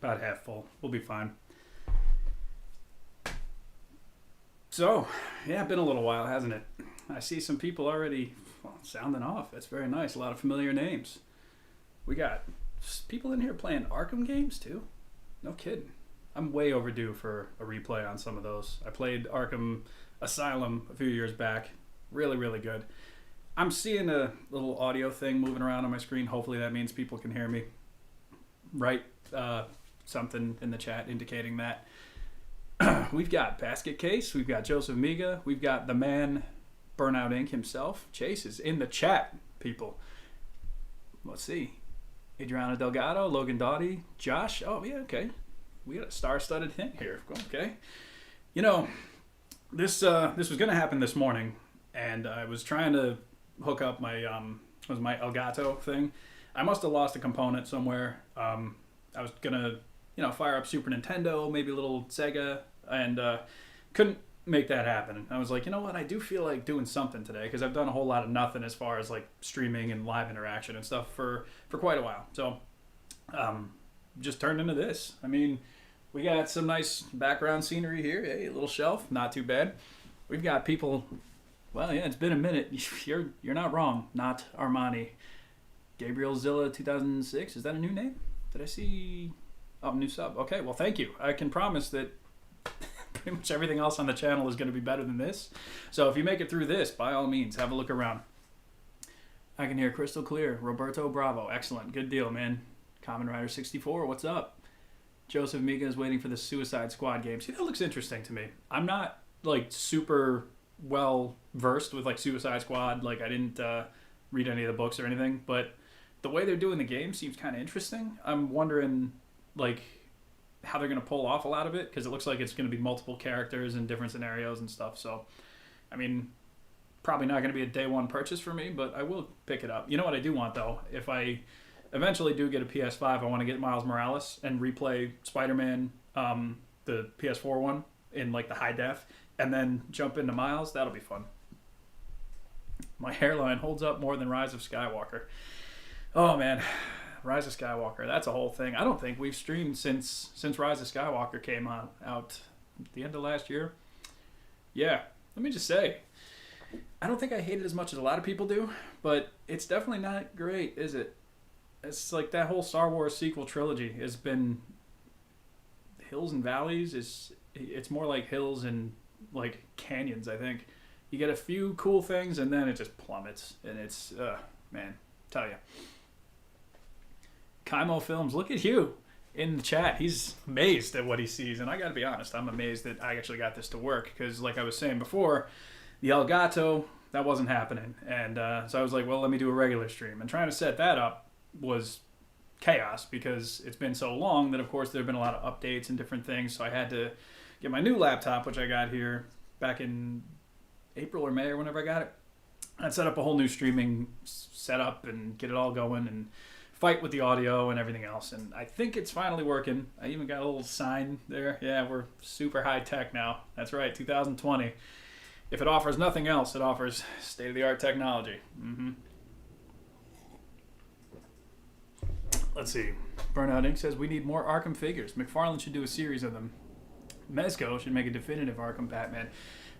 about half full. We'll be fine. So, yeah, been a little while, hasn't it? I see some people already sounding off. That's very nice. A lot of familiar names. We got people in here playing Arkham games too. No kidding. I'm way overdue for a replay on some of those. I played Arkham Asylum a few years back. Really, really good. I'm seeing a little audio thing moving around on my screen. Hopefully that means people can hear me. Write something in the chat indicating that. We've got Basket Case. We've got Joseph Miga. We've got the man Burnout Inc. himself. Chase is in the chat, people. Let's see. Adriana Delgado, Logan Doughty, Josh. Oh, yeah, okay. We got a star-studded hint here. Okay. You know, this was going to happen this morning, and I was trying to hook up my my Elgato thing. I must have lost a component somewhere. I was going to, fire up Super Nintendo, maybe a little Sega, and couldn't make that happen. And I was like, you know what? I do feel like doing something today because I've done a whole lot of nothing as far as like streaming and live interaction and stuff for quite a while. So just turned into this. I mean, we got some nice background scenery here. Hey, a little shelf, not too bad. We've got people. Well, yeah, it's been a minute. You're not wrong. Not Armani. Gabriel Zilla 2006. Is that a new name? Did I see? Oh, new sub. Okay, well, thank you. I can promise that pretty much everything else on the channel is going to be better than this. So if you make it through this, by all means, have a look around. I can hear crystal clear. Roberto Bravo. Excellent. Good deal, man. Common Rider 64. What's up? Joseph Miga is waiting for the Suicide Squad game. See, that looks interesting to me. I'm not, like, super well versed with, like, Suicide Squad. Like, I didn't read any of the books or anything. But the way they're doing the game seems kind of interesting. I'm wondering, like, how they're going to pull off a lot of it, because it looks like it's going to be multiple characters and different scenarios and stuff. So, I mean, probably not going to be a day one purchase for me, but I will pick it up. You know what I do want, though? If I eventually do get a PS5, I want to get Miles Morales and replay Spider-Man, the PS4 one, in, like, the high def, and then jump into Miles. That'll be fun. My hairline holds up more than Rise of Skywalker. Oh, man. Rise of Skywalker, that's a whole thing. I don't think we've streamed since Rise of Skywalker came out at the end of last year. Yeah, let me just say, I don't think I hate it as much as a lot of people do, but it's definitely not great, is it? It's like that whole Star Wars sequel trilogy has been hills and valleys. It's more like hills and like canyons, I think. You get a few cool things and then it just plummets, and it's, man, tell you. Kaimo Films, look at you in the chat. He's amazed at what he sees, and I gotta be honest, I'm amazed that I actually got this to work, because like I was saying before, the Elgato, that wasn't happening, and so I was like, well, let me do a regular stream, and trying to set that up was chaos, because it's been so long that of course there have been a lot of updates and different things, so I had to get my new laptop, which I got here back in April or May or whenever I got it. I'd set up a whole new streaming setup and get it all going and fight with the audio and everything else, and I think it's finally working. I even got a little sign there. Yeah, we're super high tech now. That's right, 2020. If it offers nothing else, it offers state-of-the-art technology. Let's see. Burnout Inc. says we need more Arkham figures. McFarlane should do a series of them. Mezco should make a definitive Arkham Batman.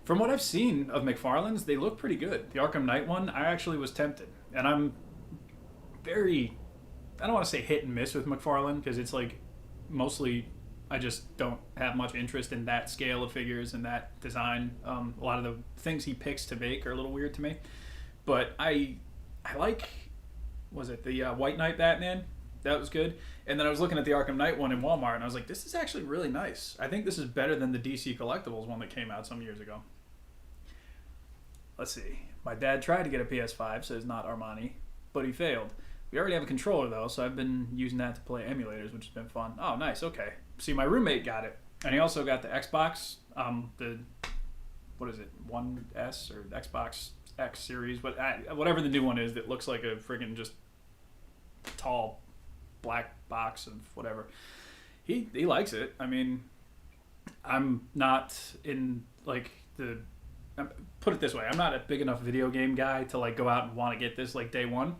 From what I've seen of McFarlane's, they look pretty good. The Arkham Knight one, I actually was tempted, and I'm very, I don't want to say hit and miss with McFarlane, because it's like mostly I just don't have much interest in that scale of figures and that design. A lot of the things he picks to make are a little weird to me. But I like, was it the White Knight Batman? That was good. And then I was looking at the Arkham Knight one in Walmart, and I was like, this is actually really nice. I think this is better than the DC Collectibles one that came out some years ago. Let's see. My dad tried to get a PS5, says not Armani, but he failed. We already have a controller, though, so I've been using that to play emulators, which has been fun. Oh, nice. Okay. See, my roommate got it, and he also got the Xbox, what is it, 1S or Xbox X series, whatever the new one is that looks like a friggin' just tall black box of whatever. He likes it. I mean, I'm not in, like, put it this way, I'm not a big enough video game guy to, like, go out and want to get this, like, day one.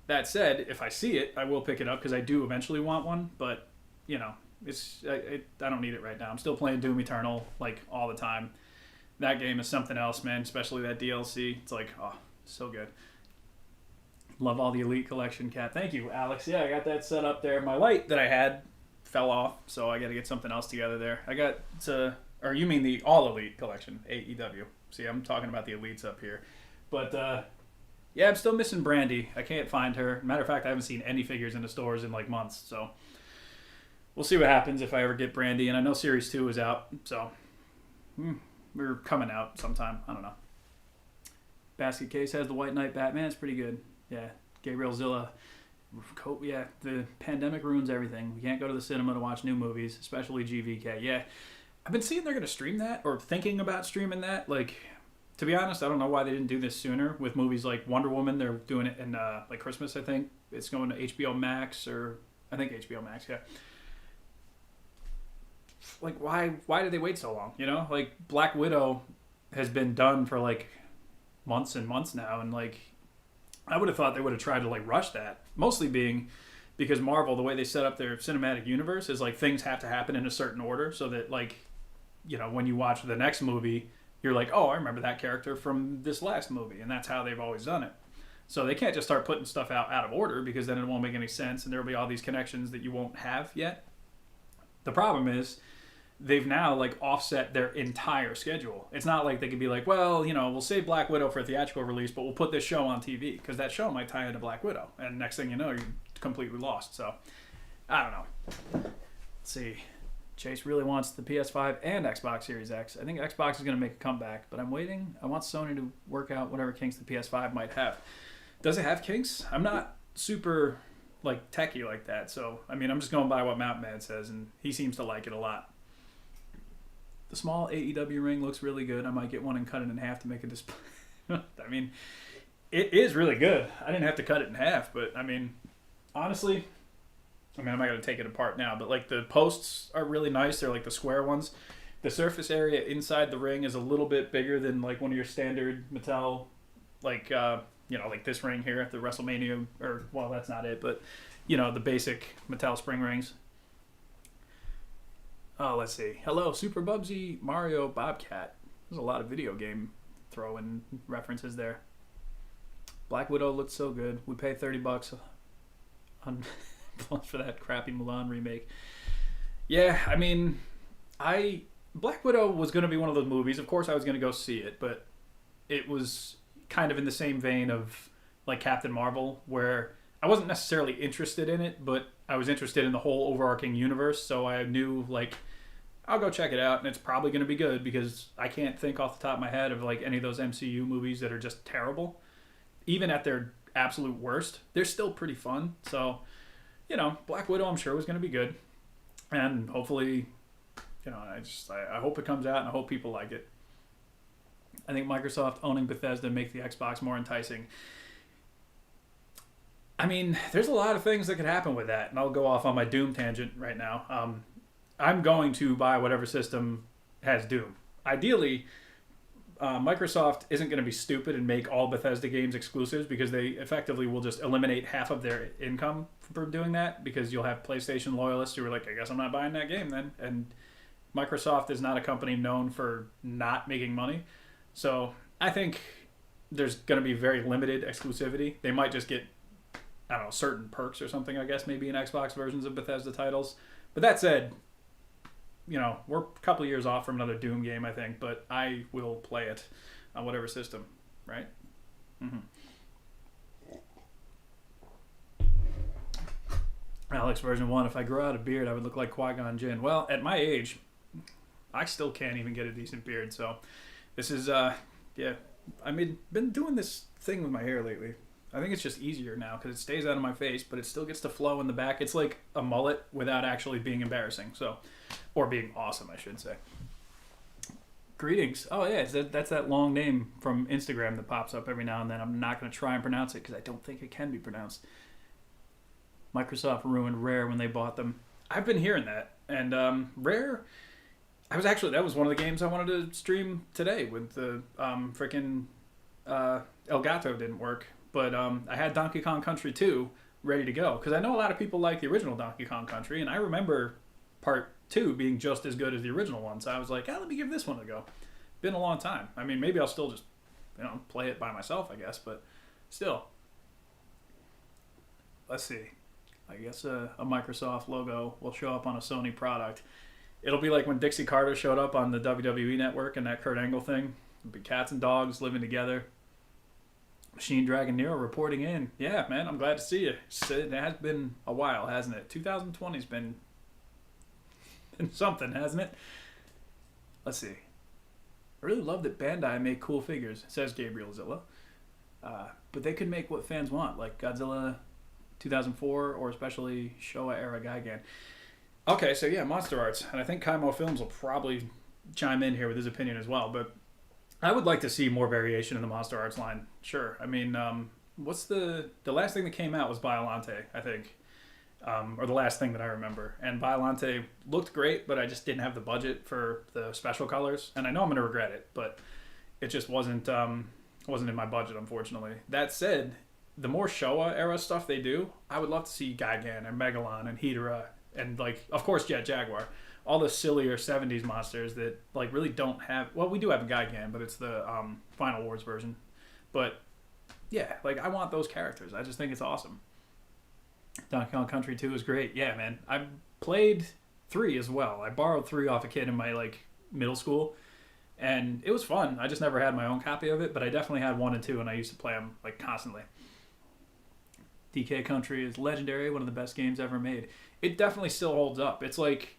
That said, if I see it, I will pick it up, because I do eventually want one, but, you know, I don't need it right now. I'm still playing Doom Eternal like all the time. That game is something else, man. Especially that DLC. It's like, oh, so good. Love all the Elite Collection, Cat. Thank you, Alex. Yeah, I got that set up there. My light that I had fell off, so I got to get something else together there. I got to, or you mean the All Elite Collection, AEW. See, I'm talking about the Elites up here. But, yeah, I'm still missing Brandy. I can't find her. Matter of fact, I haven't seen any figures in the stores in like months, so we'll see what happens if I ever get Brandy. And I know Series 2 is out, so we're coming out sometime. I don't know. Basket Case has the White Knight Batman. It's pretty good. Yeah, Gabriel Zilla. Yeah, the pandemic ruins everything. We can't go to the cinema to watch new movies, especially GVK. Yeah, I've been seeing they're going to stream that or thinking about streaming that. Like, to be honest, I don't know why they didn't do this sooner with movies like Wonder Woman. They're doing it in like Christmas, I think. It's going to HBO Max or I think HBO Max, yeah. Like, why did they wait so long? You know, like Black Widow has been done for like months and months now, and like I would have thought they would have tried to like rush that. Mostly being because Marvel, the way they set up their cinematic universe is like things have to happen in a certain order so that like, you know, when you watch the next movie, you're like, oh, I remember that character from this last movie, and that's how they've always done it. So they can't just start putting stuff out of order because then it won't make any sense, and there'll be all these connections that you won't have yet. The problem is they've now like offset their entire schedule. It's not like they could be like, well, you know, we'll save Black Widow for a theatrical release, but we'll put this show on TV because that show might tie into Black Widow, and next thing you know, you're completely lost. So I don't know. Let's see. Chase really wants the PS5 and Xbox Series X. I think Xbox is going to make a comeback, but I'm waiting. I want Sony to work out whatever kinks the PS5 might have. Does it have kinks? I'm not super like techie like that, so I mean, I'm just going by what Mountain Man says, and he seems to like it a lot. The small AEW ring looks really good. I might get one and cut it in half to make a display. I mean, it is really good. I didn't have to cut it in half, but I mean, honestly, I mean, I'm not going to take it apart now, but like the posts are really nice. They're like the square ones. The surface area inside the ring is a little bit bigger than like one of your standard Mattel, like, you know, like this ring here at the WrestleMania, or, well, that's not it, but, you know, the basic Mattel spring rings. Oh, let's see. Hello, Super Bubsy, Mario, Bobcat. There's a lot of video game throw-in references there. Black Widow looked so good. We pay $30 on for that crappy Mulan remake. Yeah, I mean, Black Widow was going to be one of those movies. Of course I was going to go see it, but it was kind of in the same vein of like Captain Marvel, where I wasn't necessarily interested in it, but I was interested in the whole overarching universe, so I knew like I'll go check it out, and it's probably going to be good because I can't think off the top of my head of like any of those MCU movies that are just terrible. Even at their absolute worst, they're still pretty fun. So, you know, Black Widow I'm sure was going to be good, and hopefully, you know, I hope it comes out, and I hope people like it. I think Microsoft owning Bethesda make the Xbox more enticing. I mean, there's a lot of things that could happen with that, and I'll go off on my Doom tangent right now. I'm going to buy whatever system has Doom. Ideally, Microsoft isn't going to be stupid and make all Bethesda games exclusives because they effectively will just eliminate half of their income for doing that because you'll have PlayStation loyalists who are like, I guess I'm not buying that game then. And Microsoft is not a company known for not making money. So I think there's going to be very limited exclusivity. They might just get, I don't know, certain perks or something, I guess, maybe in Xbox versions of Bethesda titles. But that said, you know, we're a couple of years off from another Doom game, I think, but I will play it on whatever system, right? Mm-hmm. Alex version 1, if I grow out a beard, I would look like Qui-Gon Jinn. Well, at my age, I still can't even get a decent beard, so this is, yeah, I mean, been doing this thing with my hair lately. I think it's just easier now because it stays out of my face, but it still gets to flow in the back. It's like a mullet without actually being embarrassing, so, or being awesome, I should say. Greetings. Oh, yeah, that's that long name from Instagram that pops up every now and then. I'm not going to try and pronounce it because I don't think it can be pronounced. Microsoft ruined Rare when they bought them. I've been hearing that, and Rare, that was one of the games I wanted to stream today with the freaking Elgato didn't work. But I had Donkey Kong Country 2 ready to go because I know a lot of people like the original Donkey Kong Country, and I remember part 2 being just as good as the original one. So I was like, let me give this one a go. Been a long time. I mean, maybe I'll still just, play it by myself, I guess, but still. Let's see. I guess a Microsoft logo will show up on a Sony product. It'll be like when Dixie Carter showed up on the WWE network and that Kurt Angle thing. It'll be cats and dogs living together. Machine Dragon Nero reporting in. Yeah, man, I'm glad to see you. It has been a while, hasn't it? 2020's been something, hasn't it? Let's see. I really love that Bandai make cool figures, says Gabriel Zilla. But they could make what fans want, like Godzilla 2004 or especially Showa era Gigan. Okay, so yeah, Monster Arts. And I think Kaimo Films will probably chime in here with his opinion as well. But I would like to see more variation in the Monster Arts line. Sure. I mean, what's the last thing that came out was Biolante, I think. Or the last thing that I remember. And Biolante looked great, but I just didn't have the budget for the special colors. And I know I'm going to regret it, but it just wasn't in my budget, unfortunately. That said, the more Showa era stuff they do, I would love to see Gigan and Megalon and Hedorah and, like, of course, Jet Jaguar. All the sillier 70s monsters that, like, really don't have... Well, we do have a Gigan, but it's the Final Wars version. But, yeah, like, I want those characters. I just think it's awesome. Donkey Kong Country 2 is great. Yeah, man. I played 3 as well. I borrowed 3 off a kid in my, like, middle school. And it was fun. I just never had my own copy of it, but I definitely had 1 and 2, and I used to play them, like, constantly. DK Country is legendary, one of the best games ever made. It definitely still holds up. It's like...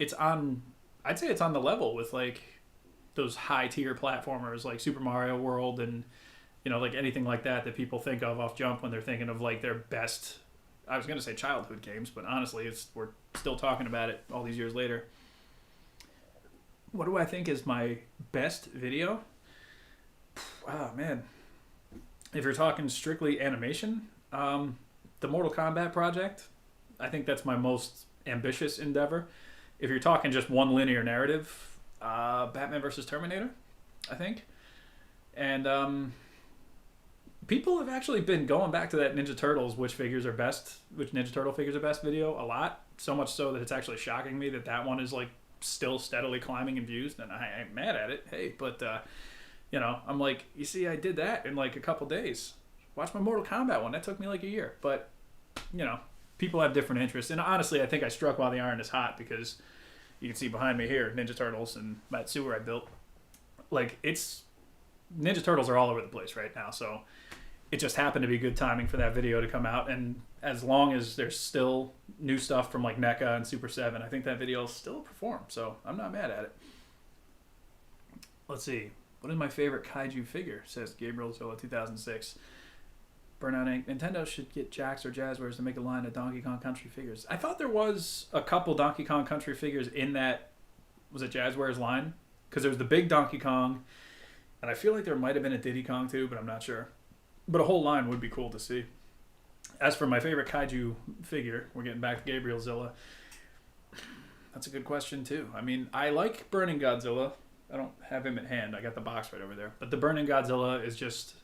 I'd say it's on the level with, like, those high-tier platformers like Super Mario World and, like anything like that people think of off jump when they're thinking of, like, their best... I was going to say childhood games, but honestly, we're still talking about it all these years later. What do I think is my best video? Oh, man. If you're talking strictly animation, the Mortal Kombat project, I think that's my most ambitious endeavor. If you're talking just one linear narrative, Batman vs. Terminator, I think. And people have actually been going back to that Ninja Turtles, which Ninja Turtle figures are best video a lot. So much so that it's actually shocking me that one is, like, still steadily climbing in views. And I ain't mad at it. Hey, but, I'm like, you see, I did that in, like, a couple days. Watch my Mortal Kombat one. That took me, like, a year. But, people have different interests. And honestly, I think I struck while the iron is hot because you can see behind me here, Ninja Turtles and that sewer I built. Like, Ninja Turtles are all over the place right now, so it just happened to be good timing for that video to come out. And as long as there's still new stuff from, like, NECA and Super 7, I think that video will still perform, so I'm not mad at it. Let's see. What is my favorite Kaiju figure, says Gabriel Zola 2006. Burnout Inc. Nintendo should get Jax or Jazzwares to make a line of Donkey Kong Country figures. I thought there was a couple Donkey Kong Country figures in that, was it Jazzwares line? Because there was the big Donkey Kong, and I feel like there might have been a Diddy Kong too, but I'm not sure. But a whole line would be cool to see. As for my favorite Kaiju figure, we're getting back to Gabriel Zilla. That's a good question too. I mean, I like Burning Godzilla. I don't have him at hand. I got the box right over there. But the Burning Godzilla is just...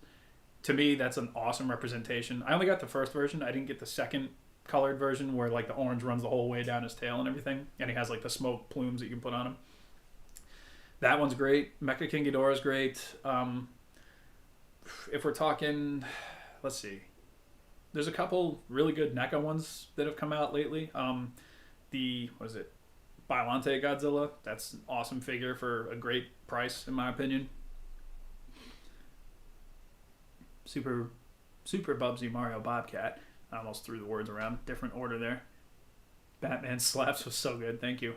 To me, that's an awesome representation. I only got the first version. I didn't get the second colored version where, like, the orange runs the whole way down his tail and everything. And he has, like, the smoke plumes that you can put on him. That one's great. Mecha King Ghidorah's great. If we're talking... Let's see. There's a couple really good NECA ones that have come out lately. What is it? Biolante Godzilla. That's an awesome figure for a great price, in my opinion. Super Bubsy Mario Bobcat. I almost threw the words around. Different order there. Batman Slaps was so good. Thank you.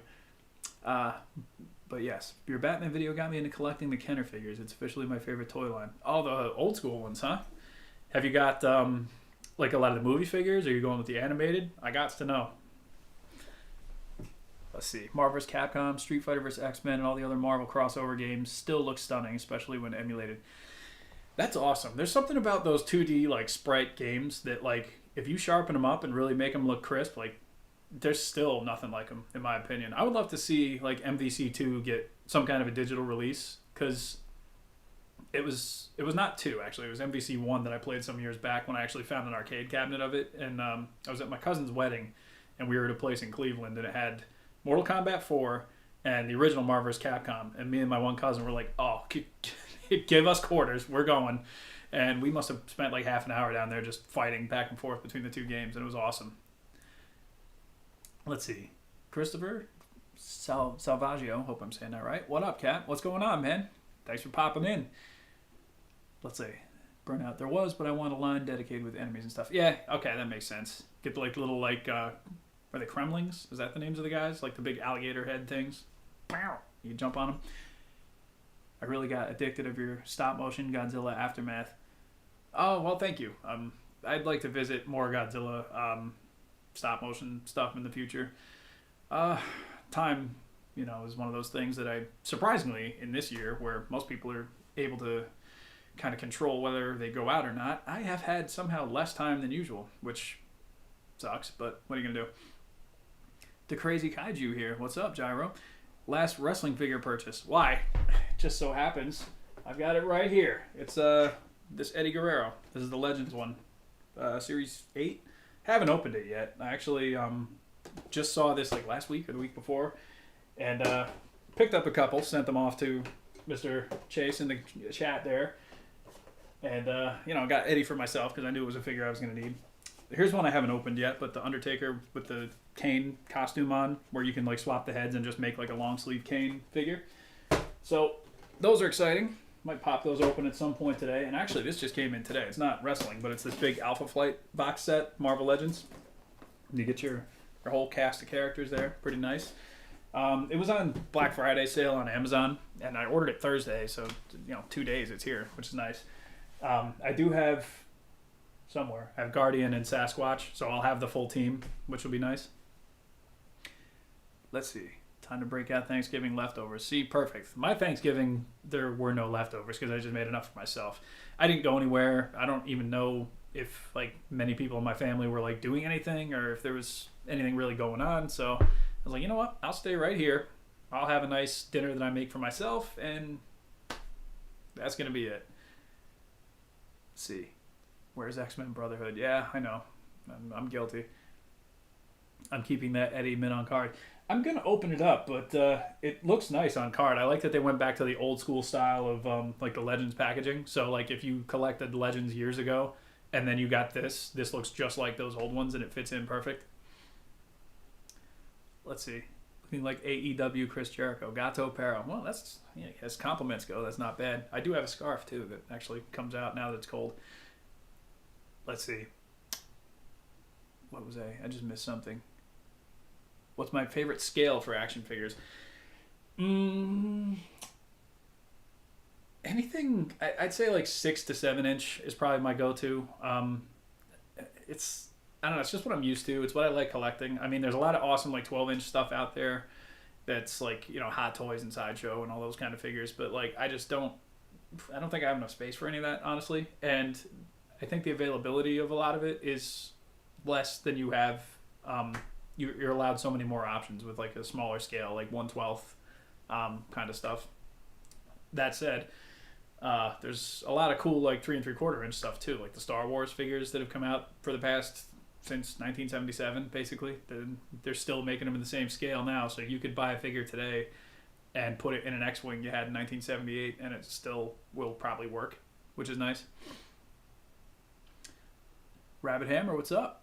But yes, your Batman video got me into collecting the Kenner figures. It's officially my favorite toy line. Oh, the old school ones, huh? Have you got, like, a lot of the movie figures? Or are you going with the animated? I got to know. Let's see. Marvel vs. Capcom, Street Fighter vs. X-Men, and all the other Marvel crossover games still look stunning, especially when emulated. That's awesome. There's something about those 2D, like, sprite games that, like, if you sharpen them up and really make them look crisp, like, there's still nothing like them, in my opinion. I would love to see, like, MVC2 get some kind of a digital release, because it was not 2, actually. It was MVC1 that I played some years back when I actually found an arcade cabinet of it, and I was at my cousin's wedding, and we were at a place in Cleveland, and it had Mortal Kombat 4 and the original Marvel vs. Capcom. And me and my one cousin were like, oh, give us quarters. We're going. And we must have spent like half an hour down there just fighting back and forth between the two games. And it was awesome. Let's see. Christopher Salvaggio. Hope I'm saying that right. What up, Cap? What's going on, man? Thanks for popping in. Let's see. Burnout there was, but I want a line dedicated with enemies and stuff. Yeah, okay, that makes sense. Get like little like are they Kremlings? Is that the names of the guys? Like the big alligator head things? You jump on them. I really got addicted of your stop motion Godzilla Aftermath. Oh, well, thank you. I'd like to visit more Godzilla stop motion stuff in the future. Time, is one of those things that I, surprisingly, in this year, where most people are able to kind of control whether they go out or not, I have had somehow less time than usual, which sucks, but what are you going to do? The Crazy Kaiju here. What's up, Gyro? Last wrestling figure purchase. Why? Just so happens I've got it right here. It's this Eddie Guerrero. This is the Legends one. Series 8. Haven't opened it yet. I actually just saw this like last week or the week before, and picked up a couple, sent them off to Mr. Chase in the chat there, and got Eddie for myself because I knew it was a figure I was going to need. Here's one I haven't opened yet, but the Undertaker with the Kane costume on, where you can like swap the heads and just make like a long sleeve Kane figure. So those are exciting. Might pop those open at some point today. And actually, this just came in today. It's not wrestling, but it's this big Alpha Flight box set, Marvel Legends. You get your whole cast of characters there. Pretty nice. It was on Black Friday sale on Amazon, and I ordered it Thursday, so 2 days it's here, which is nice. I do have somewhere. I have Guardian and Sasquatch, so I'll have the full team, which will be nice. Let's see. Time to break out Thanksgiving leftovers. See, perfect. My Thanksgiving, there were no leftovers because I just made enough for myself. I didn't go anywhere. I don't even know if like many people in my family were like doing anything or if there was anything really going on. So I was like, you know what? I'll stay right here. I'll have a nice dinner that I make for myself, and that's going to be it. Let's see. Where's X-Men Brotherhood? Yeah, I know. I'm guilty. I'm keeping that Eddie Min on card. I'm going to open it up, but it looks nice on card. I like that they went back to the old school style of like the Legends packaging. So like if you collected Legends years ago and then you got this looks just like those old ones and it fits in perfect. Let's see. Looking like AEW Chris Jericho. Gato Pero. Well, that's, as compliments go, that's not bad. I do have a scarf too that actually comes out now that it's cold. Let's see. What was I just missed something. What's my favorite scale for action figures? Anything, I'd say like 6 to 7 inch is probably my go-to. It's, I don't know, it's just what I'm used to. It's what I like collecting. I mean, there's a lot of awesome like 12-inch stuff out there that's like, Hot Toys and Sideshow and all those kind of figures. But like, I don't think I have enough space for any of that, honestly. And I think the availability of a lot of it is less than you have. You're allowed so many more options with like a smaller scale, like 1/12 kind of stuff. That said, there's a lot of cool like 3 3/4 inch stuff too, like the Star Wars figures that have come out for the past since 1977, basically. They're still making them in the same scale now, so you could buy a figure today and put it in an X-Wing you had in 1978, and it still will probably work, which is nice. Rabbit Hammer, what's up?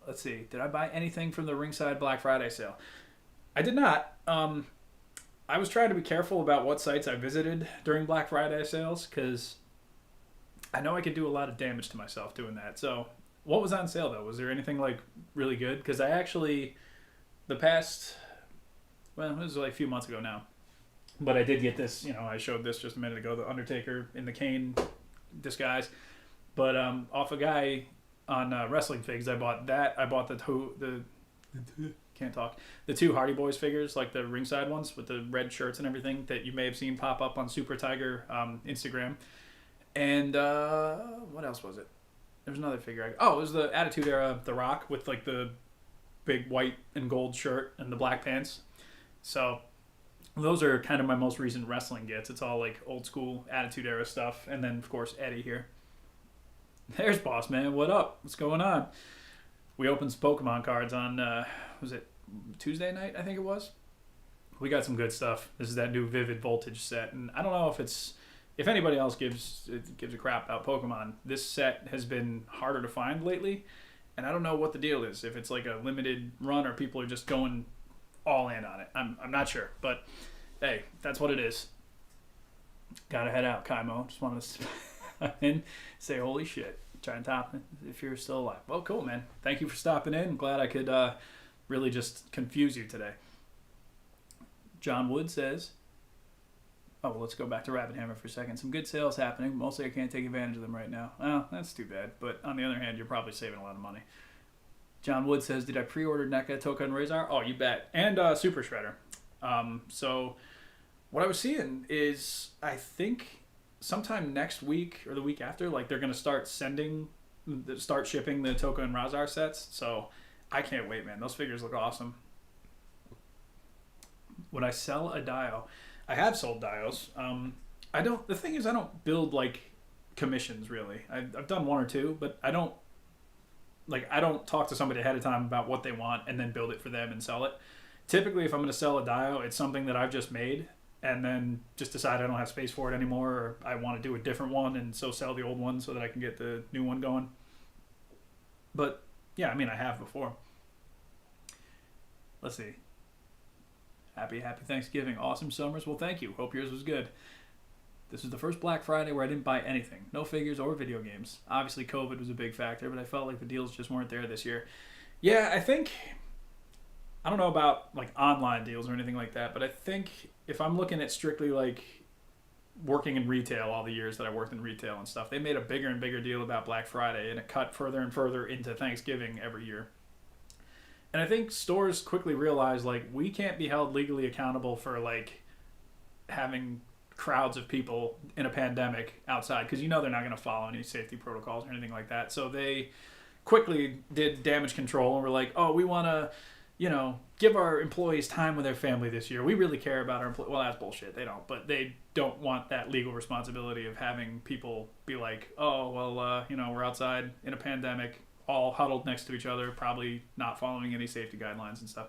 Let's see. Did I buy anything from the Ringside Black Friday sale? I did not. I was trying to be careful about what sites I visited during Black Friday sales because I know I could do a lot of damage to myself doing that. So what was on sale, though? Was there anything like really good? Because I actually, it was like a few months ago now. But I did get this, I showed this just a minute ago, the Undertaker in the Kane disguise. But off a guy on Wrestling Figs, I bought that. I bought the two Hardy Boys figures, like the ringside ones with the red shirts and everything that you may have seen pop up on Super Tiger Instagram. And what else was it? There was another figure. It was the Attitude Era The Rock with like the big white and gold shirt and the black pants. So those are kind of my most recent wrestling gets. It's all like old school Attitude Era stuff. And then, of course, Eddie here. There's Boss Man. What up? What's going on? We opened some Pokemon cards on, was it Tuesday night, I think it was. We got some good stuff. This is that new Vivid Voltage set, and I don't know if anybody else gives a crap about Pokemon. This set has been harder to find lately, and I don't know what the deal is. If it's like a limited run or people are just going all in on it, I'm not sure. But hey, that's what it is. Gotta head out, Kaimo. Just wanted to stop in, say holy shit. Try and top it if you're still alive. Well, cool, man. Thank you for stopping in. I'm glad I could really just confuse you today. John Wood says, oh, well, let's go back to Rabbit Hammer for a second. Some good sales happening. Mostly I can't take advantage of them right now. Oh, that's too bad. But on the other hand, you're probably saving a lot of money. John Wood says, did I pre-order NECA, Toka, and Razor? Oh, you bet. And Super Shredder. So what I was seeing is I think sometime next week or the week after, like they're going to start shipping the Toka and Razar sets. So I can't wait, man. Those figures look awesome. Would I sell a Dio? I have sold Dios. The thing is, I don't build like commissions really. I've done one or two, but I don't talk to somebody ahead of time about what they want and then build it for them and sell it. Typically, if I'm going to sell a Dio, it's something that I've just made and then just decide I don't have space for it anymore, or I want to do a different one and so sell the old one so that I can get the new one going. But yeah, I mean, I have before. Let's see. Happy Thanksgiving. Awesome summers. Well, thank you. Hope yours was good. This is the first Black Friday where I didn't buy anything. No figures or video games. Obviously, COVID was a big factor, but I felt like the deals just weren't there this year. Yeah, I don't know about like online deals or anything like that, but I think if I'm looking at strictly like working in retail all the years that I worked in retail and stuff, they made a bigger and bigger deal about Black Friday, and it cut further and further into Thanksgiving every year. And I think stores quickly realized, like, we can't be held legally accountable for, like, having crowds of people in a pandemic outside, because they're not going to follow any safety protocols or anything like that. So they quickly did damage control and were like, oh, we want to, give our employees time with their family this year. We really care about our employees. Well, that's bullshit. They don't. But they don't want that legal responsibility of having people be like, oh, well, we're outside in a pandemic, all huddled next to each other, probably not following any safety guidelines and stuff.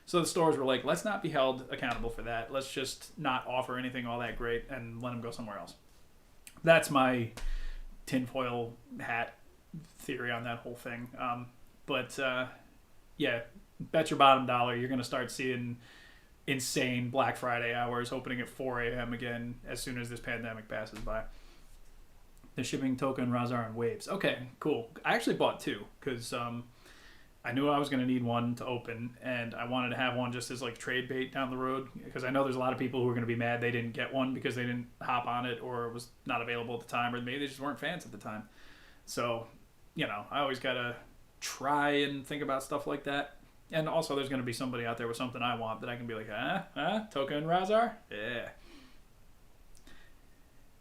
So the stores were like, let's not be held accountable for that. Let's just not offer anything all that great and let them go somewhere else. That's my tinfoil hat theory on that whole thing. Yeah, bet your bottom dollar you're going to start seeing insane Black Friday hours opening at 4 a.m. again as soon as this pandemic passes by. The shipping Toka and Razar in waves. Okay, cool. I actually bought two because I knew I was going to need one to open, and I wanted to have one just as like trade bait down the road, because I know there's a lot of people who are going to be mad they didn't get one because they didn't hop on it or it was not available at the time, or maybe they just weren't fans at the time. So, I always got to try and think about stuff like that. And also there's going to be somebody out there with something I want that I can be like, Toka and Razar? Yeah.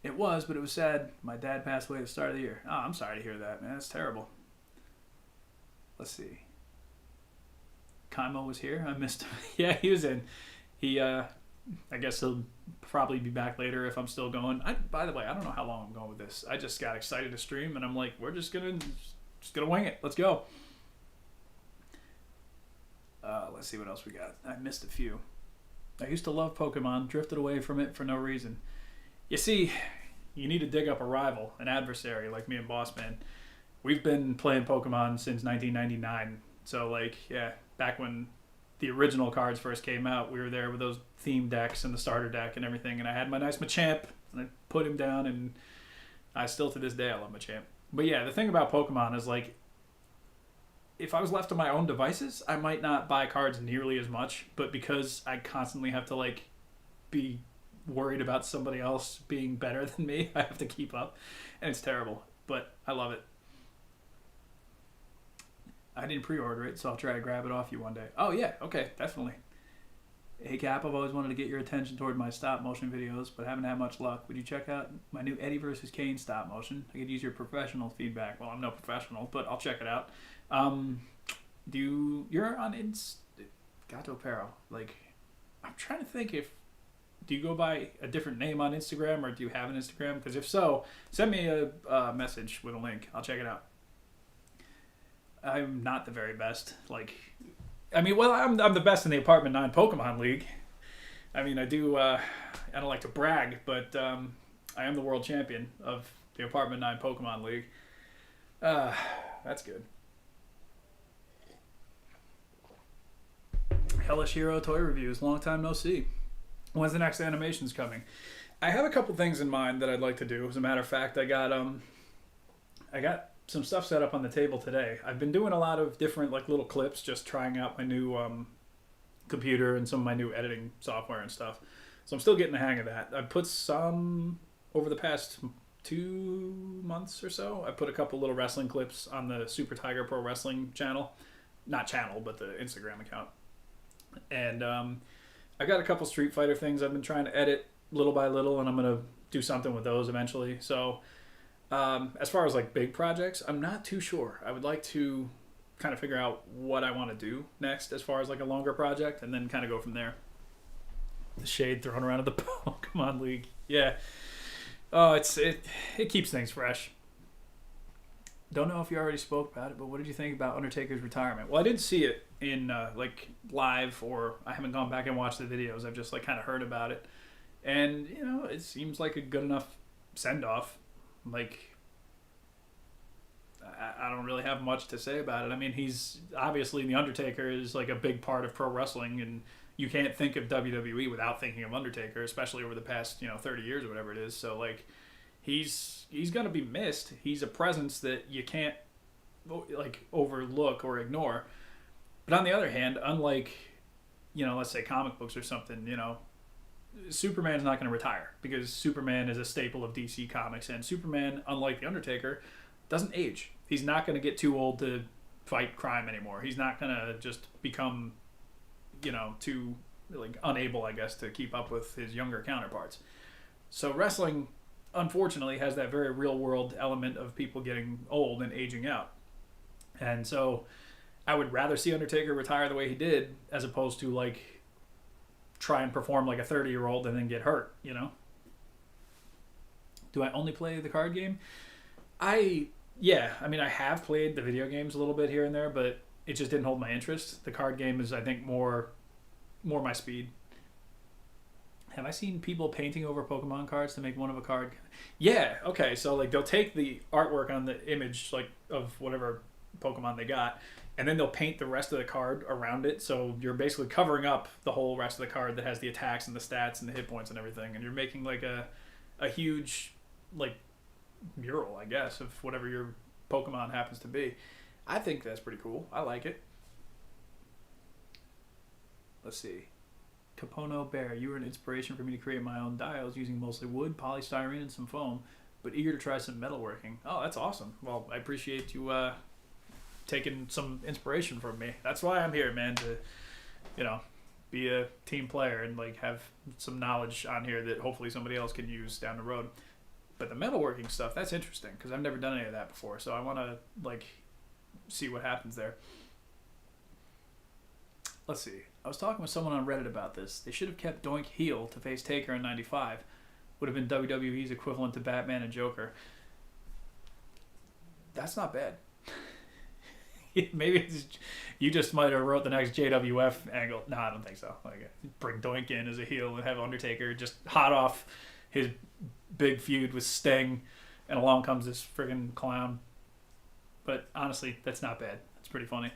It was, but it was sad. My dad passed away at the start of the year. Oh, I'm sorry to hear that, man. That's terrible. Let's see. Kaimo was here. I missed him. Yeah, he was in. I guess he'll probably be back later if I'm still going. By the way, I don't know how long I'm going with this. I just got excited to stream, and I'm like, we're just gonna wing it. Let's go. Let's see what else we got. I missed a few. I used to love Pokemon. Drifted away from it for no reason. You see, you need to dig up a rival, an adversary like me and Bossman. We've been playing Pokemon since 1999. So, back when the original cards first came out, we were there with those theme decks and the starter deck and everything. And I had my nice Machamp, and I put him down, and I still to this day I love Machamp. But yeah, the thing about Pokemon is, if I was left to my own devices, I might not buy cards nearly as much. But because I constantly have to, be worried about somebody else being better than me, I have to keep up, and it's terrible, but I love it. I didn't pre-order it, so I'll try to grab it off you one day. Oh yeah, okay, definitely. Hey Cap, I've always wanted to get your attention toward my stop motion videos, but haven't had much luck. Would you check out my new Eddie vs. Kane stop motion? I could use your professional feedback. Well, I'm no professional, but I'll check it out. You're on Gato Pero. I'm trying to think do you go by a different name on Instagram, or do you have an Instagram? Because if so, send me a message with a link. I'll check it out. I'm not the very best, I mean, well, I'm the best in the Apartment 9 Pokemon League. I mean, I do. I don't like to brag, but I am the world champion of the Apartment 9 Pokemon League. Uh, that's good. Hellish Hero toy reviews. Long time no see. When's the next animations coming? I have a couple things in mind that I'd like to do. As a matter of fact, I got some stuff set up on the table today. I've been doing a lot of different like little clips, just trying out my new computer and some of my new editing software and stuff. So I'm still getting the hang of that. I put some over the past 2 months or so. I put a couple little wrestling clips on the Super Tiger Pro Wrestling channel, not channel, but the Instagram account. And I got a couple Street Fighter things I've been trying to edit little by little, and I'm gonna do something with those eventually. So as far as like big projects, I'm not too sure. I would like to kind of figure out what I want to do next as far as like a longer project, and then kind of go from there. The shade thrown around at the Pokemon League, yeah. Oh, it keeps things fresh. Don't know if you already spoke about it, but what did you think about Undertaker's retirement? Well, I didn't see it in like live, or I haven't gone back and watched the videos. I've just like kind of heard about it, and you know, it seems like a good enough send off. Like, I don't really have much to say about it. I mean, he's obviously the Undertaker is like a big part of pro wrestling, and you can't think of WWE without thinking of Undertaker, especially over the past 30 years or whatever it is. So like, he's gonna be missed. He's a presence that you can't like overlook or ignore. But on the other hand, unlike let's say comic books or something, Superman's not going to retire, because Superman is a staple of DC Comics, and Superman, unlike the Undertaker, doesn't age. He's not going to get too old to fight crime anymore. He's not going to just become too like unable, I guess, to keep up with his younger counterparts. So wrestling, unfortunately, has that very real world element of people getting old and aging out. And so I would rather see Undertaker retire the way he did, as opposed to like try and perform like a 30-year-old and then get hurt, Do I only play the card game? I mean, I have played the video games a little bit here and there, but it just didn't hold my interest. The card game is, I think, more my speed. Have I seen people painting over Pokemon cards to make one of a card? Yeah, okay, so like they'll take the artwork on the image like of whatever Pokemon they got, and then they'll paint the rest of the card around it, so you're basically covering up the whole rest of the card that has the attacks and the stats and the hit points and everything, and you're making like a huge like mural, I guess, of whatever your Pokemon happens to be. I think that's pretty cool. I like it. Let's see. Capono Bear, you were an inspiration for me to create my own dials using mostly wood, polystyrene, and some foam, but eager to try some metalworking. Oh, that's awesome. Well, I appreciate you taking some inspiration from me. That's why I'm here, man, to be a team player and like have some knowledge on here that hopefully somebody else can use down the road. But the metalworking stuff, that's interesting, because I've never done any of that before, so I want to like see what happens there. Let's see. I was talking with someone on Reddit about this. They should have kept Doink heel to face Taker in '95. Would have been WWE's equivalent to Batman and Joker. That's not bad. Maybe you just might have wrote the next JWF angle. No, I don't think so. Like, bring Doink in as a heel and have Undertaker just hot off his big feud with Sting, and along comes this friggin' clown. But honestly, that's not bad. It's pretty funny.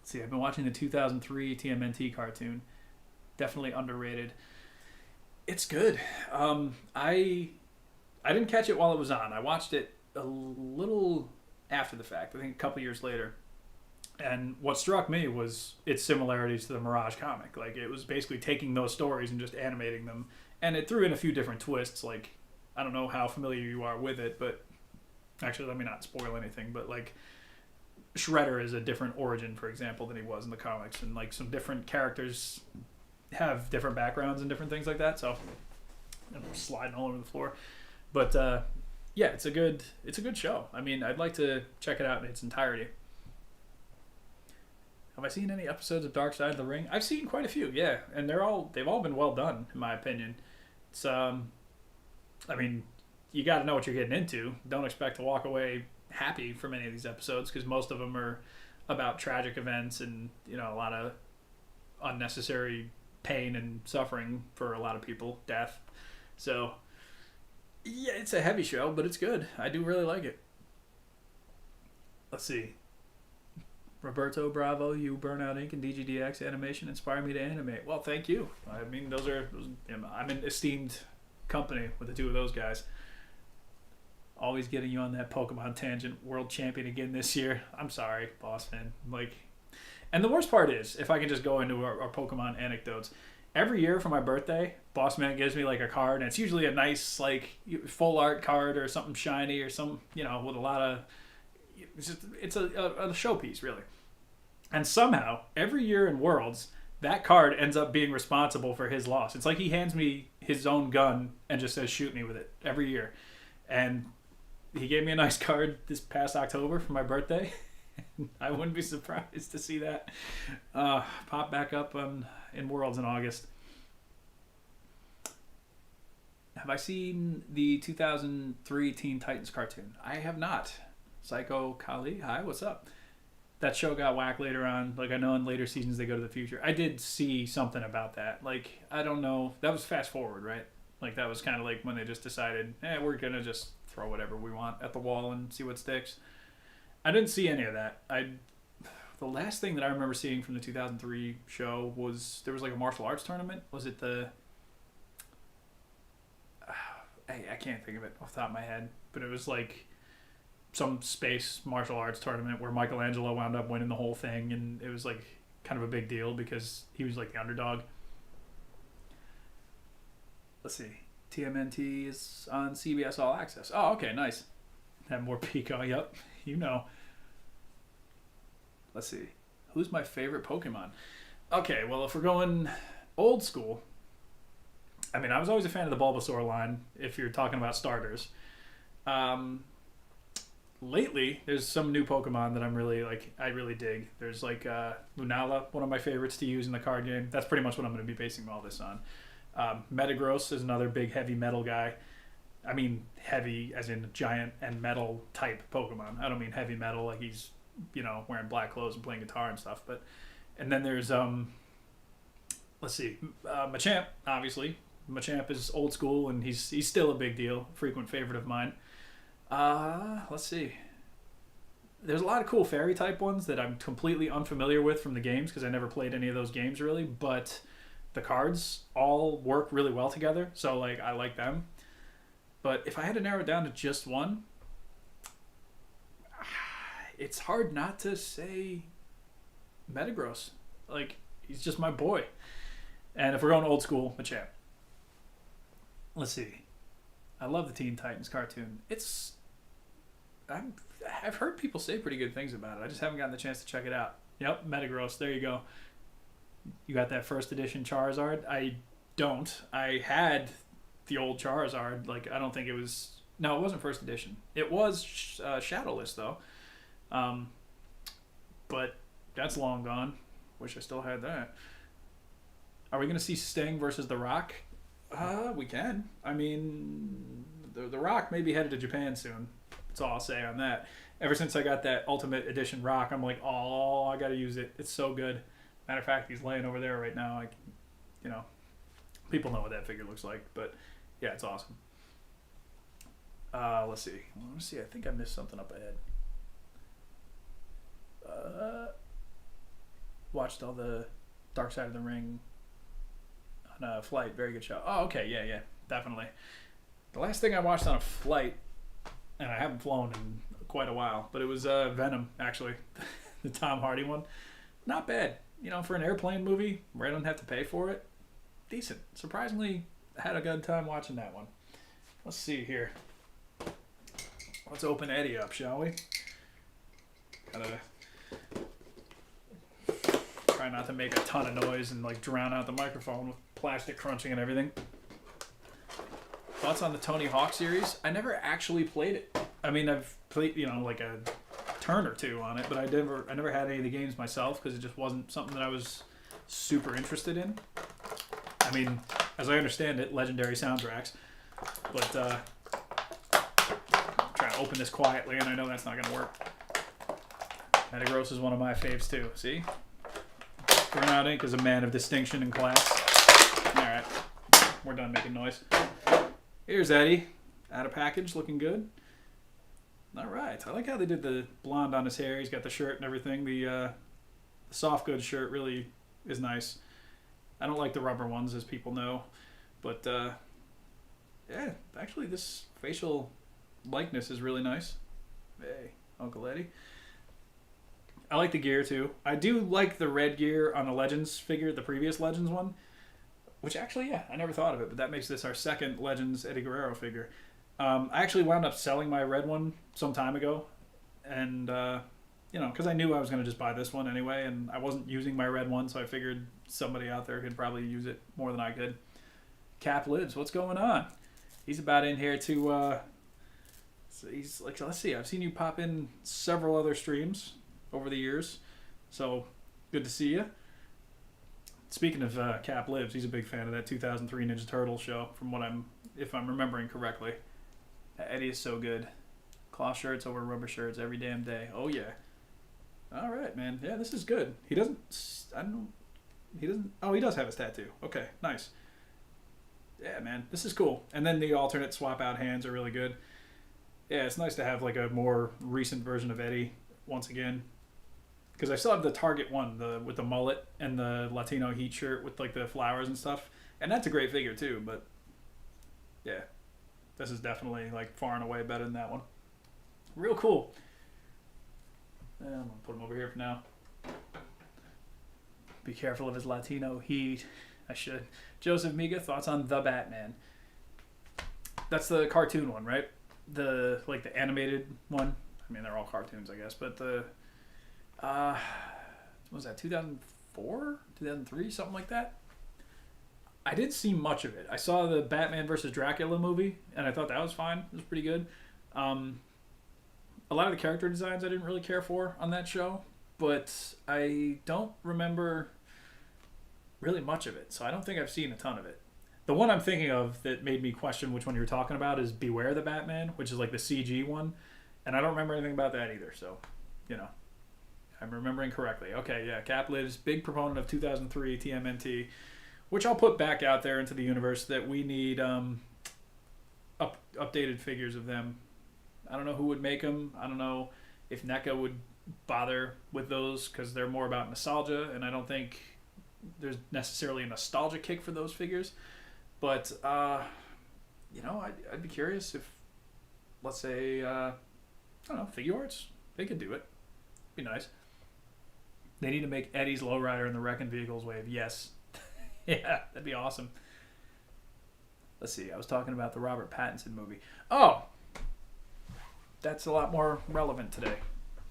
Let's see, I've been watching the 2003 TMNT cartoon. Definitely underrated. It's good. I didn't catch it while it was on. I watched it a little after the fact, I think a couple years later. And what struck me was its similarities to the Mirage comic. Like, it was basically taking those stories and just animating them. And it threw in a few different twists. Like, I don't know how familiar you are with it, but actually, let me not spoil anything. But, like, Shredder is a different origin, for example, than he was in the comics. And, like, some different characters have different backgrounds and different things like that. So, I'm sliding all over the floor. But, yeah, it's a good show. I mean, I'd like to check it out in its entirety. Have I seen any episodes of Dark Side of the Ring? I've seen quite a few, yeah, and they've all been well done, in my opinion. It's I mean, you got to know what you're getting into. Don't expect to walk away happy from any of these episodes, because most of them are about tragic events and a lot of unnecessary pain and suffering for a lot of people, death. So yeah, it's a heavy show, but it's good. I do really like it. Let's see. Roberto Bravo, you Burnout Inc. and DGDX animation inspire me to animate. Well, thank you. I mean, I'm in esteemed company with the two of those guys. Always getting you on that Pokemon tangent. World champion again this year. I'm sorry, boss man. And the worst part is, if I can just go into our Pokemon anecdotes, every year for my birthday, Boss Man gives me a card, and it's usually a nice full art card or something shiny or some with a lot of. It's a showpiece really, and somehow every year in Worlds that card ends up being responsible for his loss. It's like he hands me his own gun and just says shoot me with it every year, and he gave me a nice card this past October for my birthday. I wouldn't be surprised to see that pop back up in Worlds in August. Have I seen the 2003 Teen Titans cartoon? I have not. Psycho Kali, hi, what's up? That show got whacked later on. I know in later seasons they go to the future. I did see something about that. I don't know. That was fast forward, right? That was kind of when they just decided, we're going to just throw whatever we want at the wall and see what sticks. I didn't see any of that. The last thing that I remember seeing from the 2003 show was there was a martial arts tournament. Was it the... I can't think of it off the top of my head, but it was some space martial arts tournament where Michelangelo wound up winning the whole thing, and it was kind of a big deal because he was the underdog. Let's see. TMNT is on CBS All Access. Oh, okay, nice. Have more Pico. Yep, Let's see. Who's my favorite Pokemon? Okay, well, if we're going old school, I mean, I was always a fan of the Bulbasaur line, if you're talking about starters. Lately, there's some new Pokemon that I'm really, I really dig. There's, Lunala, one of my favorites to use in the card game. That's pretty much what I'm going to be basing all this on. Metagross is another big heavy metal guy. I mean heavy as in giant and metal type Pokemon. I don't mean heavy metal he's, wearing black clothes and playing guitar and stuff. And then there's, let's see, Machamp, obviously. Machamp is old school and he's still a big deal. Frequent favorite of mine. Let's see. There's a lot of cool fairy type ones that I'm completely unfamiliar with from the games because I never played any of those games really, but the cards all work really well together, so I like them. But if I had to narrow it down to just one, it's hard not to say Metagross. He's just my boy. And if we're going old school, Machamp. Let's see. I love the Teen Titans cartoon. I've heard people say pretty good things about it. I just haven't gotten the chance to check it out. Yep, Metagross. There you go. You got that first edition Charizard? I don't. I had the old Charizard. I don't think it was... No, it wasn't first edition. It was Shadowless, though. But that's long gone. Wish I still had that. Are we going to see Sting versus The Rock? We can. I mean, the Rock may be headed to Japan soon. That's all I'll say on that. Ever since I got that Ultimate Edition Rock, I'm I got to use it. It's so good. Matter of fact, he's laying over there right now. People know what that figure looks like, but yeah, it's awesome. Let's see. I think I missed something up ahead. Watched all the Dark Side of the Ring on a flight. Very good show. Oh, okay. Yeah, definitely. The last thing I watched on a flight, and I haven't flown in quite a while, but it was Venom, actually. The Tom Hardy one. Not bad. For an airplane movie where I don't have to pay for it, decent. Surprisingly, had a good time watching that one. Let's see here. Let's open Eddie up, shall we? Gotta try not to make a ton of noise and drown out the microphone with plastic crunching and everything. Thoughts on the Tony Hawk series? I never actually played it. I mean, I've played, a turn or two on it, but I never had any of the games myself because it just wasn't something that I was super interested in. I mean, as I understand it, legendary soundtracks, but I'm trying to open this quietly, and I know that's not going to work. Metagross is one of my faves too. See? Burnout Inc. is a man of distinction and class. Alright. We're done making noise. Here's Eddie. Out of package, looking good. Alright. I like how they did the blonde on his hair. He's got the shirt and everything. The soft goods shirt really is nice. I don't like the rubber ones, as people know. But, yeah, actually this facial likeness is really nice. Hey, Uncle Eddie. I like the gear too. I do like the red gear on the Legends figure, the previous Legends one. Which actually, yeah, I never thought of it, but that makes this our second Legends Eddie Guerrero figure. I actually wound up selling my red one some time ago. And, you know, because I knew I was going to just buy this one anyway, and I wasn't using my red one, so I figured somebody out there could probably use it more than I could. Cap Lives, what's going on? He's about in here to, so he's like, let's see, I've seen you pop in several other streams over the years, so good to see you. Speaking of Cap Lives, he's a big fan of that 2003 Ninja Turtle show, if I'm remembering correctly. Eddie is so good. Cloth shirts over rubber shirts every damn day. Oh yeah. All right, man. Yeah, this is good. He doesn't. Oh, he does have his tattoo. Okay, nice. Yeah, man, this is cool. And then the alternate swap out hands are really good. Yeah, it's nice to have like a more recent version of Eddie once again. Because I still have the Target one, with the mullet and the Latino heat shirt with like the flowers and stuff, and that's a great figure too. But yeah, this is definitely like far and away better than that one. Real cool. I'm gonna put him over here for now. Be careful of his Latino heat. I should. Joseph Miga, thoughts on the Batman? That's the cartoon one, right? The animated one. I mean, they're all cartoons, I guess, but the. What was that, 2004? 2003? Something like that? I didn't see much of it. I saw the Batman vs. Dracula movie, and I thought that was fine. It was pretty good. A lot of the character designs I didn't really care for on that show, but I don't remember really much of it, so I don't think I've seen a ton of it. The one I'm thinking of that made me question which one you're talking about is Beware the Batman, which is like the CG one, and I don't remember anything about that either, so, you know. I'm remembering correctly. Okay, yeah, Cap Lives, big proponent of 2003 TMNT, which I'll put back out there into the universe that we need updated figures of them. I don't know who would make them. I don't know if NECA would bother with those because they're more about nostalgia, and I don't think there's necessarily a nostalgia kick for those figures. But, you know, I'd be curious if, let's say, I don't know, Figure Arts, they could do it. Be nice. They need to make Eddie's Lowrider in the Wrecking Vehicles wave. Yes. Yeah, that'd be awesome. Let's see. I was talking about the Robert Pattinson movie. Oh! That's a lot more relevant today.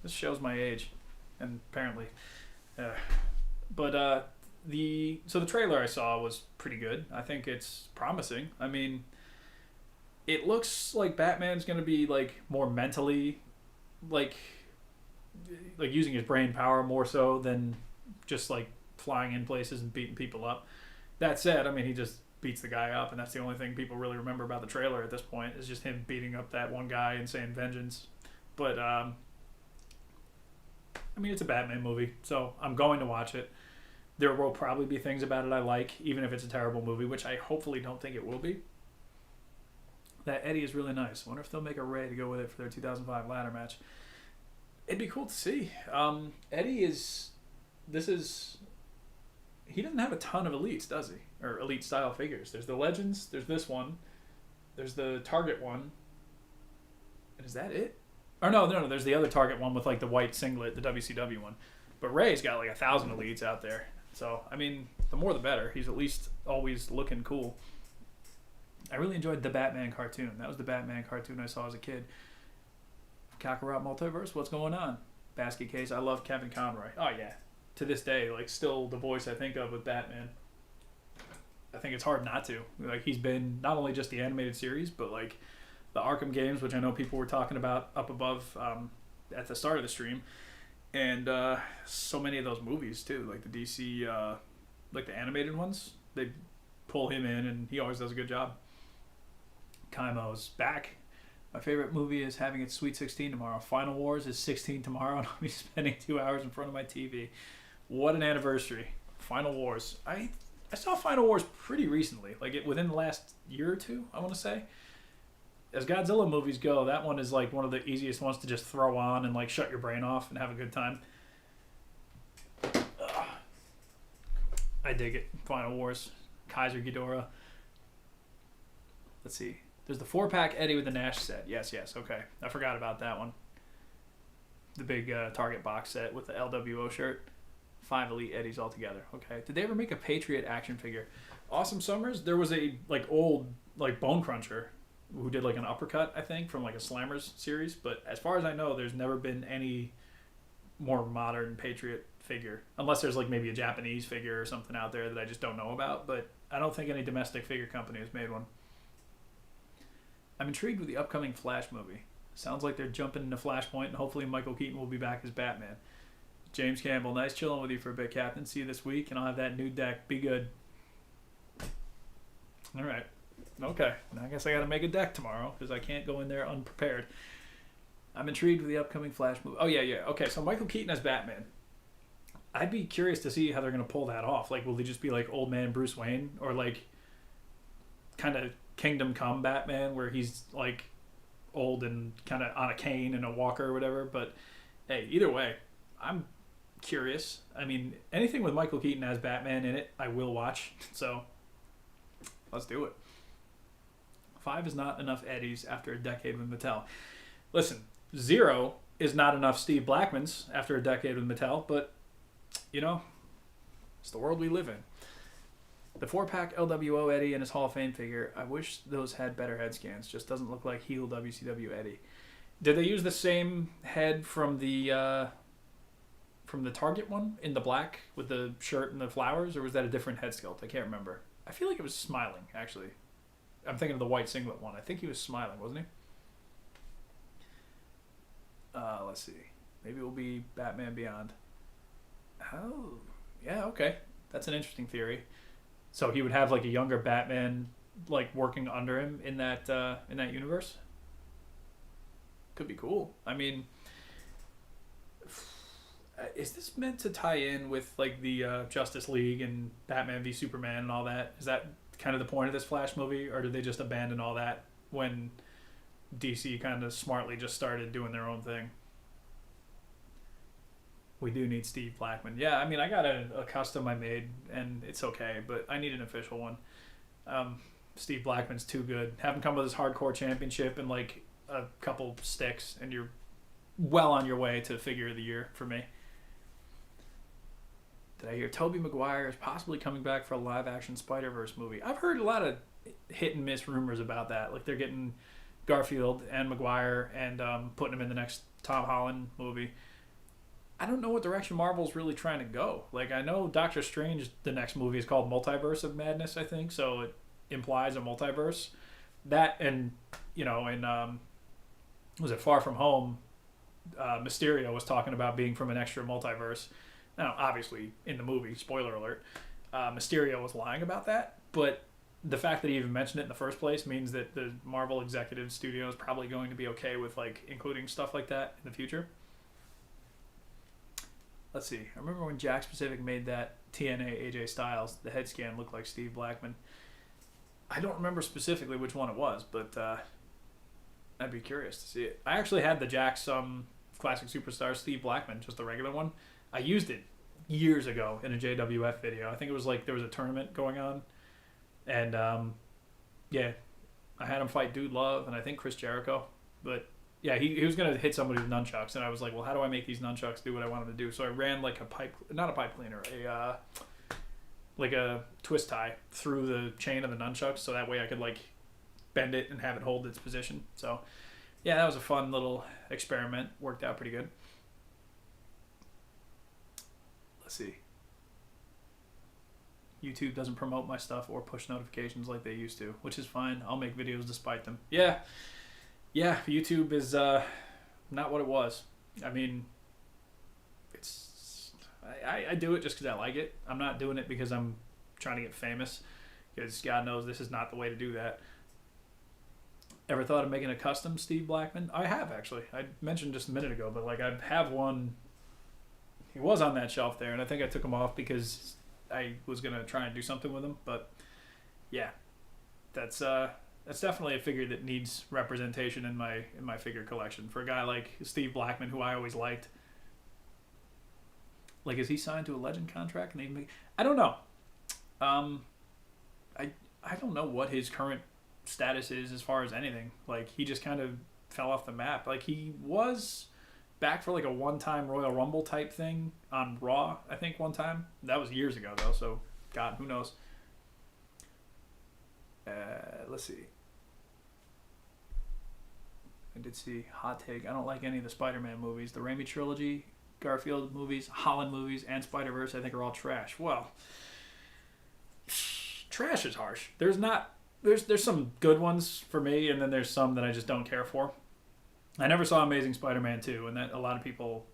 This shows my age. And apparently. But the trailer I saw was pretty good. I think it's promising. I mean, it looks like Batman's going to be like more mentally like using his brain power more so than just like flying in places and beating people up. That said, I mean, he just beats the guy up, and that's the only thing people really remember about the trailer at this point is just him beating up that one guy and saying vengeance. But I mean, it's a Batman movie, so I'm going to watch it. There will probably be things about it I like, even if it's a terrible movie, which I hopefully don't think it will be. That Eddie is really nice. I wonder if they'll make a Ray to go with it for their 2005 ladder match. It'd be cool to see. Eddie he doesn't have a ton of elites, does he? Or elite style figures. There's the Legends, there's this one, there's the Target one. And is that it? Or no, there's the other Target one with like the white singlet, the WCW one. But Ray's got like 1,000 elites out there. So, I mean, the more the better. He's at least always looking cool. I really enjoyed the Batman cartoon. That was the Batman cartoon I saw as a kid. Kakarot Multiverse, what's going on? Basket Case, I love Kevin Conroy. Oh yeah, to this day, like still the voice I think of with Batman. I think it's hard not to. Like he's been not only just the animated series, but like the Arkham games, which I know people were talking about up above at the start of the stream, and so many of those movies too, like the DC, like the animated ones. They pull him in, and he always does a good job. Kaimo's back. My favorite movie is having its Sweet 16 tomorrow. Final Wars is 16 tomorrow, and I'll be spending 2 hours in front of my TV. What an anniversary. Final Wars. I saw Final Wars pretty recently, like within the last year or two, I want to say. As Godzilla movies go, that one is like one of the easiest ones to just throw on and like shut your brain off and have a good time. Ugh. I dig it. Final Wars. Kaiser Ghidorah. Let's see. There's the 4-pack Eddie with the Nash set. Yes. Okay. I forgot about that one. The big Target box set with the LWO shirt. 5 Elite Eddies all together. Okay. Did they ever make a Patriot action figure? Awesome Summers. There was a like old like Bone Cruncher who did like an uppercut, I think, from like a Slammers series. But as far as I know, there's never been any more modern Patriot figure, unless there's like maybe a Japanese figure or something out there that I just don't know about. But I don't think any domestic figure company has made one. I'm intrigued with the upcoming Flash movie. Sounds like they're jumping into Flashpoint, and hopefully Michael Keaton will be back as Batman. James Campbell, nice chilling with you for a bit, Captain. See you this week, and I'll have that new deck. Be good. All right. Okay. I guess I got to make a deck tomorrow because I can't go in there unprepared. I'm intrigued with the upcoming Flash movie. Oh, yeah. Okay, so Michael Keaton as Batman. I'd be curious to see how they're going to pull that off. Like, will they just be like old man Bruce Wayne, or like kind of Kingdom Come Batman where he's like old and kind of on a cane and a walker or whatever? But hey, either way, I'm curious. I mean, anything with Michael Keaton as Batman in it, I will watch. So let's do it. 5 is not enough Eddies after a decade with Mattel. Listen, 0 is not enough Steve Blackmans after a decade with Mattel, but you know, it's the world we live in. The 4-pack LWO Eddie and his Hall of Fame figure, I wish those had better head scans. Just doesn't look like heel WCW Eddie. Did they use the same head from the Target one in the black with the shirt and the flowers, or was that a different head sculpt? I can't remember. I feel like it was smiling, actually. I'm thinking of the white singlet one. I think he was smiling, wasn't he? Let's see. Maybe it will be Batman Beyond. Oh, yeah, okay. That's an interesting theory. So he would have like a younger Batman like working under him in that universe. Could be cool. I mean, is this meant to tie in with like the Justice League and Batman v Superman and all that? Is that kind of the point of this Flash movie, or did they just abandon all that when DC kind of smartly just started doing their own thing? We do need Steve Blackman. Yeah, I mean, I got a custom I made, and it's okay, but I need an official one. Steve Blackman's too good. Have him come with his hardcore championship and like a couple sticks, and you're well on your way to figure of the year for me. Did I hear Tobey Maguire is possibly coming back for a live-action Spider-Verse movie? I've heard a lot of hit-and-miss rumors about that. Like they're getting Garfield and Maguire and putting him in the next Tom Holland movie. I don't know what direction Marvel's really trying to go. Like, I know Doctor Strange, the next movie is called Multiverse of Madness, I think, so it implies a multiverse. That and, you know, in, was it Far From Home, Mysterio was talking about being from an extra multiverse. Now, obviously, in the movie, spoiler alert, Mysterio was lying about that, but the fact that he even mentioned it in the first place means that the Marvel executive studio is probably going to be okay with, like, including stuff like that in the future. Let's see. I remember when Jack Pacific made that TNA AJ Styles, the head scan looked like Steve Blackman. I don't remember specifically which one it was, but I'd be curious to see it. I actually had the Jack's Classic Superstar Steve Blackman, just the regular one. I used it years ago in a JWF video. I think it was like there was a tournament going on. And yeah, I had him fight Dude Love and I think Chris Jericho. But yeah, he was going to hit somebody with nunchucks, and I was like, well, how do I make these nunchucks do what I want them to do? So I ran like not a pipe cleaner, like a twist tie through the chain of the nunchucks, so that way I could like bend it and have it hold its position. So yeah, that was a fun little experiment. Worked out pretty good. Let's see. YouTube doesn't promote my stuff or push notifications like they used to, which is fine. I'll make videos despite them. Yeah, YouTube is not what it was. I mean, I do it just because I like it. I'm not doing it because I'm trying to get famous, because God knows this is not the way to do that. Ever thought of making a custom Steve Blackman? I have actually. I mentioned just a minute ago, but like I have one. He was on that shelf there, and I think I took him off because I was gonna try and do something with him. But yeah, that's definitely a figure that needs representation in my figure collection. For a guy like Steve Blackman, who I always liked. Like, is he signed to a Legend contract? And I don't know. I don't know what his current status is as far as anything. Like, he just kind of fell off the map. Like, he was back for like a one-time Royal Rumble type thing on Raw, I think, one time. That was years ago though, so God, who knows. Let's see. I did see hot take. I don't like any of the Spider-Man movies. The Raimi trilogy, Garfield movies, Holland movies, and Spider-Verse I think are all trash. Well, trash is harsh. There's some good ones for me, and then there's some that I just don't care for. I never saw Amazing Spider-Man 2, and that a lot of people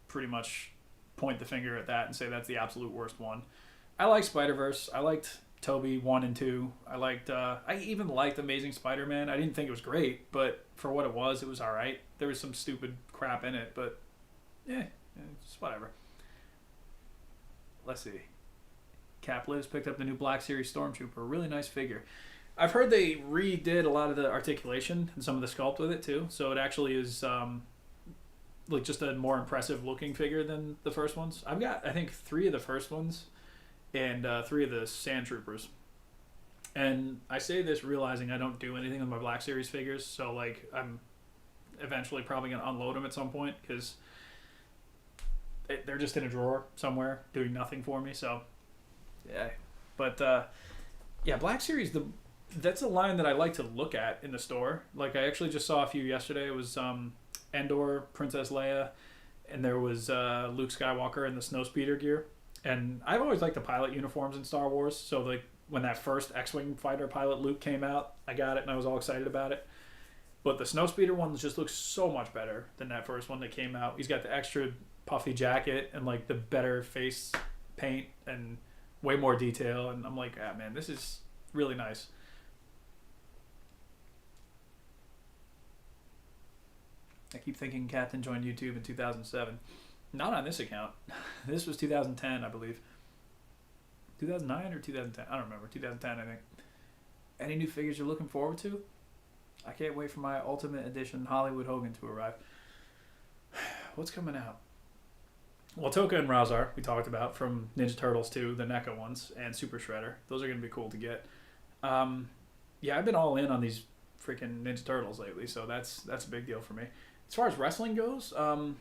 pretty much point the finger at that and say that's the absolute worst one. I like Spider-Verse. I liked Tobey 1 and 2. I even liked Amazing Spider-Man. I didn't think it was great, but for what it was alright. There was some stupid crap in it, but it's whatever. Let's see. Cap Lives picked up the new Black Series Stormtrooper. Really nice figure. I've heard they redid a lot of the articulation and some of the sculpt with it too, so it actually is like just a more impressive looking figure than the first ones. I've got, I think, 3 of the first ones and 3 of the Sand Troopers. And I say this realizing I don't do anything with my Black Series figures, so like I'm eventually probably going to unload them at some point because they're just in a drawer somewhere doing nothing for me. So yeah, but yeah, Black Series, that's a line that I like to look at in the store. Like I actually just saw a few yesterday. It was Endor, Princess Leia, and there was Luke Skywalker in the Snowspeeder gear. And I've always liked the pilot uniforms in Star Wars. So like when that first X-Wing fighter pilot Luke came out, I got it and I was all excited about it. But the Snowspeeder one just looks so much better than that first one that came out. He's got the extra puffy jacket and like the better face paint and way more detail. And I'm like, ah, man, this is really nice. I keep thinking Captain joined YouTube in 2007. Not on this account. This was 2010, I believe. 2009 or 2010? I don't remember. 2010, I think. Any new figures you're looking forward to? I can't wait for my Ultimate Edition Hollywood Hogan to arrive. What's coming out? Well, Toka and Razar, we talked about from Ninja Turtles 2, the NECA ones, and Super Shredder. Those are going to be cool to get. Yeah, I've been all in on these freaking Ninja Turtles lately, so that's a big deal for me. As far as wrestling goes, well,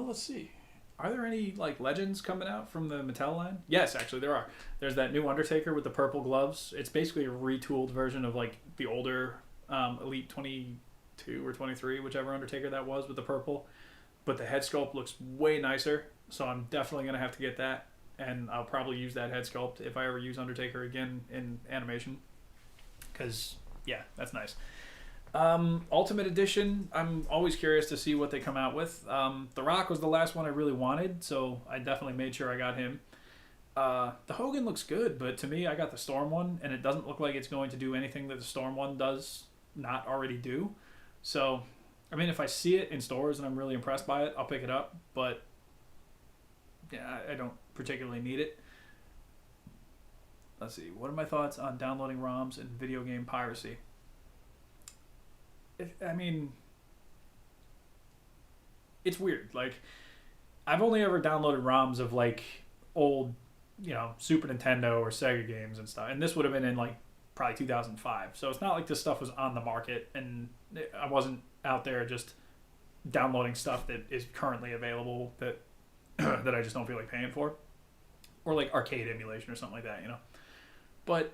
let's see. Are there any like legends coming out from the Mattel line? Yes, actually there are. There's that new Undertaker with the purple gloves. It's basically a retooled version of like the older Elite 22 or 23, whichever Undertaker that was with the purple. But the head sculpt looks way nicer, so I'm definitely going to have to get that. And I'll probably use that head sculpt if I ever use Undertaker again in animation. Because, yeah, that's nice. Ultimate Edition, I'm always curious to see what they come out with. The Rock was the last one I really wanted, so I definitely made sure I got him. The Hogan looks good, but to me, I got the Storm one, and it doesn't look like it's going to do anything that the Storm one does not already do. So, I mean, if I see it in stores and I'm really impressed by it, I'll pick it up, but yeah, I don't particularly need it. Let's see, what are my thoughts on downloading ROMs and video game piracy? I mean, it's weird. Like, I've only ever downloaded ROMs of like old, Super Nintendo or Sega games and stuff. And this would have been in like probably 2005. So it's not like this stuff was on the market and I wasn't out there just downloading stuff that is currently available that that I just don't feel like paying for. Or like arcade emulation or something like that, But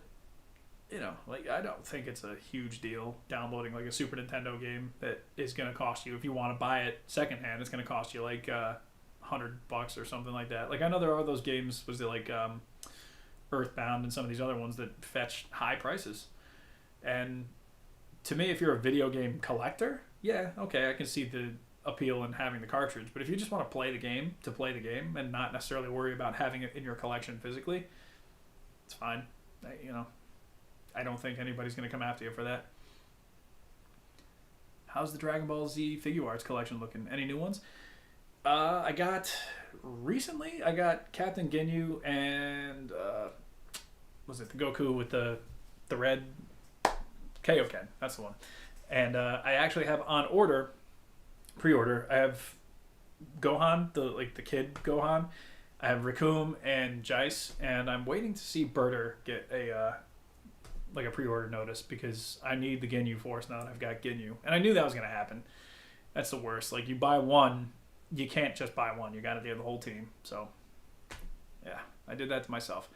like I don't think it's a huge deal downloading like a Super Nintendo game that is going to cost you, if you want to buy it secondhand, it's going to cost you like $100 or something like that. Like I know there are those games, was it like Earthbound and some of these other ones that fetch high prices. And to me, if you're a video game collector, yeah, okay, I can see the appeal in having the cartridge. But if you just want to play the game and not necessarily worry about having it in your collection physically, it's fine. I don't think anybody's going to come after you for that. how's the Dragon Ball Z figure arts collection looking? Any new ones? Recently I got Captain Ginyu and was it the Goku with the red Kaioken? That's the one. And I actually have on order, pre-order. I have Gohan, the kid Gohan. I have Raccoon and Jice, and I'm waiting to see Burter get a pre-order notice because I need the Ginyu Force now that I've got Ginyu, and I knew that was gonna happen. That's the worst. Like, you buy one, you can't just buy one. You got to do the whole team. So yeah, I did that to myself.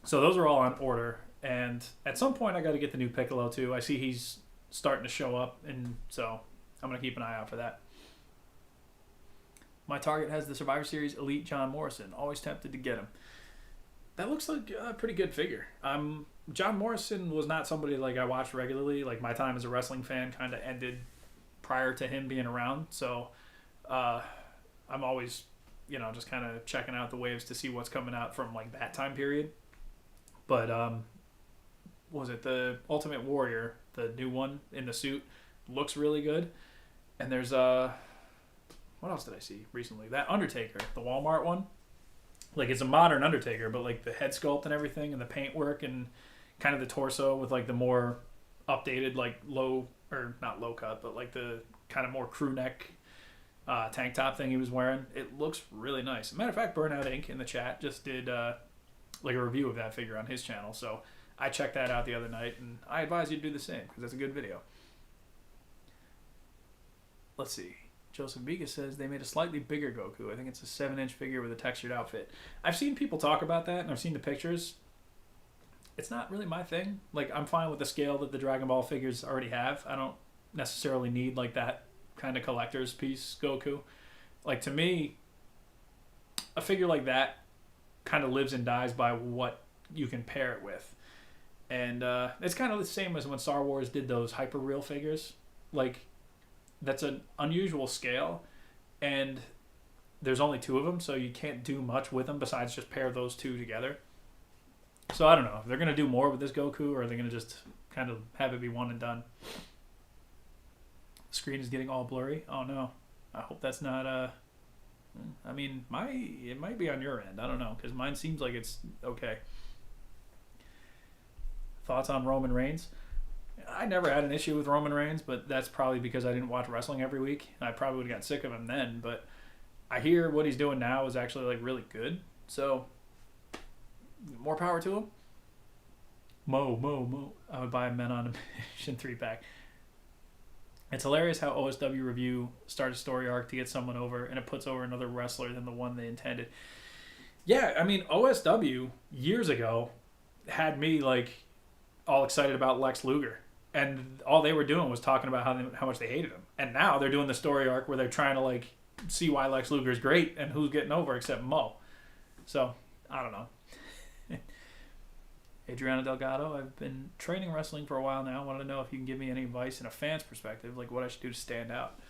So those are all on order, and at some point I got to get the new Piccolo too. I see he's starting to show up, and so I'm gonna keep an eye out for that. My target has the Survivor Series Elite John Morrison. Always tempted to get him. That looks like a pretty good figure. John Morrison was not somebody like I watched regularly. Like, my time as a wrestling fan kind of ended prior to him being around. So I'm always, just kind of checking out the waves to see what's coming out from like that time period. But was it the Ultimate Warrior, the new one in the suit, looks really good. And there's what else did I see recently? That Undertaker, the Walmart one. Like, it's a modern Undertaker, but like the head sculpt and everything and the paintwork and kind of the torso with like the more updated, like not low cut, but like the kind of more crew neck tank top thing he was wearing. It looks really nice. Matter of fact, Burnout Inc. in the chat just did like a review of that figure on his channel. So I checked that out the other night, and I advise you to do the same because that's a good video. Let's see. Joseph Vega says they made a slightly bigger Goku. I think it's a 7-inch figure with a textured outfit. I've seen people talk about that, and I've seen the pictures. It's not really my thing. Like, I'm fine with the scale that the Dragon Ball figures already have. I don't necessarily need like that kind of collector's piece Goku. Like, to me, a figure like that kind of lives and dies by what you can pair it with. And it's kind of the same as when Star Wars did those hyper real figures. Like, that's an unusual scale, and there's only 2 of them, so you can't do much with them besides just pair those 2 together. So I don't know if they're going to do more with this Goku, or are they going to just kind of have it be one and done. The screen is getting all blurry. Oh no, I hope that's not I mean, it might be on your end. I don't know, because mine seems like it's okay. Thoughts on Roman Reigns? I never had an issue with Roman Reigns, but that's probably because I didn't watch wrestling every week. I probably would have got sick of him then, but I hear what he's doing now is actually like really good. So more power to him. Mo. I would buy a Men on a Mission 3-pack. It's hilarious how OSW Review started a story arc to get someone over, and it puts over another wrestler than the one they intended. Yeah, I mean, OSW years ago had me like all excited about Lex Luger. And all they were doing was talking about how much they hated him. And now they're doing the story arc where they're trying to like see why Lex Luger is great and who's getting over except Mo. So, I don't know. Adriana Delgado, I've been training wrestling for a while now. I wanted to know if you can give me any advice in a fan's perspective, like what I should do to stand out.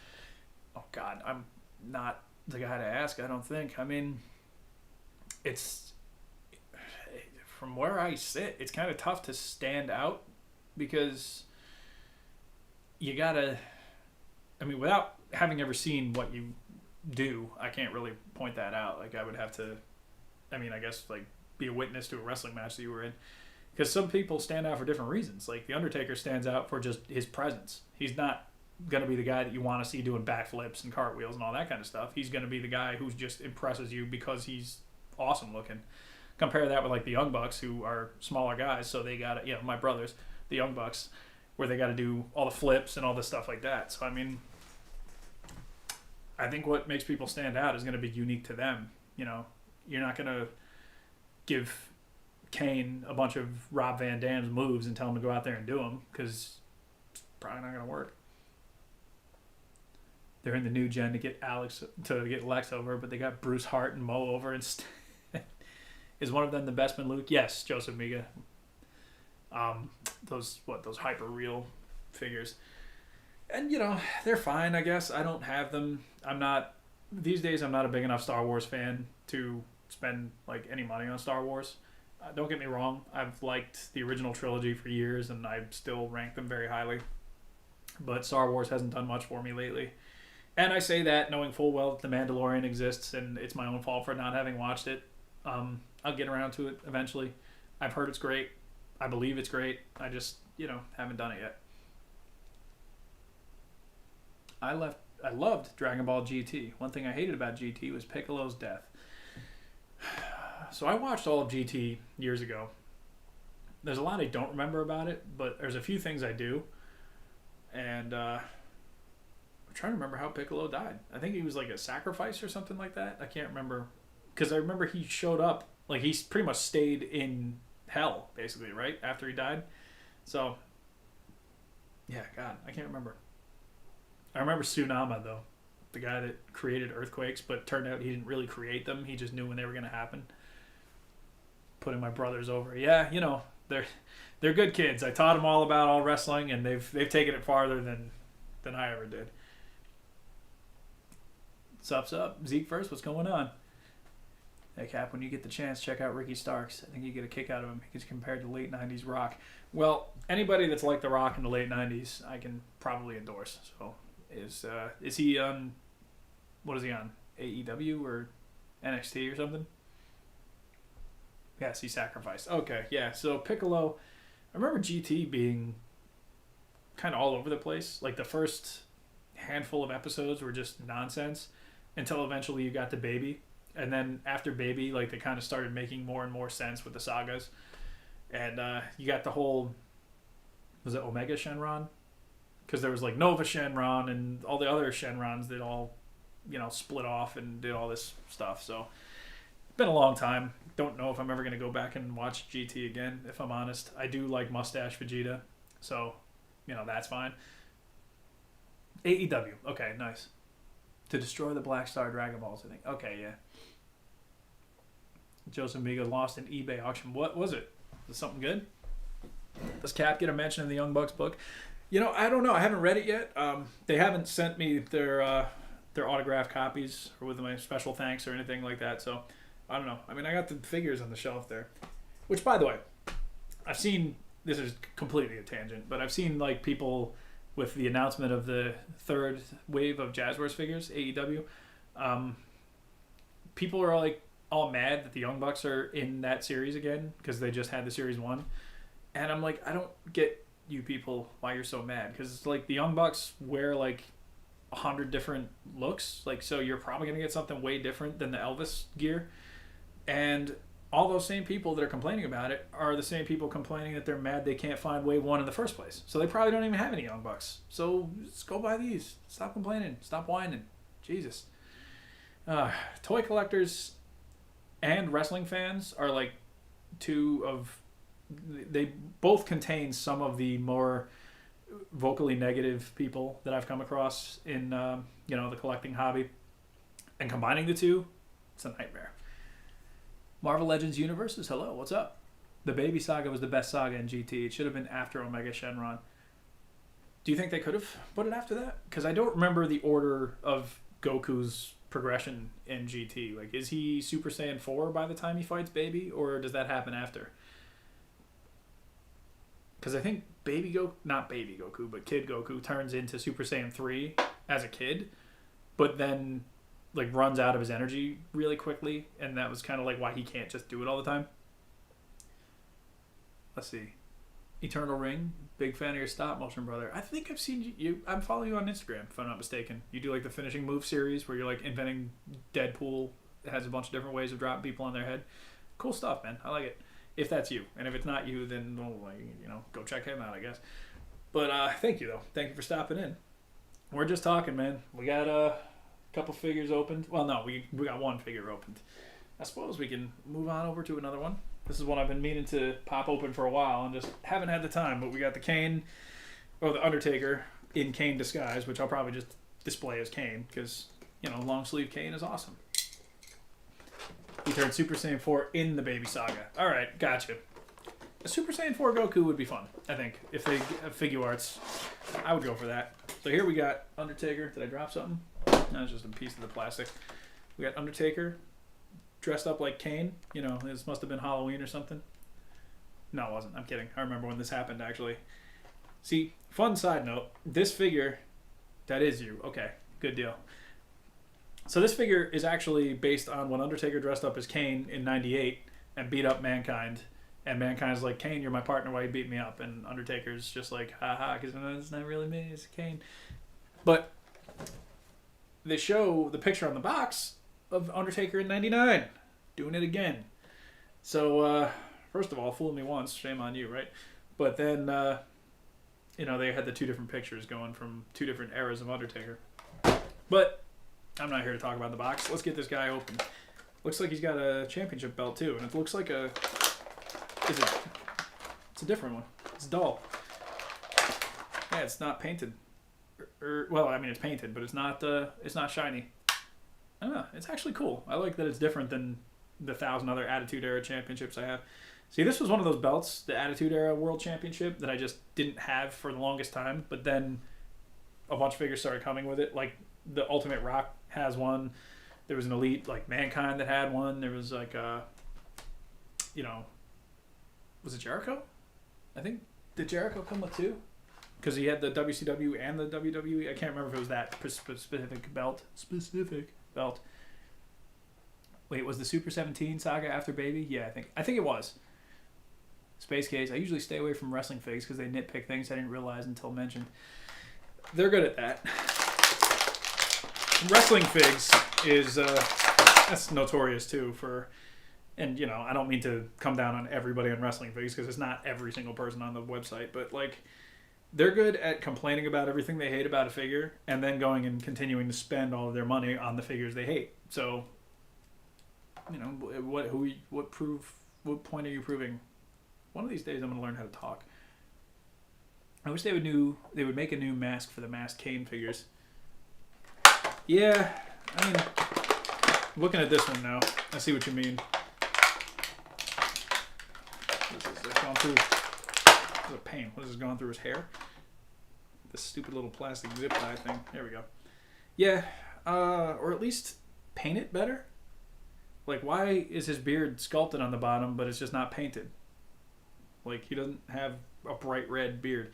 Oh, God, I'm not the guy to ask, I don't think. I mean, it's... From where I sit, it's kind of tough to stand out because you gotta, I mean, without having ever seen what you do, I can't really point that out. Like, I would have to, I mean, I guess, like, be a witness to a wrestling match that you were in. Because some people stand out for different reasons. Like, The Undertaker stands out for just his presence. He's not going to be the guy that you want to see doing backflips and cartwheels and all that kind of stuff. He's going to be the guy who just impresses you because he's awesome looking. Compare that with, like, the Young Bucks, who are smaller guys, so they got to, my brothers, the Young Bucks, where they got to do all the flips and all this stuff like that. So, I mean, I think what makes people stand out is going to be unique to them. You're not going to give Kane a bunch of Rob Van Dam's moves and tell him to go out there and do them, because it's probably not going to work. They're in the new gen to get Lex over, but they got Bruce Hart and Mo over instead. Is one of them the Bestman Luke? Yes, Joseph Miga. Those hyper real figures, and they're fine, I guess. I don't have them. These days I'm not a big enough Star Wars fan to spend like any money on Star Wars. Don't get me wrong, I've liked the original trilogy for years, and I still rank them very highly. but Star Wars hasn't done much for me lately. And I say that knowing full well that The Mandalorian exists, and it's my own fault for not having watched it. I'll get around to it eventually. I've heard it's great. I believe it's great. I just, haven't done it yet. I loved Dragon Ball GT. One thing I hated about GT was Piccolo's death. So I watched all of GT years ago. There's a lot I don't remember about it, but there's a few things I do. And I'm trying to remember how Piccolo died. I think he was like a sacrifice or something like that. I can't remember. Because I remember he showed up, like he pretty much stayed in hell, basically, right? After he died. So, yeah, God, I can't remember. I remember Tsunama, though. The guy that created earthquakes, but turned out he didn't really create them. He just knew when they were going to happen. Putting my brothers over. Yeah, they're good kids. I taught them all about all wrestling, and they've taken it farther than I ever did. Sup? Zeke first, what's going on? Hey, Cap, when you get the chance, check out Ricky Starks. I think you get a kick out of him. He's compared to late 90s Rock. Well, anybody that's like The Rock in the late 90s, I can probably endorse. So, is he on, what is he on? AEW or NXT or something? Yes, he sacrificed. Okay, yeah. So, Piccolo, I remember GT being kind of all over the place. Like, the first handful of episodes were just nonsense until eventually you got to Baby. And then after Baby, like, they kind of started making more and more sense with the sagas. And you got the whole, was it Omega Shenron? Because there was like Nova Shenron and all the other Shenrons that all, split off and did all this stuff. So it's been a long time. Don't know if I'm ever going to go back and watch GT again, if I'm honest. I do like Mustache Vegeta. So, that's fine. AEW. Okay, nice. To destroy the Black Star Dragon Balls, I think. Okay, yeah. Joseph Miga lost an eBay auction. What was it? Was it something good? Does Cap get a mention in the Young Bucks book? I don't know. I haven't read it yet. They haven't sent me their autographed copies or with my special thanks or anything like that. So I don't know. I mean, I got the figures on the shelf there. Which, by the way, I've seen. This is completely a tangent, but I've seen like people with the announcement of the third wave of Jazzwares figures, AEW. People are like all mad that the Young Bucks are in that series again because they just had the Series 1. And I'm like, I don't get you people why you're so mad. Because it's like the Young Bucks wear like 100 different looks. Like, so you're probably going to get something way different than the Elvis gear. And all those same people that are complaining about it are the same people complaining that they're mad they can't find Wave 1 in the first place. So they probably don't even have any Young Bucks. So just go buy these. Stop complaining. Stop whining. Jesus. Toy collectors and wrestling fans are like two of... They both contain some of the more vocally negative people that I've come across in, the collecting hobby. And combining the two, it's a nightmare. Marvel Legends Universes, hello, what's up? The Baby Saga was the best saga in GT. It should have been after Omega Shenron. Do you think they could have put it after that? Because I don't remember the order of Goku's progression in GT. Like, is he Super Saiyan 4 by the time he fights Baby, or does that happen after? Because I think not Baby Goku, but Kid Goku turns into Super Saiyan 3 as a kid, but then like runs out of his energy really quickly, and that was kind of like why he can't just do it all the time. Let's see. Eternal Ring, big fan of your stop motion, brother. I think I've seen you. I'm following you on Instagram, if I'm not mistaken. You do like the finishing move series where you're like inventing Deadpool. It has a bunch of different ways of dropping people on their head. Cool stuff, man. I like it. If that's you, and if it's not you, then go check him out, I guess. But thank you though. Thank you for stopping in. We're just talking, man. We got a couple figures opened. Well, no, we got one figure opened. I suppose we can move on over to another one. This is one I've been meaning to pop open for a while and just haven't had the time. But we got the Kane, or the Undertaker in Kane disguise, which I'll probably just display as Kane because long sleeve Kane is awesome. He turned Super Saiyan 4 in the Baby Saga. All right, gotcha. A Super Saiyan 4 Goku would be fun, I think. If they have figure arts, I would go for that. So here we got Undertaker. Did I drop something? No, it's just a piece of the plastic. We got Undertaker dressed up like Kane. This must have been Halloween or something. No, it wasn't. I'm kidding. I remember when this happened, actually. See, fun side note. This figure, that is you. Okay, good deal. So this figure is actually based on when Undertaker dressed up as Kane in '98 and beat up Mankind. And Mankind's like, Kane, you're my partner. Why you beat me up? And Undertaker's just like, haha, because it's not really me, it's Kane. But they show the picture on the box of Undertaker in '99 doing it again. So, first of all, fooled me once. Shame on you, right? But then, they had the two different pictures going from two different eras of Undertaker. But I'm not here to talk about the box. Let's get this guy open. Looks like he's got a championship belt too, and it looks like it's a different one. It's dull. Yeah, it's not painted. Well, I mean it's painted, but it's not shiny. I don't know. It's actually cool. I like that it's different than the 1,000 other Attitude Era championships I have. See, this was one of those belts, the Attitude Era World Championship, that I just didn't have for the longest time. But then a bunch of figures started coming with it. Like the Ultimate Rock has one. There was an Elite like Mankind that had one. There was like was it Jericho? I think did Jericho come with two? Because he had the WCW and the WWE. I can't remember if it was that specific belt. Wait, was the Super 17 saga after Baby? Yeah, I think it was. Space Case. I usually stay away from wrestling figs because they nitpick things I didn't realize until mentioned. They're good at that. Wrestling figs is that's notorious too for, and I don't mean to come down on everybody on wrestling figs because it's not every single person on the website, but like they're good at complaining about everything they hate about a figure and then going and continuing to spend all of their money on the figures they hate. So what point are you proving? One of these days I'm going to learn how to talk. I wish they would make a new mask for the masked Kane figures. Yeah, I mean, looking at this one now, I see what you mean. This is gone through. This is a pain. What is this going through his hair? This stupid little plastic zip tie thing. There we go. Yeah, or at least paint it better. Like, why is his beard sculpted on the bottom, but it's just not painted? Like, he doesn't have a bright red beard.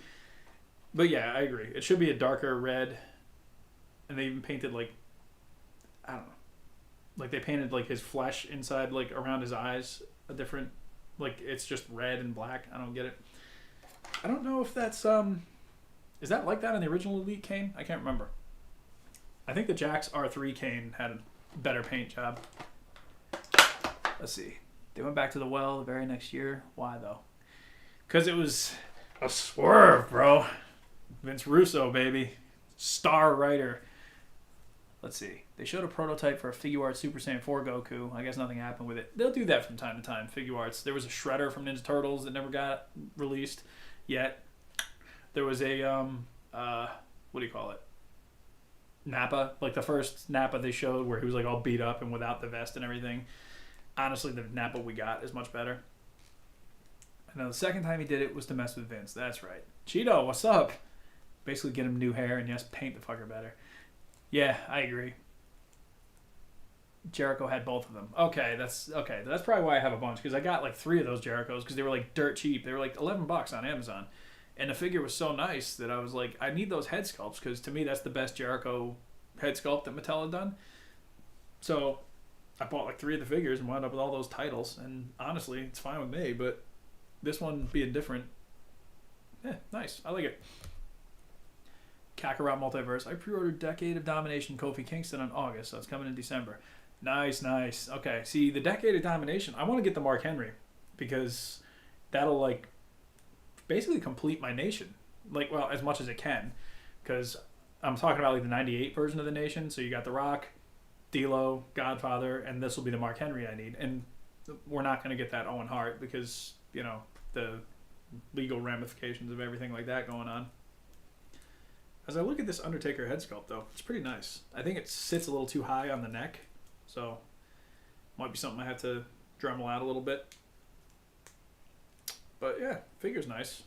But yeah, I agree. It should be a darker red. And they even painted, like, I don't know. Like, they painted, like, his flesh inside, like, around his eyes a different, like, it's just red and black. I don't get it. I don't know if that's, is that like that in the original Elite Kane? I can't remember. I think the Jakks R3 Kane had a better paint job. Let's see. They went back to the well the very next year. Why, though? Because it was a swerve, bro. Vince Russo, baby. Star writer. Let's see. They showed a prototype for a Figuarts Super Saiyan 4 Goku. I guess nothing happened with it. They'll do that from time to time, Figuarts. There was a Shredder from Ninja Turtles that never got released yet. There was a, what do you call it? Nappa. Like the first Nappa they showed where he was like all beat up and without the vest and everything. Honestly, the Nappa we got is much better. And then the second time he did it was to mess with Vince. That's right. Cheeto, what's up? Basically get him new hair and yes, paint the fucker better. Yeah, I agree. Jericho had both of them. Okay. That's probably why I have a bunch because I got like 3 of those Jerichos because they were like dirt cheap. They were like $11 on Amazon, and the figure was so nice that I was like, I need those head sculpts because to me that's the best Jericho head sculpt that Mattel had done. So I bought like 3 of the figures and wound up with all those titles, and honestly, it's fine with me. But this one being different, nice. I like it. Kakarot Multiverse. I pre-ordered Decade of Domination Kofi Kingston in August, so it's coming in December. Nice. Okay, see, the Decade of Domination, I want to get the Mark Henry because that'll, like, basically complete my nation. Like, well, as much as it can. Because I'm talking about, like, the 98 version of the nation. So you got The Rock, D'Lo, Godfather, and this will be the Mark Henry I need. And we're not going to get that Owen Hart because, the legal ramifications of everything like that going on. As I look at this Undertaker head sculpt, though, it's pretty nice. I think it sits a little too high on the neck, so might be something I have to Dremel out a little bit. But yeah, figure's nice.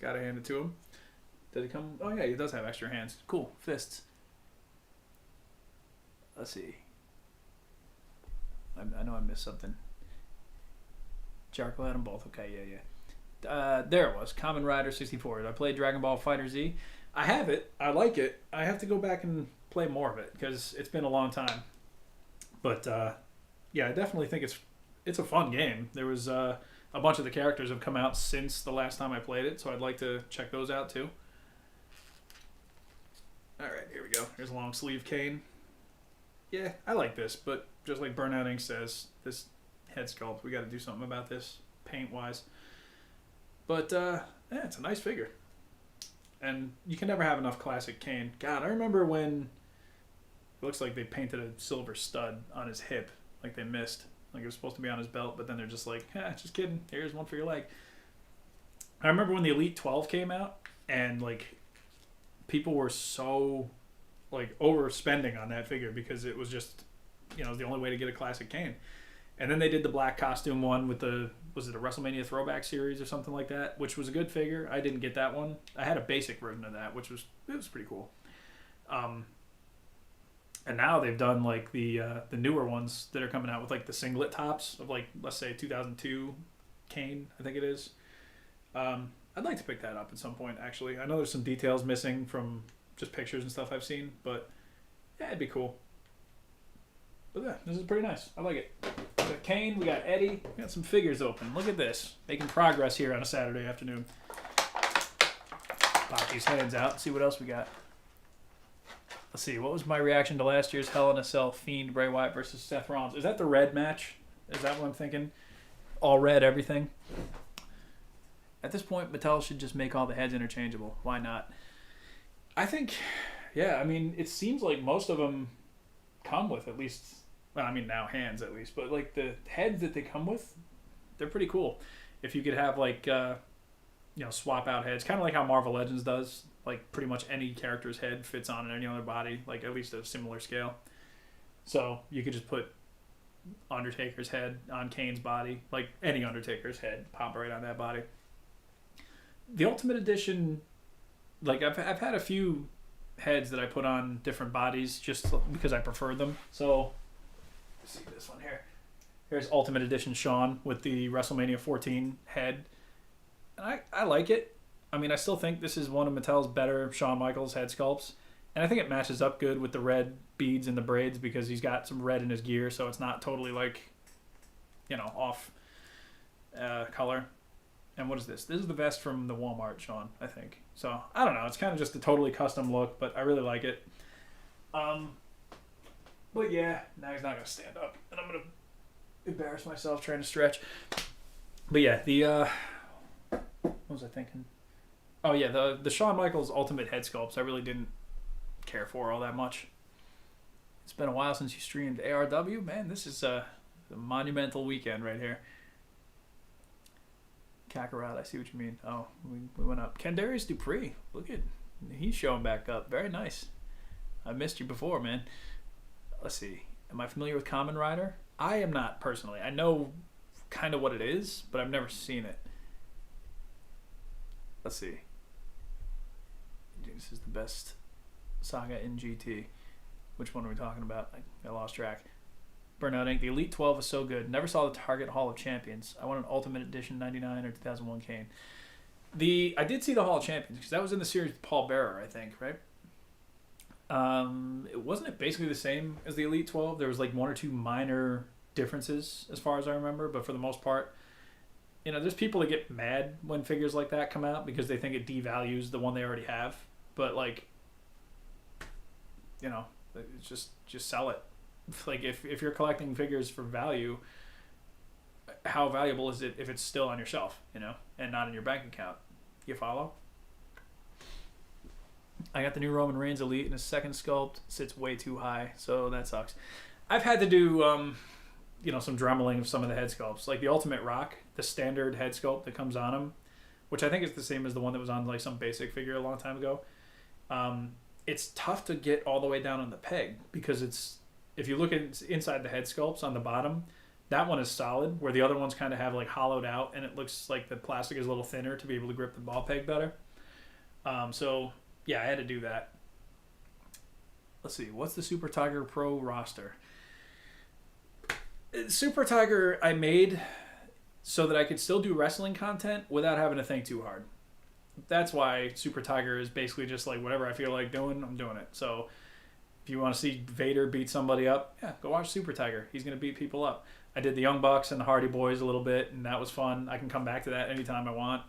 Gotta hand it to him. Did it come? Oh yeah, he does have extra hands. Cool. Fists. Let's see. I know I missed something. Jericho had them both. Okay, yeah. There it was. Kamen Rider 64. I played Dragon Ball Fighter Z. I have it. I like it. I have to go back and play more of it because it's been a long time. But yeah, I definitely think it's a fun game. There was a bunch of the characters have come out since the last time I played it, so I'd like to check those out too. All right, here we go. Here's a long sleeve cane. Yeah, I like this, but just like Burnout Ink says, this head sculpt, we got to do something about this paint wise. But yeah, it's a nice figure. And you can never have enough classic Kane. God, I remember when it looks like they painted a silver stud on his hip, like they missed. Like it was supposed to be on his belt, but then they're just like, just kidding. Here's one for your leg. I remember when the Elite 12 came out, and like people were so like overspending on that figure because it was just, it was the only way to get a classic Kane. And then they did the black costume one with was it a WrestleMania throwback series or something like that, which was a good figure. I didn't get that one. I had a basic version of that, which was pretty cool. And now they've done like the newer ones that are coming out with like the singlet tops of like, let's say 2002 Kane, I think it is. I'd like to pick that up at some point, actually. I know there's some details missing from just pictures and stuff I've seen, but yeah, it'd be cool. But yeah, this is pretty nice. I like it. We got Kane, we got Eddie, we got some figures open. Look at this. Making progress here on a Saturday afternoon. Pop these hands out, see what else we got. Let's see, what was my reaction to last year's Hell in a Cell Fiend Bray Wyatt versus Seth Rollins? Is that the red match? Is that what I'm thinking? All red, everything? At this point, Mattel should just make all the heads interchangeable. Why not? I think, yeah, I mean, it seems like most of them come with at least, well, I mean, now hands at least, but like the heads that they come with, they're pretty cool. If you could have like, swap out heads, kind of like how Marvel Legends does. Like pretty much any character's head fits on any other body, like at least a similar scale. So you could just put Undertaker's head on Kane's body, like any Undertaker's head, pop right on that body. The Ultimate Edition, like I've had a few heads that I put on different bodies just because I prefer them. So let's see this one here. Here's Ultimate Edition Shawn with the WrestleMania 14 head. And I like it. I mean, I still think this is one of Mattel's better Shawn Michaels head sculpts. And I think it matches up good with the red beads and the braids because he's got some red in his gear, so it's not totally like, off color. And what is this? This is the vest from the Walmart Shawn, I think. So, I don't know. It's kind of just a totally custom look, but I really like it. But yeah, now he's not going to stand up. And I'm going to embarrass myself trying to stretch. But yeah, what was I thinking? Oh yeah, the Shawn Michaels Ultimate head sculpts I really didn't care for all that much. It's been a while since you streamed ARW. Man, this is a monumental weekend right here. Kakarot, I see what you mean. Oh, we went up. Kendarius Dupree, look at, he's showing back up. Very nice. I missed you before, man. Let's see. Am I familiar with Kamen Rider? I am not personally. I know kind of what it is, but I've never seen it. Let's see. This is the best saga in GT. Which one are we talking about? I lost track. Burnout Ink. The Elite 12 is so good. Never saw the Target Hall of Champions. I want an Ultimate Edition 99 or 2001 Kane. I did see the Hall of Champions because that was in the series with Paul Bearer, I think, right? Wasn't it basically the same as the Elite 12? There was like one or two minor differences as far as I remember, but for the most part, there's people that get mad when figures like that come out because they think it devalues the one they already have. But like, it's just sell it. Like if you're collecting figures for value, how valuable is it if it's still on your shelf, and not in your bank account? You follow? I got the new Roman Reigns Elite in his second sculpt. Sits way too high, so that sucks. I've had to do some dremeling of some of the head sculpts, like the Ultimate Rock, the standard head sculpt that comes on him, which I think is the same as the one that was on like some basic figure a long time ago. It's tough to get all the way down on the peg because if you look at inside the head sculpts on the bottom, that one is solid, where the other ones kind of have like hollowed out, and it looks like the plastic is a little thinner to be able to grip the ball peg better. So yeah, I had to do that. Let's see, what's the Super Tiger Pro roster? Super Tiger I made so that I could still do wrestling content without having to think too hard. That's why Super Tiger is basically just like whatever I feel like doing, I'm doing it. So if you want to see Vader beat somebody up, yeah, go watch Super Tiger. He's going to beat people up. I did the Young Bucks and the Hardy Boys a little bit, and that was fun. I can come back to that anytime I want.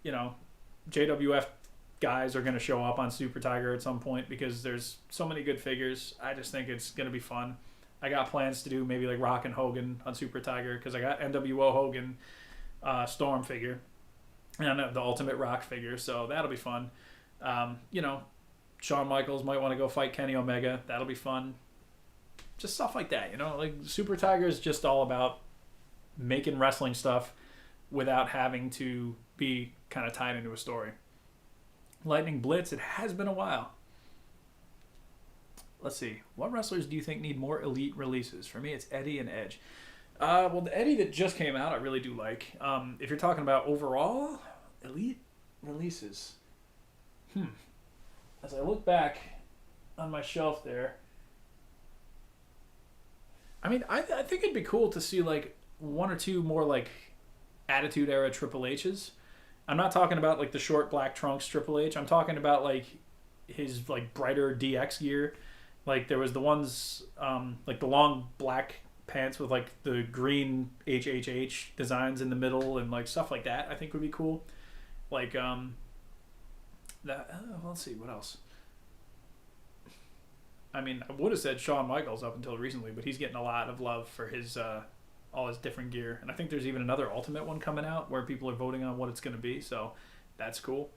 You know, JWF guys are going to show up on Super Tiger at some point because there's so many good figures. I just think it's going to be fun. I got plans to do maybe like Rock and Hogan on Super Tiger because I got NWO Hogan Storm figure and the Ultimate Rock figure, so that'll be fun. You know, Shawn Michaels might want to go fight Kenny Omega. That'll be fun. Just stuff like that, you know? Like, Super Tiger is just all about making wrestling stuff without having to be kind of tied into a story. Lightning Blitz, it has been a while. Let's see. What wrestlers do you think need more elite releases? For me, it's Eddie and Edge. Well, the Eddie that just came out, I really do like. If you're talking about overall elite releases, as I look back on my shelf there, I mean, I think it'd be cool to see like one or two more like Attitude Era Triple H's. I'm not talking about like the short black trunks Triple H. I'm talking about like his like brighter DX gear. Like there was the ones like the long black pants with like the green HHH designs in the middle and like stuff like that. I think would be cool. Like let's see what else. I mean, I would have said Shawn Michaels up until recently, but he's getting a lot of love for his all his different gear. And I think there's even another Ultimate one coming out where people are voting on what it's going to be, so that's cool.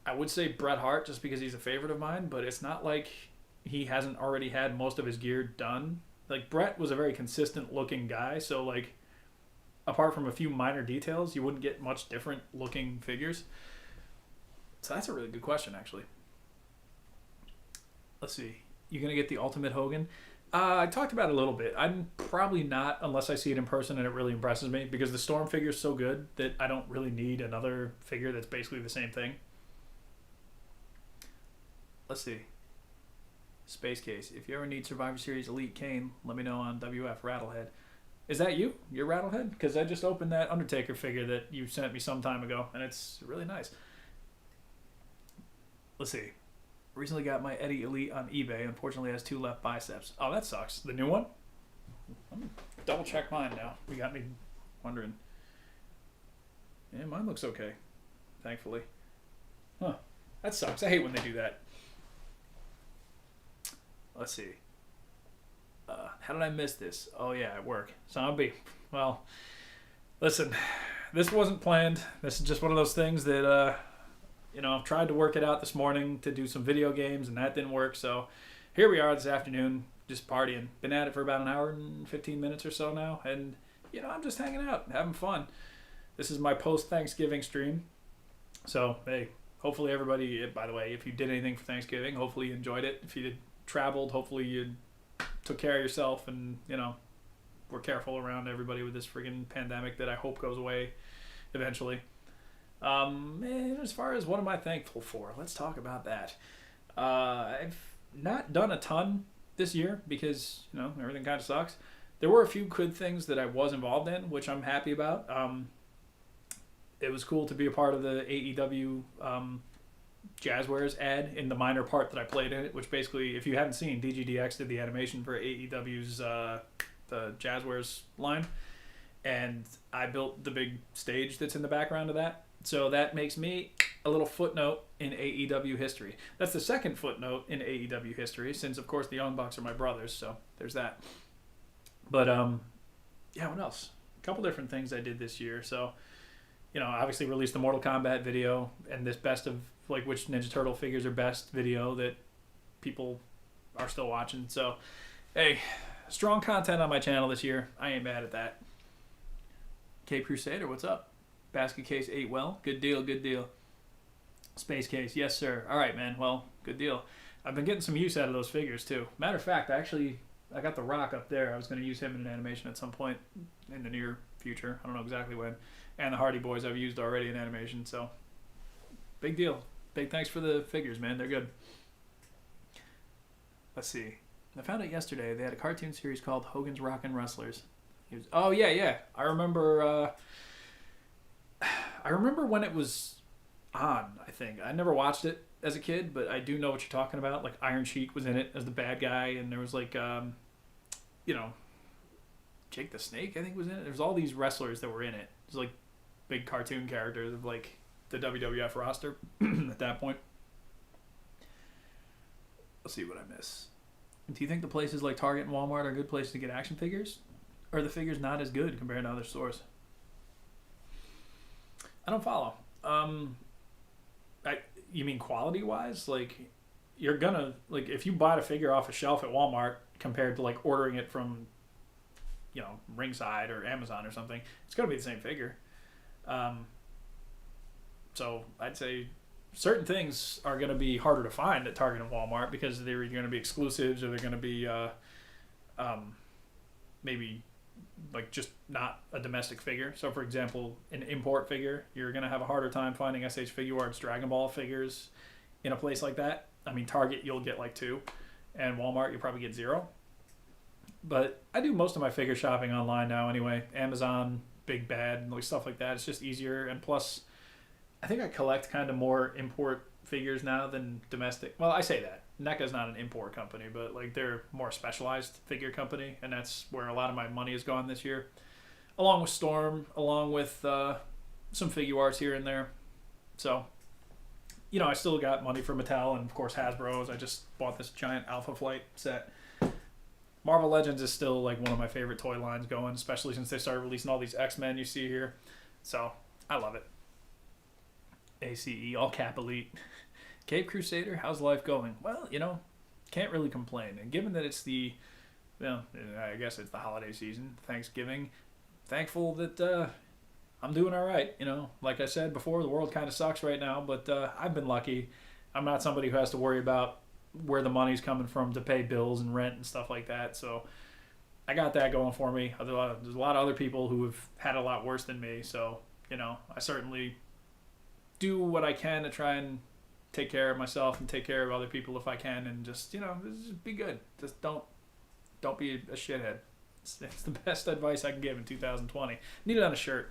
I would say Bret Hart just because he's a favorite of mine, but it's not like he hasn't already had most of his gear done. Like, Bret was a very consistent looking guy, so like apart from a few minor details, you wouldn't get much different looking figures. So that's a really good question, actually. Let's see. You're going to get the Ultimate Hogan? I talked about it a little bit. I'm probably not unless I see it in person and it really impresses me because the Storm figure is so good that I don't really need another figure that's basically the same thing. Let's see. Space Case. If you ever need Survivor Series Elite Kane, let me know on WF Rattlehead. Is that you? You're Rattlehead? Because I just opened that Undertaker figure that you sent me some time ago, and it's really nice. Let's see. Recently got my Eddie Elite on eBay. Unfortunately, has 2 left biceps. Oh, that sucks. The new one? Let me double check mine now. You got me wondering. Yeah, mine looks okay. Thankfully. Huh. That sucks. I hate when they do that. Let's see. How did I miss this? Oh, yeah, at work. Zombie. Well, listen. This wasn't planned. This is just one of those things that... You know, I've tried to work it out this morning to do some video games, and that didn't work. So here we are this afternoon, just partying. Been at it for about an hour and 15 minutes or so now. And, you know, I'm just hanging out, having fun. This is my post-Thanksgiving stream. So, hey, hopefully everybody, by the way, if you did anything for Thanksgiving, hopefully you enjoyed it. If you traveled, hopefully you took care of yourself and, you know, were careful around everybody with this friggin' pandemic that I hope goes away eventually. As far as what am I thankful for, let's talk about that. I've not done a ton this year because, you know, everything kind of sucks. There were a few good things that I was involved in, which I'm happy about. It was cool to be a part of the AEW Jazzwares ad in the minor part that I played in it, which basically, if you haven't seen, DGDX did the animation for AEW's the Jazzwares line, and I built the big stage that's in the background of that. So that makes me a little footnote in AEW history. That's the second footnote in AEW history, since, of course, the Young Bucks are my brothers, so there's that. But, yeah, what else? A couple different things I did this year. So, you know, obviously released the Mortal Kombat video and this best of, like, which Ninja Turtle figures are best video that people are still watching. So, hey, strong content on my channel this year. I ain't mad at that. Cape Crusader, what's up? Basket Case ate well. Good deal, good deal. Space Case, yes, sir. All right, man. Well, good deal. I've been getting some use out of those figures, too. Matter of fact, I got the Rock up there. I was going to use him in an animation at some point in the near future. I don't know exactly when. And the Hardy Boys I've used already in animation, so big deal. Big thanks for the figures, man. They're good. Let's see. I found out yesterday they had a cartoon series called Hogan's Rockin' Wrestlers. Oh yeah, yeah. I remember. I remember when it was on. I think I never watched it as a kid, but I do know what you're talking about. Like Iron Sheik was in it as the bad guy, and there was like, you know, Jake the Snake. I think was in it. There's all these wrestlers that were in it. There's like big cartoon characters of like the WWF roster at that point. Let's see what I miss. Do you think the places like Target and Walmart are a good place to get action figures? Or are the figures not as good compared to other stores? I don't follow. You mean quality wise? Like, you're gonna like if you bought a figure off a shelf at Walmart compared to like ordering it from, Ringside or Amazon or something, it's gonna be the same figure. So I'd say certain things are gonna be harder to find at Target and Walmart because they're gonna be exclusives or they're gonna be maybe like just not a domestic figure. So for example, an import figure, you're gonna have a harder time finding SH Figuarts Dragon Ball figures in a place like that. I mean, Target you'll get like 2, and Walmart you'll probably get 0. But I do most of my figure shopping online now anyway. Amazon, Big Bad, and like stuff like that. It's just easier, and plus, I think I collect kind of more import figures now than domestic. Well, I say that NECA's not an import company, but like they're more specialized figure company, and that's where a lot of my money has gone this year, along with Storm, along with some Figuarts here and there. So, I still got money for Mattel and of course Hasbro's. I just bought this giant Alpha Flight set. Marvel Legends is still like one of my favorite toy lines going, especially since they started releasing all these X-Men you see here. So I love it. ACE, all cap elite. Cape Crusader, how's life going? Well, can't really complain. And given that it's I guess it's the holiday season, Thanksgiving, thankful that I'm doing all right. Like I said before, the world kind of sucks right now, but I've been lucky. I'm not somebody who has to worry about where the money's coming from to pay bills and rent and stuff like that. So I got that going for me. There's a lot of other people who have had a lot worse than me. So, I certainly do what I can to try and take care of myself and take care of other people if I can, and just be good. Just don't be a shithead. It's the best advice I can give in 2020. Need it on a shirt.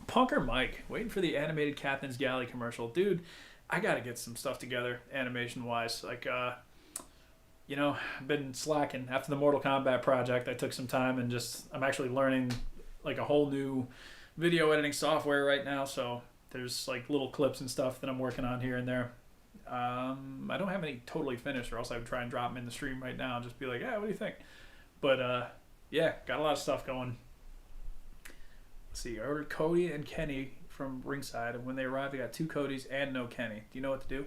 Punker Mike, waiting for the animated Captain's Galley commercial. Dude, I gotta get some stuff together animation wise. Like I've been slacking after the Mortal Kombat project. I took some time and I'm actually learning like a whole new video editing software right now, so there's like little clips and stuff that I'm working on here and there. I don't have any totally finished, or else I would try and drop them in the stream right now and just be like, what do you think? But yeah, got a lot of stuff going. Let's see, I ordered Cody and Kenny from Ringside, and when they arrived, I got 2 Codys and no Kenny. Do you know what to do?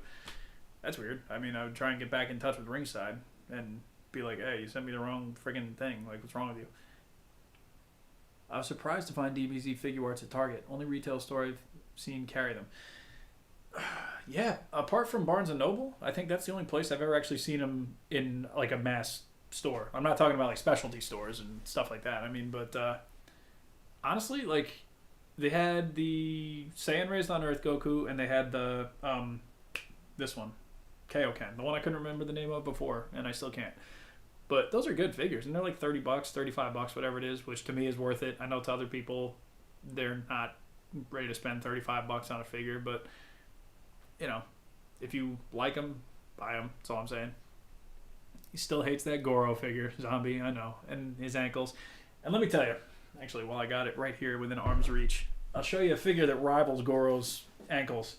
That's weird. I mean, I would try and get back in touch with Ringside and be like, hey, you sent me the wrong friggin' thing. Like, what's wrong with you? I was surprised to find DBZ Figuarts at Target. Only retail store I've seen carry them. Yeah, apart from Barnes & Noble, I think that's the only place I've ever actually seen them in, like, a mass store. I'm not talking about, like, specialty stores and stuff like that. I mean, but honestly, like, they had the Saiyan Raised on Earth Goku, and they had the, this one, Kaioken, the one I couldn't remember the name of before, and I still can't. But those are good figures, and they're like $30, $35, whatever it is, which to me is worth it. I know to other people, they're not ready to spend $35 on a figure, but, if you like them, buy them. That's all I'm saying. He still hates that Goro figure, Zombie, I know, and his ankles. And let me tell you, actually, while I got it right here within arm's reach, I'll show you a figure that rivals Goro's ankles.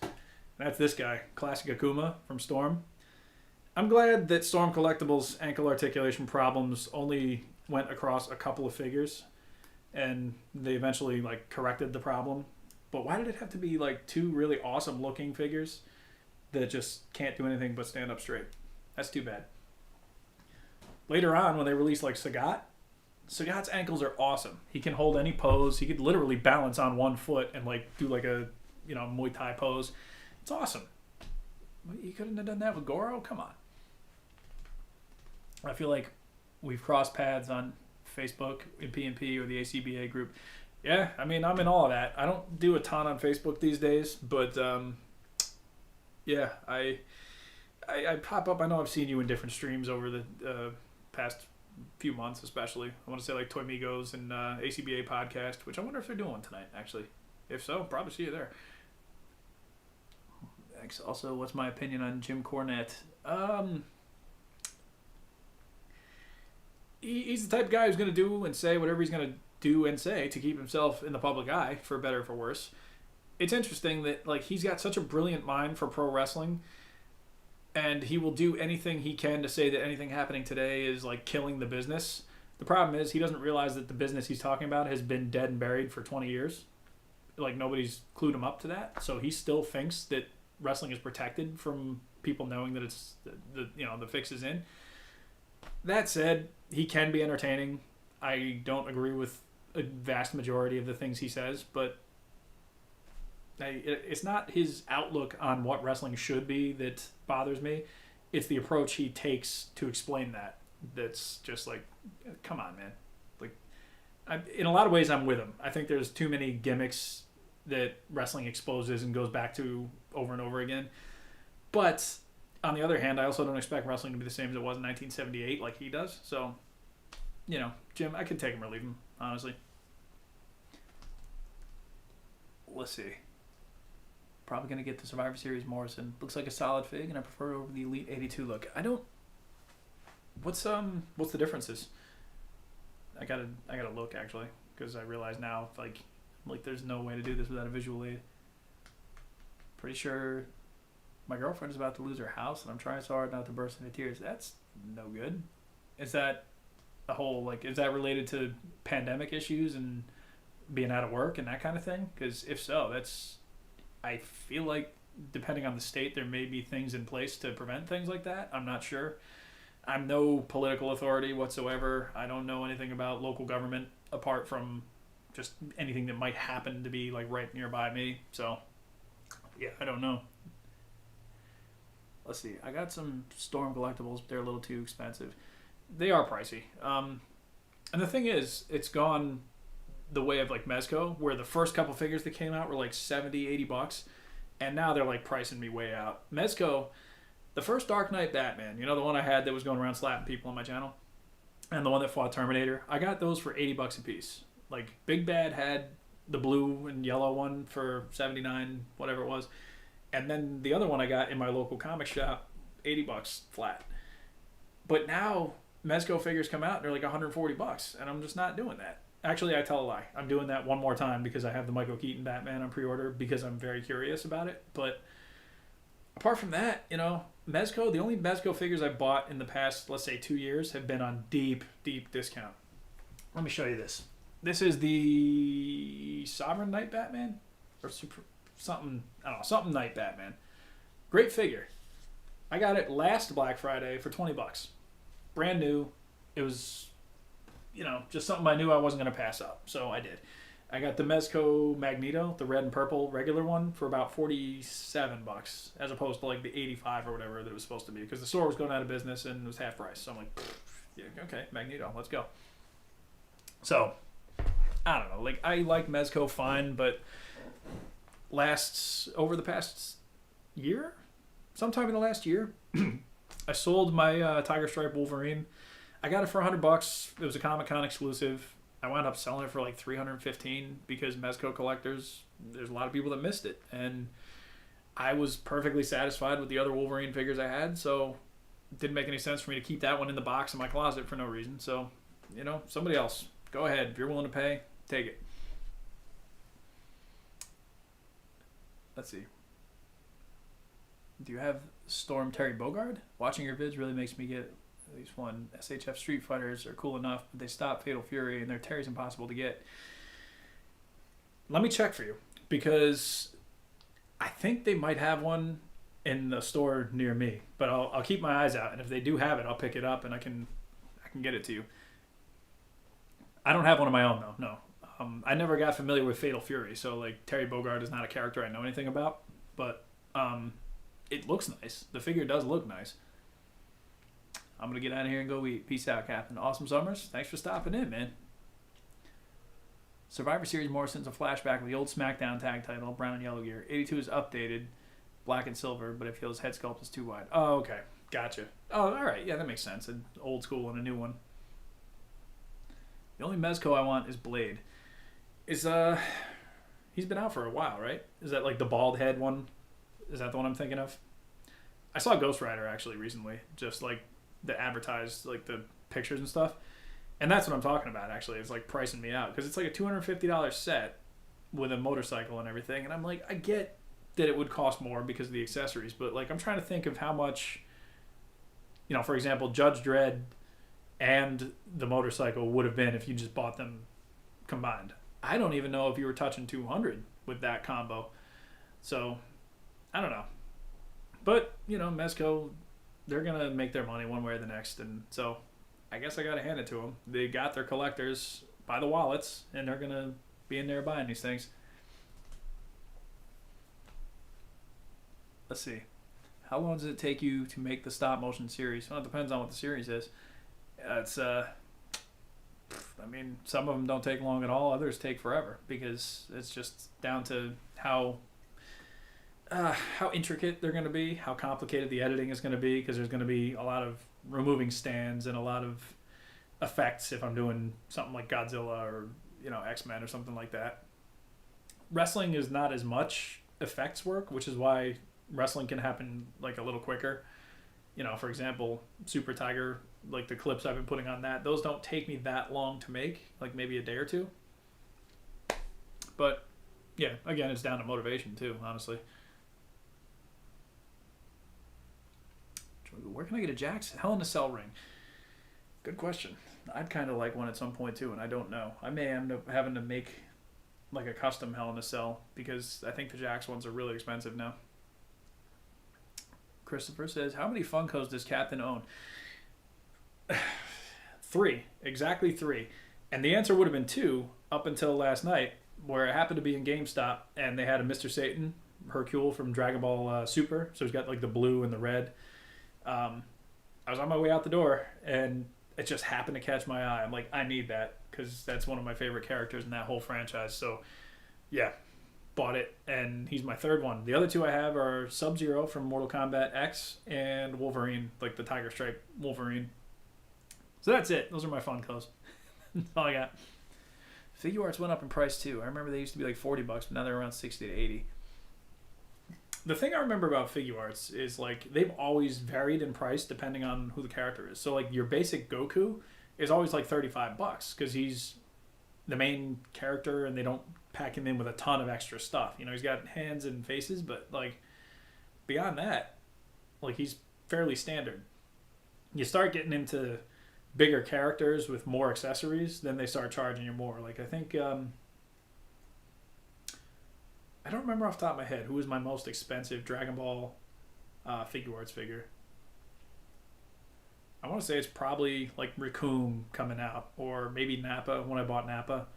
That's this guy, Classic Akuma from Storm. I'm glad that Storm Collectibles' ankle articulation problems only went across a couple of figures, and they eventually corrected the problem. But why did it have to be 2 really awesome looking figures that just can't do anything but stand up straight? That's too bad. Later on, when they released Sagat's ankles are awesome. He can hold any pose. He could literally balance on one foot and do a Muay Thai pose. It's awesome. You couldn't have done that with Goro? Come on. I feel like we've crossed paths on Facebook in PNP or the ACBA group. Yeah, I mean, I'm in all of that. I don't do a ton on Facebook these days, but yeah, I pop up. I know I've seen you in different streams over the past few months, especially. I want to say like Toy Migos and ACBA podcast, which I wonder if they're doing one tonight, actually. If so, probably see you there. Thanks. Also, what's my opinion on Jim Cornette? He's the type of guy who's going to do and say whatever he's going to do and say to keep himself in the public eye, for better or for worse. It's interesting that like he's got such a brilliant mind for pro wrestling, and he will do anything he can to say that anything happening today is like killing the business. The problem is he doesn't realize that the business he's talking about has been dead and buried for 20 years. Like nobody's clued him up to that, so he still thinks that wrestling is protected from people knowing that it's the fix is in. That said, he can be entertaining. I don't agree with a vast majority of the things he says, but it's not his outlook on what wrestling should be that bothers me. It's the approach he takes to explain that. That's just like, come on, man. Like, in a lot of ways, I'm with him. I think there's too many gimmicks that wrestling exposes and goes back to over and over again. But on the other hand, I also don't expect wrestling to be the same as it was in 1978 like he does. So, Jim, I could take him or leave him, honestly. Let's see. Probably going to get the Survivor Series Morrison. Looks like a solid fig, and I prefer it over the Elite 82 look. I don't... What's the differences? I gotta look, actually, because I realize now, like there's no way to do this without a visual aid. Pretty sure my girlfriend is about to lose her house, and I'm trying so hard not to burst into tears. That's no good. Is that a whole, is that related to pandemic issues and being out of work and that kind of thing? Because if so, I feel like, depending on the state, there may be things in place to prevent things like that. I'm not sure. I'm no political authority whatsoever. I don't know anything about local government apart from just anything that might happen to be right nearby me. So, yeah, I don't know. Let's see. I got some Storm collectibles, but they're a little too expensive. They are pricey. And the thing is, it's gone the way of Mezco, where the first couple figures that came out were $70, $80, and now they're pricing me way out. Mezco, the first Dark Knight Batman, the one I had that was going around slapping people on my channel, and the one that fought Terminator, I got those for $80 a piece. Big Bad had the blue and yellow one for $79, whatever it was, and then the other one I got in my local comic shop, $80 flat. But now Mezco figures come out and they're $140, and I'm just not doing that. Actually, I tell a lie. I'm doing that one more time because I have the Michael Keaton Batman on pre-order because I'm very curious about it. But apart from that, Mezco, the only Mezco figures I bought in the past, let's say 2 years, have been on deep, deep discount. Let me show you this. This is the Sovereign Knight Batman? Or something Knight Batman. Great figure. I got it last Black Friday for $20. Brand new. It was, just something I knew I wasn't going to pass up. So I did. I got the Mezco Magneto, the red and purple regular one, for about $47, as opposed to the 85 or whatever that it was supposed to be, because the store was going out of business and it was half price. So I'm yeah, okay, Magneto, let's go. So, I don't know. I like Mezco fine, but over the past year, sometime in the last year, I sold my Tiger Stripe Wolverine. I got it for $100. It was a Comic-Con exclusive. I wound up selling it for $315 because Mezco collectors, there's a lot of people that missed it. And I was perfectly satisfied with the other Wolverine figures I had, so it didn't make any sense for me to keep that one in the box in my closet for no reason. So, somebody else, go ahead. If you're willing to pay, take it. Let's see. Do you have Storm Terry Bogard? Watching your vids really makes me get at least one. SHF Street Fighters are cool enough, but they stop Fatal Fury, and their Terry's impossible to get. Let me check for you, because I think they might have one in the store near me, but I'll keep my eyes out, and if they do have it, I'll pick it up, and I can get it to you. I don't have one of my own, though, no. I never got familiar with Fatal Fury, so Terry Bogard is not a character I know anything about, but it looks nice. The figure does look nice. I'm going to get out of here and go eat. Peace out, Captain. Awesome Summers. Thanks for stopping in, man. Survivor Series Morrison's a flashback of the old SmackDown tag title, brown and yellow gear. 82 is updated, black and silver, but it feels head sculpt is too wide. Oh, okay. Gotcha. Oh, all right. Yeah, that makes sense. An old school and a new one. The only Mezco I want is Blade. Is he's been out for a while, right? Is that like the bald head one? Is that the one I'm thinking of? I saw Ghost Rider actually recently, just like the advertised like the pictures and stuff, and that's what I'm talking about. Actually, it's like pricing me out because it's like a $250 set with a motorcycle and everything, and I'm like, I get that it would cost more because of the accessories, but like I'm trying to think of how much, you know, for example, Judge Dredd and the motorcycle would have been if you just bought them combined. I don't even know if you were touching 200 with that combo. So, I don't know. But, you know, Mezco, they're going to make their money one way or the next. And so, I guess I got to hand it to them. They got their collectors by the wallets, and they're going to be in there buying these things. Let's see. How long does it take you to make the stop motion series? Well, it depends on what the series is. I mean, some of them don't take long at all. Others take forever because it's just down to how intricate they're going to be, how complicated the editing is going to be, because there's going to be a lot of removing stands and a lot of effects if I'm doing something like Godzilla or, you know, X-Men or something like that. Wrestling is not as much effects work, which is why wrestling can happen like a little quicker. You know, for example, Super Tiger, like the clips I've been putting on that, those don't take me that long to make, like maybe a day or two. But yeah, again, it's down to motivation too, honestly. Where can I get a Jax Hell in a Cell ring? Good question. I'd kind of like one at some point too, and I don't know. I may end up having to make like a custom Hell in a Cell because I think the Jax ones are really expensive now. Christopher says, how many Funkos does Captain own? 3. Exactly 3. And the answer would have been 2 up until last night, where I happened to be in GameStop and they had a Mr. Satan, Hercule from Dragon Ball Super. So he's got like the blue and the red. I was on my way out the door and it just happened to catch my eye. I'm like, I need that because that's one of my favorite characters in that whole franchise. So yeah, bought it, and he's my third one. The other 2 I have are Sub-Zero from Mortal Kombat X and Wolverine, like the Tiger Stripe Wolverine. So that's it. Those are my Funkos. That's all I got. Figure arts went up in price too. I remember they used to be like $40, but now they're around 60 to 80. The thing I remember about figure arts is like they've always varied in price depending on who the character is. So like your basic Goku is always like $35 because he's the main character and they don't pack him in with a ton of extra stuff. You know, he's got hands and faces, but like beyond that, like he's fairly standard. You start getting into bigger characters with more accessories, then they start charging you more. Like I think I don't remember off the top of my head who was my most expensive Dragon Ball figure arts figure. I want to say it's probably like Raccoon coming out, or maybe Nappa when I bought Nappa.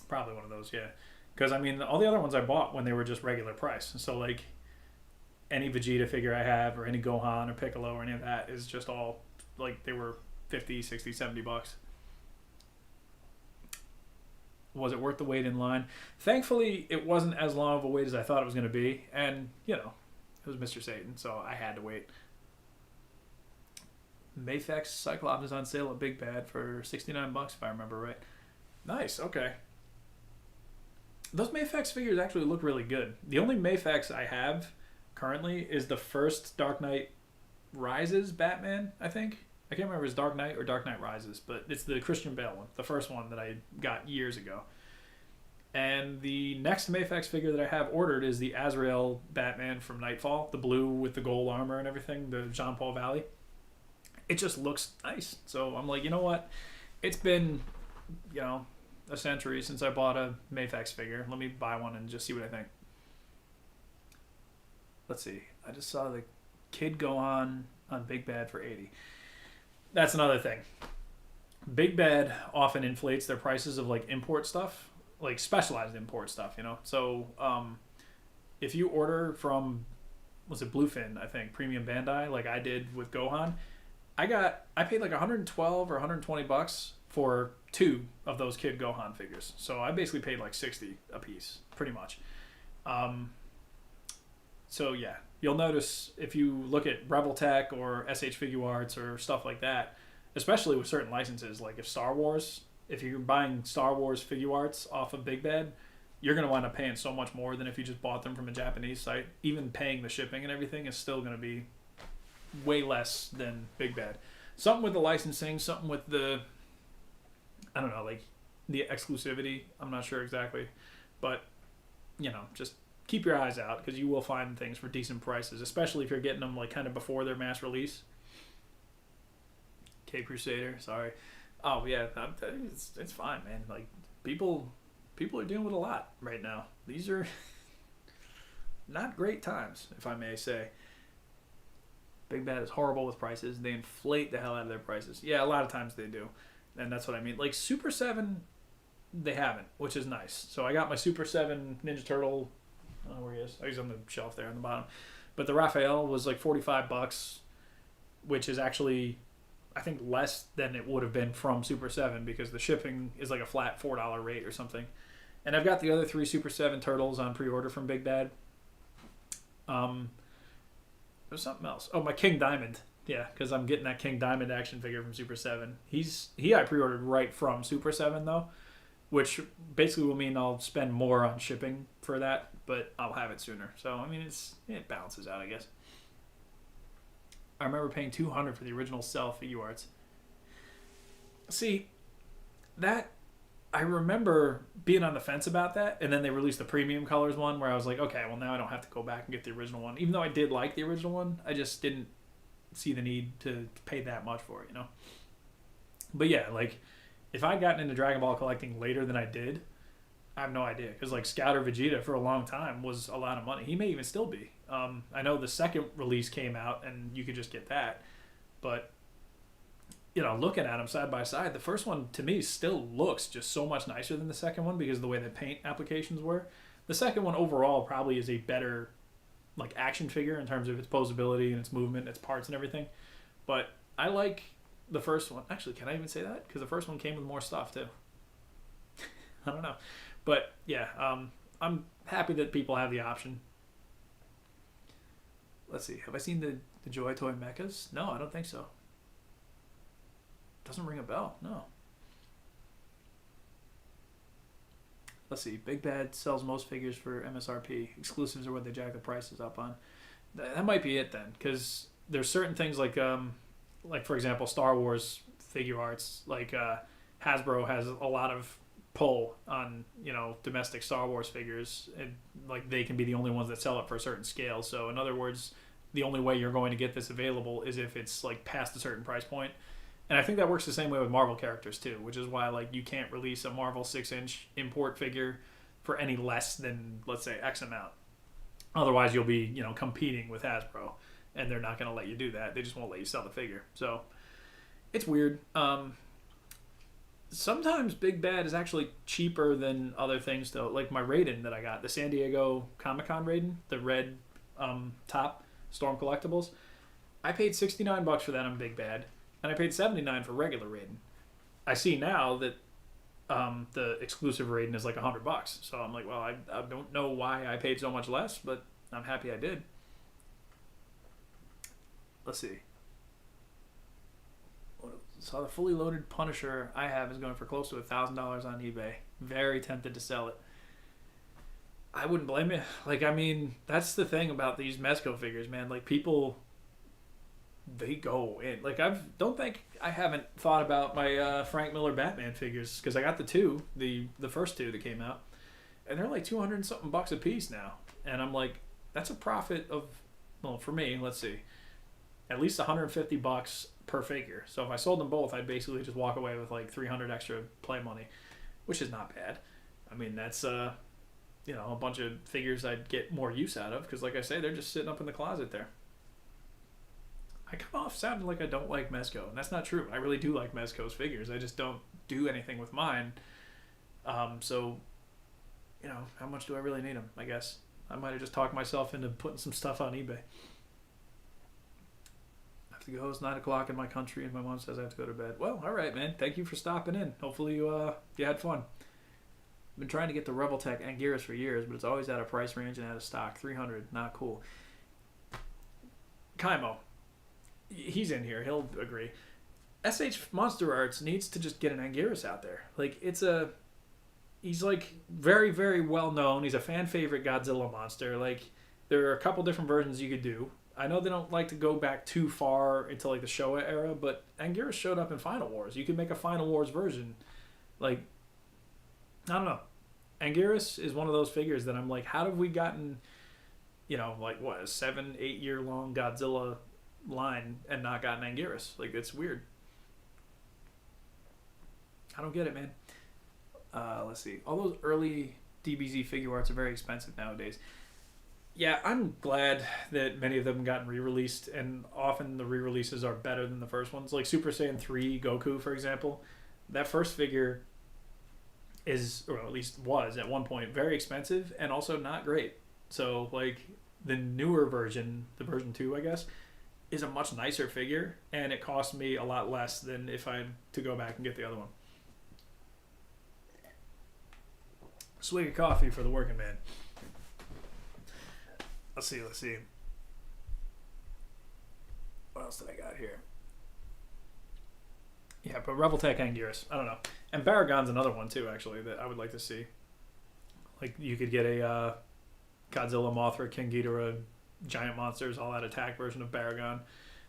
Probably one of those, yeah. Because I mean, all the other ones I bought when they were just regular price. So like any Vegeta figure I have, or any Gohan or Piccolo or any of that is just all like they were 50, 60, 70 bucks. Was it worth the wait in line? Thankfully, it wasn't as long of a wait as I thought it was going to be. And, you know, it was Mr. Satan, so I had to wait. Mafex Cyclops is on sale at Big Bad for $69 if I remember right. Nice, okay. Those Mafex figures actually look really good. The only Mafex I have currently is the first Dark Knight Rises Batman, I think. I can't remember if it's Dark Knight or Dark Knight Rises, but it's the Christian Bale one, the first one that I got years ago. And the next Mafex figure that I have ordered is the Azrael Batman from Nightfall, the blue with the gold armor and everything, the Jean-Paul Valley. It just looks nice. So I'm like, you know what? It's been, you know, a century since I bought a Mafex figure. Let me buy one and just see what I think. Let's see. I just saw the Kid Gohan on Big Bad for $80. That's another thing. Big Bad often inflates their prices of like import stuff, like specialized import stuff, you know. So if you order from, was it Bluefin, I think, Premium Bandai, like I did with Gohan, I paid like $112 or $120 for 2 of those Kid Gohan figures. So I basically paid like $60 a piece, pretty much. So yeah, you'll notice if you look at Rebel Tech or SH Figure Arts or stuff like that, especially with certain licenses. Like if you're buying Star Wars figure arts off of Big Bad, you're going to wind up paying so much more than if you just bought them from a Japanese site. Even paying the shipping and everything is still going to be way less than Big Bad. Something with the licensing, something with the, I don't know, like the exclusivity. I'm not sure exactly. But, just keep your eyes out because you will find things for decent prices, especially if you're getting them like kind of before their mass release. K Crusader, sorry. Oh yeah, it's fine, man. Like people are dealing with a lot right now. These are not great times, if I may say. Big Bad is horrible with prices. They inflate the hell out of their prices. Yeah, a lot of times they do, and that's what I mean. Like Super 7, they haven't, which is nice. So I got my Super 7 Ninja Turtle. I don't know where he is. Oh, he's on the shelf there on the bottom. But the Raphael was like $45, which is actually, I think, less than it would have been from Super 7 because the shipping is like a flat $4 rate or something. And I've got the other 3 Super 7 Turtles on pre-order from Big Bad. There's something else. Oh, my King Diamond. Yeah, because I'm getting that King Diamond action figure from Super 7. I pre-ordered right from Super 7 though, which basically will mean I'll spend more on shipping for that, but I'll have it sooner. So I mean, it balances out, I guess. I remember paying $200 for the original Cell figure arts. See, that I remember being on the fence about that, and then they released the premium colors one where I was like, okay, well now I don't have to go back and get the original one. Even though I did like the original one, I just didn't see the need to pay that much for it, But yeah, like if I'd gotten into Dragon Ball collecting later than I did, I have no idea. Because like Scouter Vegeta for a long time was a lot of money. He may even still be. I know the second release came out and you could just get that. But, looking at them side by side, the first one to me still looks just so much nicer than the second one because of the way the paint applications were. The second one overall probably is a better like action figure in terms of its posability and its movement, its parts and everything. But I like the first one. Actually, can I even say that? Because the first one came with more stuff too. I don't know. But yeah, I'm happy that people have the option. Let's see. Have I seen the Joy Toy mechas? No, I don't think so. Doesn't ring a bell. No. Let's see. Big Bad sells most figures for MSRP. Exclusives are what they jack the prices up on. That might be it then, because there's certain things like for example, Star Wars figure arts. Like Hasbro has a lot of pull on domestic Star Wars figures, and like they can be the only ones that sell it for a certain scale. So in other words, the only way you're going to get this available is if it's like past a certain price point. And I think that works the same way with Marvel characters too, which is why like you can't release a Marvel 6-inch import figure for any less than, let's say, X amount. Otherwise you'll be competing with Hasbro, and they're not going to let you do that. They just won't let you sell the figure. So it's weird. Sometimes Big Bad is actually cheaper than other things though. Like my Raiden that I got, the San Diego Comic-Con Raiden, the red top Storm Collectibles. I paid $69 for that on Big Bad, and I paid $79 for regular Raiden. I see now that the exclusive Raiden is like $100. So I'm like, well, I don't know why I paid so much less, but I'm happy I did. Let's see. So the fully loaded Punisher I have is going for close to $1,000 on eBay. Very tempted to sell it. I wouldn't blame you. Like, I mean, that's the thing about these Mezco figures, man. Like, people, they go in. Like, don't think I haven't thought about my Frank Miller Batman figures, because I got the first two that came out, and they're like 200 and something bucks a piece now. And I'm like, that's a profit of, well, for me, let's see, at least $150 per figure. So if I sold them both, I'd basically just walk away with like 300 extra play money, which is not bad. I mean, that's a bunch of figures I'd get more use out of, because like I say, they're just sitting up in the closet there. I come off sounding like I don't like Mezco, and that's not true. I really do like Mezco's figures. I just don't do anything with mine. So, how much do I really need them? I guess I might have just talked myself into putting some stuff on eBay. I have to go. It's 9 o'clock in my country, and my mom says I have to go to bed. Well, all right, man. Thank you for stopping in. Hopefully you had fun. I've been trying to get the Rebel Tech Anguirus for years, but it's always out of price range and out of stock. 300, not cool. Kaimo, he's in here. He'll agree. SH Monster Arts needs to just get an Anguirus out there. Like, he's like very, very well known. He's a fan favorite Godzilla monster. Like, there are a couple different versions you could do. I know they don't like to go back too far into like the Showa era, but Anguirus showed up in Final Wars. You could make a Final Wars version. Like, I don't know. Anguirus is one of those figures that I'm like, how have we gotten, like what, a 7-8 year long Godzilla line and not gotten Anguirus? Like, it's weird. I don't get it, man. Let's see. All those early DBZ figure arts are very expensive nowadays. Yeah, I'm glad that many of them gotten re-released, and often the re-releases are better than the first ones. Like Super Saiyan 3 Goku, for example. That first figure is, or at least was at one point, very expensive and also not great. So, like, the newer version, the version 2, I guess, is a much nicer figure, and it cost me a lot less than if I had to go back and get the other one. Swig of coffee for the working man. Let's see. What else did I got here? Yeah, but Revoltech Anguirus. I don't know. And Baragon's another one, too, actually, that I would like to see. Like, you could get a Godzilla, Mothra, King Ghidorah, giant monsters, all that attack version of Baragon.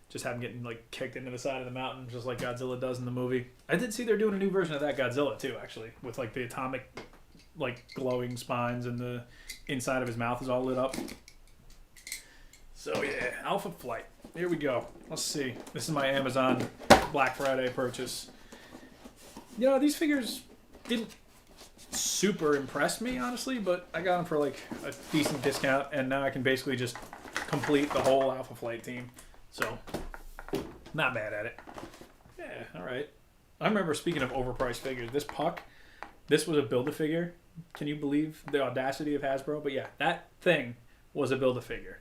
Just have him getting, like, kicked into the side of the mountain, just like Godzilla does in the movie. I did see they're doing a new version of that Godzilla, too, actually, with, like, the atomic, like, glowing spines and the inside of his mouth is all lit up. So, yeah, Alpha Flight. Here we go. Let's see. This is my Amazon Black Friday purchase. These figures didn't super impress me, honestly, but I got them for, like, a decent discount, and now I can basically just complete the whole Alpha Flight team. So, not bad at it. Yeah, all right. I remember, speaking of overpriced figures, this Puck, this was a Build-A-Figure. Can you believe the audacity of Hasbro? But yeah, that thing was a Build-A-Figure.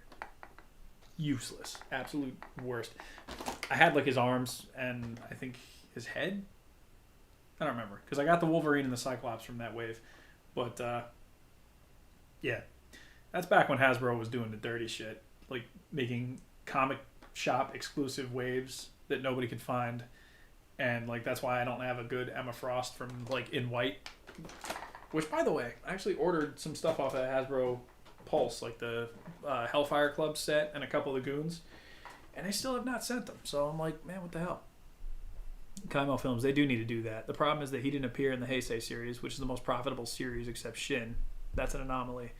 Useless. Absolute worst. I had, like, his arms and I think his head. I don't remember. Because I got the Wolverine and the Cyclops from that wave. But, yeah. That's back when Hasbro was doing the dirty shit. Like, making comic shop exclusive waves that nobody could find. And, like, that's why I don't have a good Emma Frost from, like, In White. Which, by the way, I actually ordered some stuff off of Hasbro Pulse, like the Hellfire Club set and a couple of the Goons, and I still have not sent them. So I'm like, man, what the hell? Kaimo Films, they do need to do that. The problem is that he didn't appear in the Heisei series, which is the most profitable series except Shin. That's an anomaly.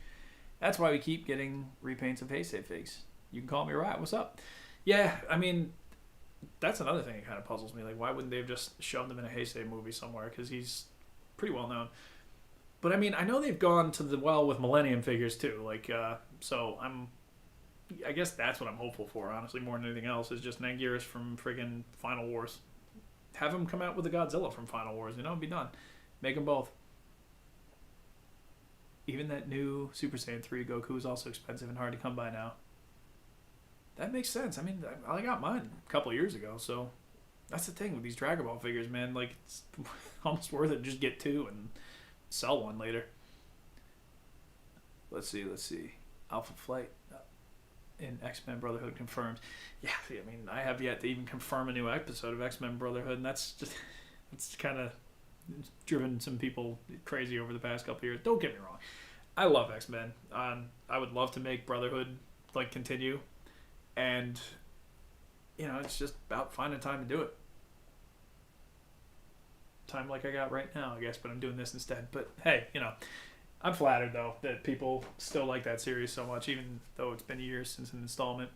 That's why we keep getting repaints of Heisei figs. You can call me right. What's up? Yeah, I mean, that's another thing that kind of puzzles me. Like, why wouldn't they have just shown them in a Heisei movie somewhere? Because he's pretty well known. But, I mean, I know they've gone to the well with Millennium figures, too. Like, so I guess that's what I'm hopeful for, honestly, more than anything else, is just Anguirus from friggin' Final Wars. Have him come out with a Godzilla from Final Wars, be done. Make them both. Even that new Super Saiyan 3 Goku is also expensive and hard to come by now. That makes sense. I mean, I got mine a couple of years ago, so that's the thing with these Dragon Ball figures, man. Like, it's almost worth it to just get two and sell one later. Let's see. Alpha Flight in X-Men Brotherhood confirmed. Yeah, I mean, I have yet to even confirm a new episode of X-Men Brotherhood, and it's kind of driven some people crazy over the past couple of years. Don't get me wrong. I love X-Men. I would love to make Brotherhood, like, continue. And, it's just about finding time to do it. Time like I got right now, I guess, but I'm doing this instead. But hey, I'm flattered though that people still like that series so much, even though it's been years since an installment.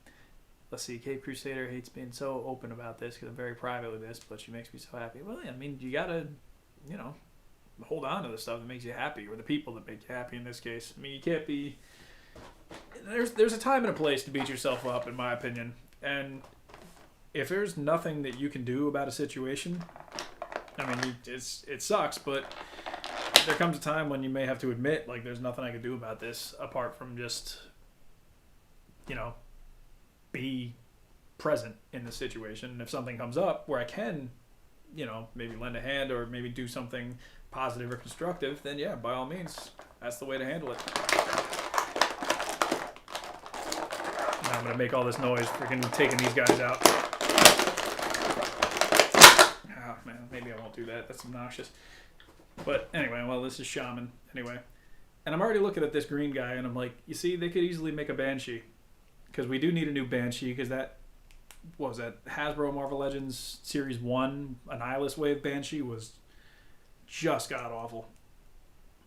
Let's see, Cape Crusader hates being so open about this because I'm very private with this, but she makes me so happy. Well, I mean, you gotta, hold on to the stuff that makes you happy, or the people that make you happy in this case. I mean, you can't be. There's a time and a place to beat yourself up, in my opinion, and if there's nothing that you can do about a situation. I mean, it sucks, but there comes a time when you may have to admit, like, there's nothing I can do about this apart from just, be present in the situation. And if something comes up where I can, maybe lend a hand or maybe do something positive or constructive, then yeah, by all means, that's the way to handle it. Now I'm going to make all this noise freaking taking these guys out. Oh man, maybe I won't do that. That's obnoxious. But anyway, well, this is Shaman anyway, and I'm already looking at this green guy, and I'm like, you see, they could easily make a Banshee, because we do need a new Banshee, because that what was that Hasbro Marvel Legends Series 1 Annihilus Wave Banshee was just god awful.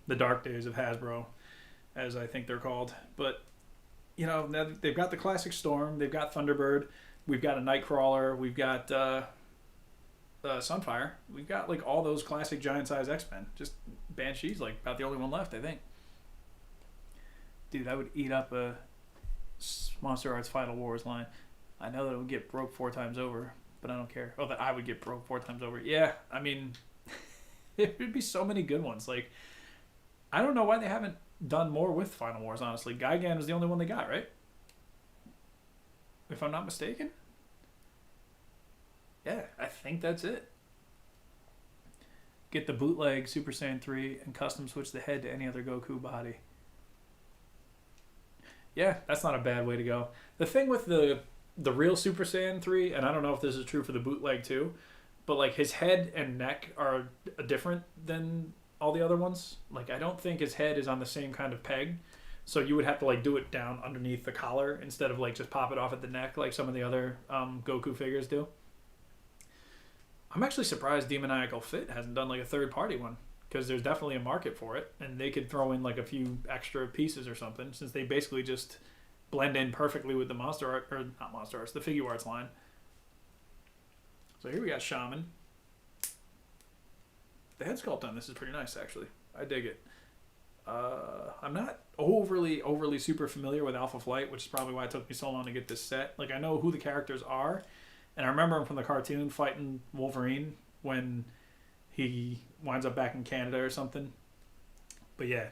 The dark days of Hasbro, as I think they're called. But you know, now they've got the classic Storm, they've got Thunderbird, we've got a Nightcrawler, we've got Sunfire, we've got like all those classic giant size X-Men. Just Banshee's like about the only one left, I think. Dude, I would eat up a Monster Arts Final Wars line. I know that it would get broke 4 times over, but I don't care. Oh, that I would get broke 4 times over. Yeah, I mean, there would be so many good ones. Like, I don't know why they haven't done more with Final Wars, honestly. Gigan was the only one they got, right? If I'm not mistaken. Yeah, I think that's it. Get the bootleg Super Saiyan 3 and custom switch the head to any other Goku body. Yeah, that's not a bad way to go. The thing with the real Super Saiyan 3, and I don't know if this is true for the bootleg too, but like his head and neck are different than all the other ones. Like I don't think his head is on the same kind of peg, so you would have to like do it down underneath the collar instead of like just pop it off at the neck like some of the other Goku figures do. I'm actually surprised Demoniacal Fit hasn't done like a third party one, because there's definitely a market for it, and they could throw in like a few extra pieces or something, since they basically just blend in perfectly with the Monster Art, or not Monster Arts, the Figure Arts line. So here we got Shaman. The head sculpt on this is pretty nice, actually. I dig it. I'm not overly super familiar with Alpha Flight, which is probably why it took me so long to get this set. Like, I know who the characters are, and I remember him from the cartoon fighting Wolverine when he winds up back in Canada or something. But yeah,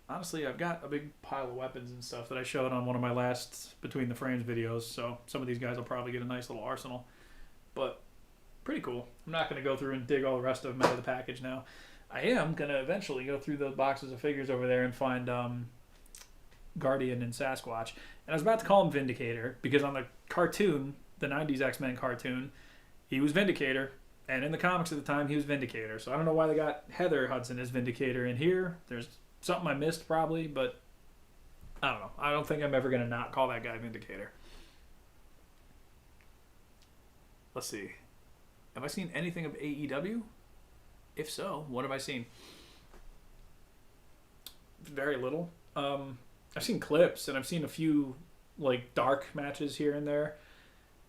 honestly, I've got a big pile of weapons and stuff that I showed on one of my last Between the Frames videos, so some of these guys will probably get a nice little arsenal. But pretty cool. I'm not going to go through and dig all the rest of them out of the package now. I am going to eventually go through the boxes of figures over there and find Guardian and Sasquatch. And I was about to call him Vindicator, because on the cartoon, the 90s X-Men cartoon, he was Vindicator. And in the comics at the time, he was Vindicator. So I don't know why they got Heather Hudson as Vindicator in here. There's something I missed probably, but I don't know. I don't think I'm ever going to not call that guy Vindicator. Let's see. Have I seen anything of AEW? If so, what have I seen? Very little. I've seen clips, and I've seen a few like dark matches here and there.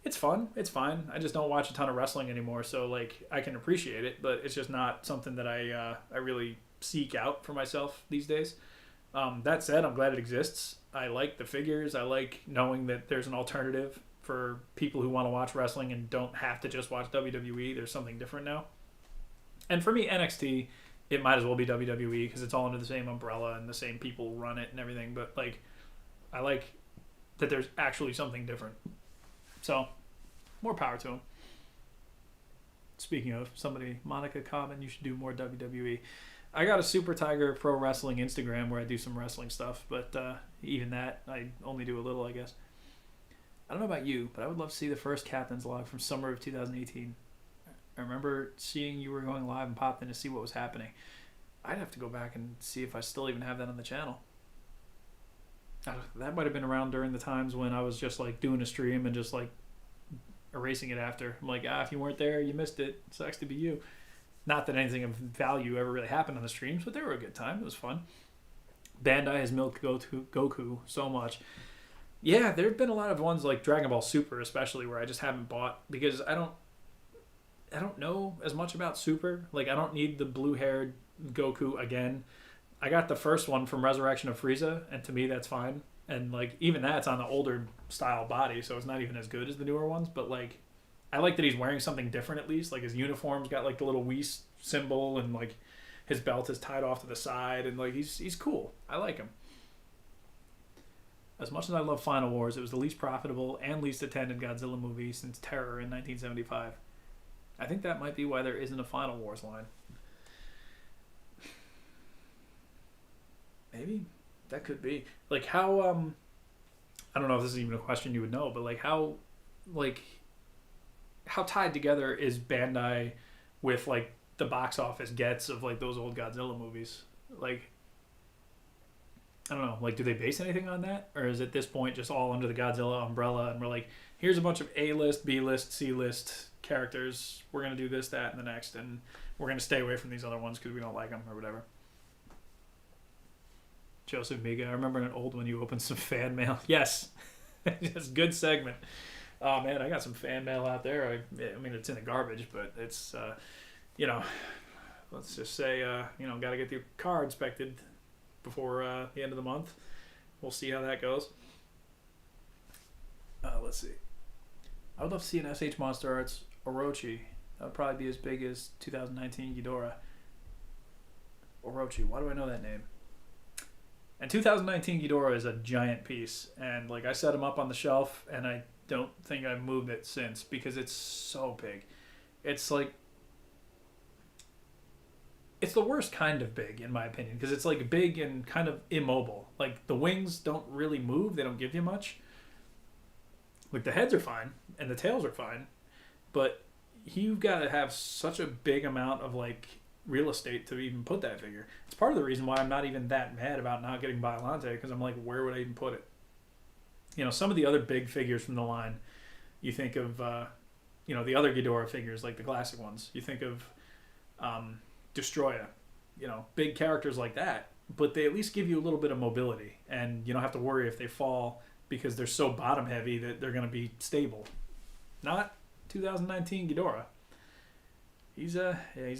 It's fun. It's fine. I just don't watch a ton of wrestling anymore, so like I can appreciate it, but it's just not something that I really seek out for myself these days. That said, I'm glad it exists. I like the figures. I like knowing that there's an alternative for people who want to watch wrestling and don't have to just watch WWE. There's something different now. And for me, NXT, it might as well be WWE, because it's all under the same umbrella and the same people run it and everything. But like, I like that there's actually something different. So, more power to him. Speaking of somebody, Monica Common, you should do more WWE. I got a Super Tiger Pro Wrestling Instagram where I do some wrestling stuff, but even that, I only do a little, I guess. I don't know about you, but I would love to see the first Captain's Log from summer of 2018. I remember seeing you were going live and popped in to see what was happening. I'd have to go back and see if I still even have that on the channel. That might have been around during the times when I was just like doing a stream and just like erasing it after. I'm like, if you weren't there, you missed it. Sucks to be you. Not that anything of value ever really happened on the streams, but they were a good time. It was fun. Bandai has milked Goku so much. Yeah, there have been a lot of ones like Dragon Ball Super, especially, where I just haven't bought because I don't know as much about Super. Like, I don't need the blue-haired Goku again. I got the first one from Resurrection of Frieza, and to me, that's fine. And, like, even that's on the older style body, so it's not even as good as the newer ones. But, like, I like that he's wearing something different at least. Like, his uniform's got, like, the little Whis symbol, and, like, his belt is tied off to the side, and, like, he's cool. I like him. As much as I love Final Wars, it was the least profitable and least attended Godzilla movie since Terror in 1975. I think that might be why there isn't a Final Wars line. Maybe that could be. Like, how I don't know if this is even a question you would know, but like how, like, how tied together is Bandai with like the box office gets of like those old Godzilla movies? Like, I don't know. Like, do they base anything on that, or is it at this point just all under the Godzilla umbrella? And we're like, here's a bunch of A list, B list, C list characters. We're gonna do this, that, and the next, and we're gonna stay away from these other ones because we don't like them or whatever. Joseph Miga, I remember an old one you opened some fan mail. Yes, it's good segment. Oh man, I got some fan mail out there. I mean, it's in the garbage, but it's you know, let's just say got to get the car inspected before the end of the month. We'll see how that goes. Let's see. I would love to see an SH Monster Arts Orochi. That would probably be as big as 2019 Ghidorah. Orochi. Why do I know that name? And 2019 Ghidorah is a giant piece, and like I set him up on the shelf, and I don't think I've moved it since because it's so big. It's like it's the worst kind of big in my opinion because it's like big and kind of immobile. Like the wings don't really move; they don't give you much. Like the heads are fine and the tails are fine, but you've got to have such a big amount of like real estate to even put that figure. It's part of the reason why I'm not even that mad about not getting Biollante because I'm like, where would I even put it? You know, some of the other big figures from the line, you think of, the other Ghidorah figures, like the classic ones. You think of Destroya, big characters like that, but they at least give you a little bit of mobility, and you don't have to worry if they fall because they're so bottom heavy that they're going to be stable. Not 2019 Ghidorah. He's a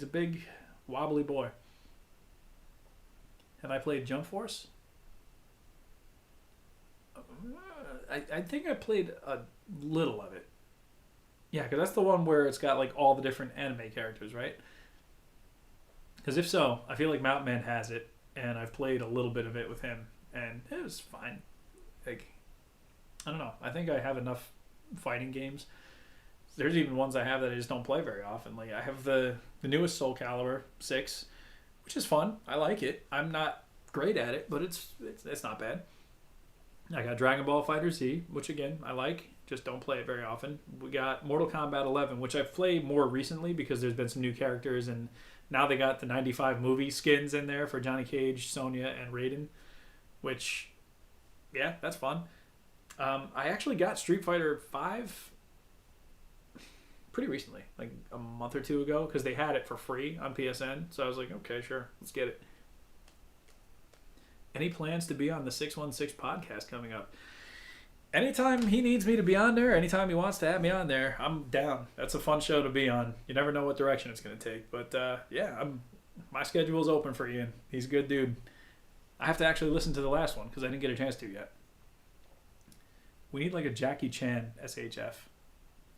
big wobbly boy. Have I played Jump Force? I think I played a little of it. Yeah, because that's the one where it's got like all the different anime characters, right? Because if so, I feel like Mountain Man has it, and I've played a little bit of it with him, and it was fine. Like, I don't know. I think I have enough fighting games. There's even ones I have that I just don't play very often. Like I have the newest Soul Calibur 6, which is fun. I like it. I'm not great at it, but it's not bad. I got Dragon Ball Fighter Z, which again I like. Just don't play it very often. We got Mortal Kombat 11, which I've played more recently because there's been some new characters, and now they got the 95 movie skins in there for Johnny Cage, Sonya, and Raiden, which, yeah, that's fun. I actually got Street Fighter 5 pretty recently, like a month or two ago, because they had it for free on PSN. So I was like, okay, sure, let's get it. Any plans to be on the 616 podcast coming up? Anytime he needs me to be on there, anytime he wants to have me on there, I'm down. That's a fun show to be on. You never know what direction it's going to take. But my schedule is open for Ian. He's a good dude. I have to actually listen to the last one because I didn't get a chance to yet. We need like a Jackie Chan SHF.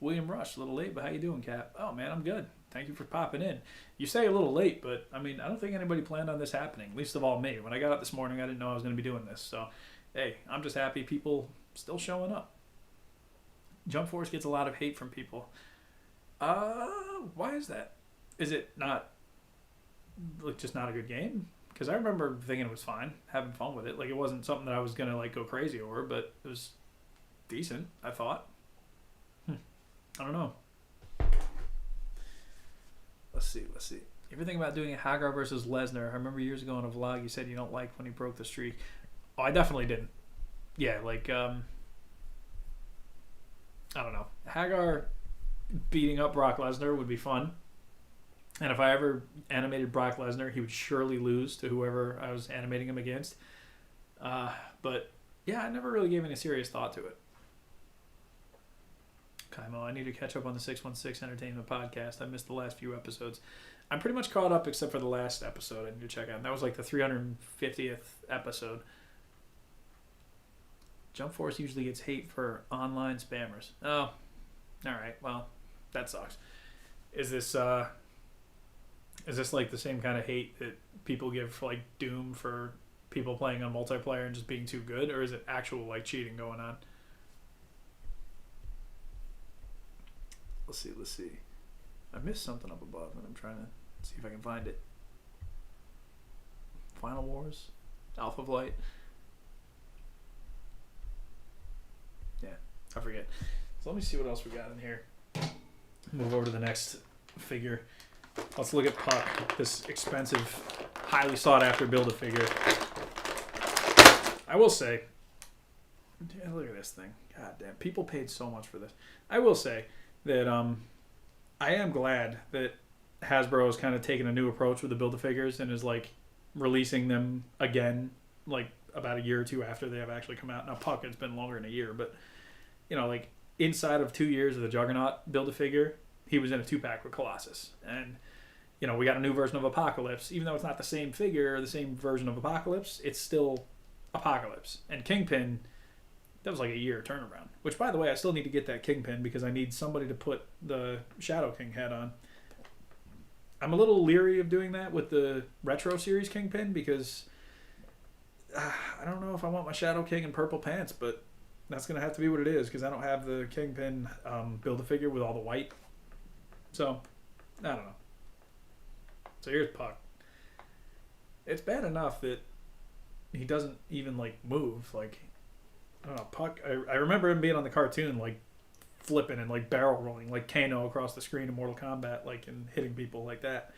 William Rush, a little late, but how you doing, Cap? Oh, man, I'm good. Thank you for popping in. You say a little late, but, I mean, I don't think anybody planned on this happening, least of all me. When I got up this morning, I didn't know I was going to be doing this. So, hey, I'm just happy people still showing up. Jump Force gets a lot of hate from people. Why is that? Is it not, like, just not a good game? Because I remember thinking it was fine, having fun with it. Like, it wasn't something that I was going to, like, go crazy over, but it was decent, I thought. I don't know. Let's see. You ever think about doing a Hagar versus Lesnar? I remember years ago in a vlog you said you don't like when he broke the streak. Oh, I definitely didn't. Yeah, like, I don't know. Hagar beating up Brock Lesnar would be fun. And if I ever animated Brock Lesnar, he would surely lose to whoever I was animating him against. But, yeah, I never really gave any serious thought to it. Kaimo, I need to catch up on the 616 Entertainment podcast. I missed the last few episodes. I'm pretty much caught up except for the last episode I need to check out. And that was like the 350th episode. Jump Force usually gets hate for online spammers. Oh, alright. Well, that sucks. Is this like the same kind of hate that people give for like Doom for people playing on multiplayer and just being too good? Or is it actual like cheating going on? Let's see. I missed something up above, and I'm trying to see if I can find it. Final Wars? Alpha Flight? Yeah, I forget. So let me see what else we got in here. move over to the next figure. Let's look at Puck, this expensive, highly sought after Build-A-Figure. I will say, yeah, look at this thing. God damn, people paid so much for this. I will say that I am glad that Hasbro has kind of taken a new approach with the Build-A-Figures and is like releasing them again, like about a year or two after they have actually come out. Now Puck, it's been longer than a year, but you know, like inside of 2 years of the Juggernaut Build-A-Figure, he was in a 2-pack with Colossus. And you know, we got a new version of Apocalypse. Even though it's not the same figure or the same version of Apocalypse, it's still Apocalypse. And Kingpin, that was like a year turnaround. Which, by the way, I still need to get that Kingpin because I need somebody to put the Shadow King head on. I'm a little leery of doing that with the Retro Series Kingpin because I don't know if I want my Shadow King in purple pants, but that's going to have to be what it is because I don't have the Kingpin Build-A-Figure with all the white. So, I don't know. So here's Puck. It's bad enough that he doesn't even like move. Like, I don't know, Puck. I remember him being on the cartoon, like flipping and like barrel rolling, like Kano across the screen in Mortal Kombat, like and hitting people like that.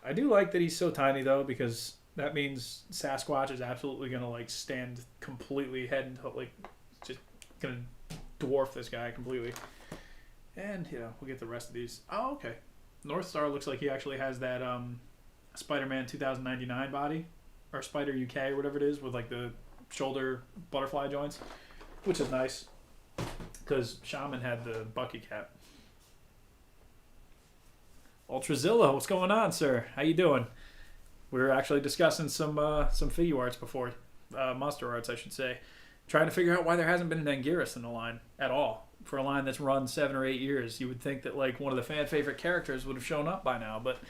I do like that he's so tiny though, because that means Sasquatch is absolutely gonna like stand completely head and like just gonna dwarf this guy completely. And you know, we'll get the rest of these. Oh, okay. North Star looks like he actually has that Spider-Man 2099 body, or Spider UK or whatever it is, with like the shoulder butterfly joints, which is nice because Shaman had the Bucky cap. Ultrazilla, what's going on, sir? How you doing? We were actually discussing some figure arts before, monster arts, I should say, trying to figure out why there hasn't been an Anguirus in the line at all. For a line that's run 7 or 8 years, you would think that like one of the fan favorite characters would have shown up by now, but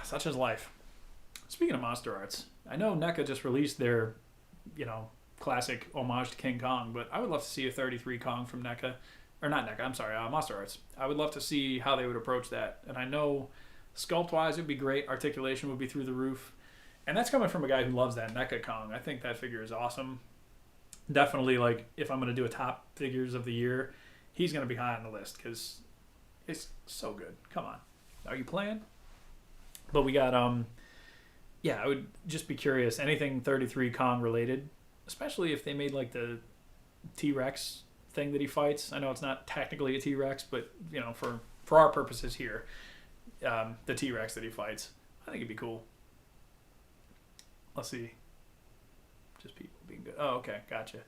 such is life. Speaking of monster arts, I know NECA just released their, you know, classic homage to King Kong, but I would love to see a 33 Kong from NECA, or not NECA. I'm sorry, Monster Arts. I would love to see how they would approach that, and I know sculpt wise it would be great, articulation would be through the roof, and that's coming from a guy who loves that NECA Kong. I think that figure is awesome. Definitely, like, if I'm going to do a top figures of the year, he's going to be high on the list because it's so good. Come on. Are you playing? But we got, yeah, I would just be curious. Anything 33 Kong related, especially if they made, like, the T-Rex thing that he fights. I know it's not technically a T-Rex, but, you know, for our purposes here, the T-Rex that he fights, I think it'd be cool. Let's see. Just people being good. Oh, okay. Gotcha.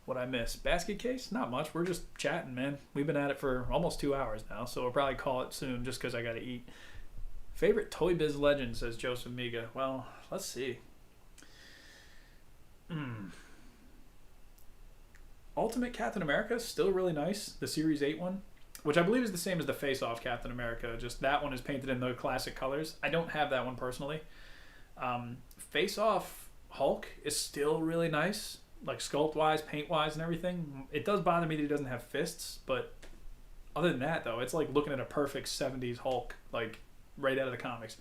What I miss? Basket case? Not much. We're just chatting, man. We've been at it for almost 2 hours now, so we'll probably call it soon just because I got to eat. Favorite Toy Biz legend, says Joseph Miga. Well, let's see. Ultimate Captain America is still really nice. The Series 8 one, which I believe is the same as the Face-Off Captain America. Just that one is painted in the classic colors. I don't have that one personally. Face-Off Hulk is still really nice, like sculpt-wise, paint-wise, and everything. It does bother me that he doesn't have fists, but other than that, though, it's like looking at a perfect 70s Hulk, like right out of the comics.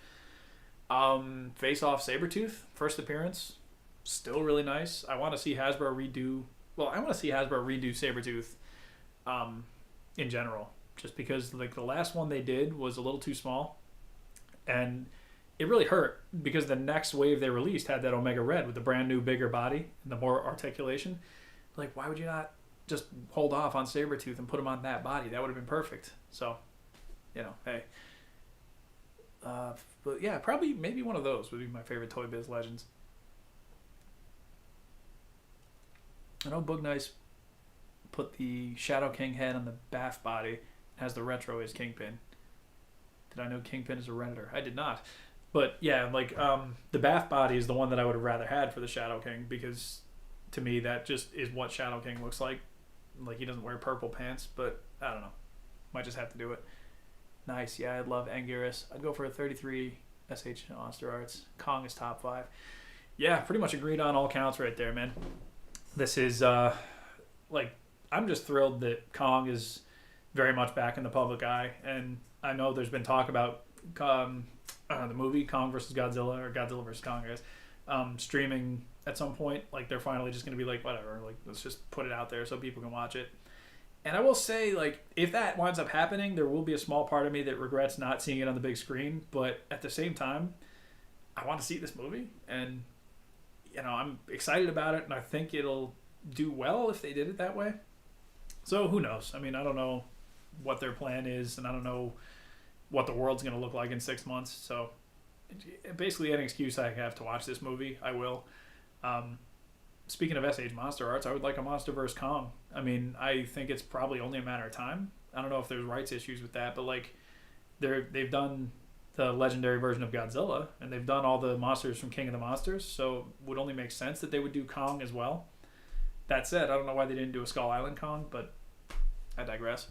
Face-Off Sabretooth, first appearance, still really nice. I want to see Hasbro redo Sabretooth in general, just because like the last one they did was a little too small, and it really hurt because the next wave they released had that Omega Red with the brand new bigger body and the more articulation. Like, why would you not just hold off on Sabretooth and put him on that body? That would have been perfect. So, you know, hey. But yeah, probably maybe one of those would be my favorite Toy Biz legends. I know Boog Nice put the Shadow King head on the Bath body, has the retro as Kingpin. Did I know Kingpin is a Redditor? I did not. But yeah, like the Bath body is the one that I would have rather had for the Shadow King, because to me that just is what Shadow King looks like. Like, he doesn't wear purple pants, but I don't know. Might just have to do it. Nice. Yeah, I'd love Anguirus. I'd go for a 33 SH Monster Arts. Kong is top 5. Yeah, pretty much agreed on all counts right there, man. This is like, I'm just thrilled that Kong is very much back in the public eye, and I know there's been talk about the movie Kong vs. Godzilla, or Godzilla vs. Kong, I guess, streaming at some point. Like, they're finally just going to be like, whatever, like, let's just put it out there so people can watch it. And I will say, like, if that winds up happening, there will be a small part of me that regrets not seeing it on the big screen. But at the same time, I want to see this movie, and I'm excited about it, and I think it'll do well if they did it that way. So who knows? I mean, I don't know what their plan is, and I don't know what the world's going to look like in 6 months. So basically, any excuse I have to watch this movie, I will. Speaking of SH Monster Arts, I would like a MonsterVerse Kong. I mean, I think it's probably only a matter of time. I don't know if there's rights issues with that, but like, they've done the legendary version of Godzilla, and they've done all the monsters from King of the Monsters, so it would only make sense that they would do Kong as well. That said, I don't know why they didn't do a Skull Island Kong, but I digress.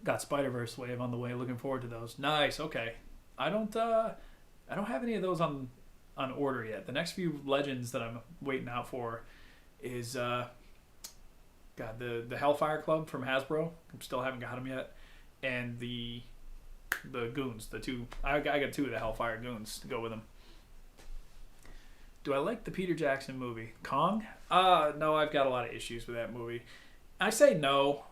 Got Spider-Verse Wave on the way. Looking forward to those. Nice. Okay. I don't have any of those on order yet. The next few Legends that I'm waiting out for is the Hellfire Club from Hasbro. I still haven't got them yet, and the Goons. The two. I got two of the Hellfire Goons to go with them. Do I like the Peter Jackson movie Kong? No, I've got a lot of issues with that movie. I say no,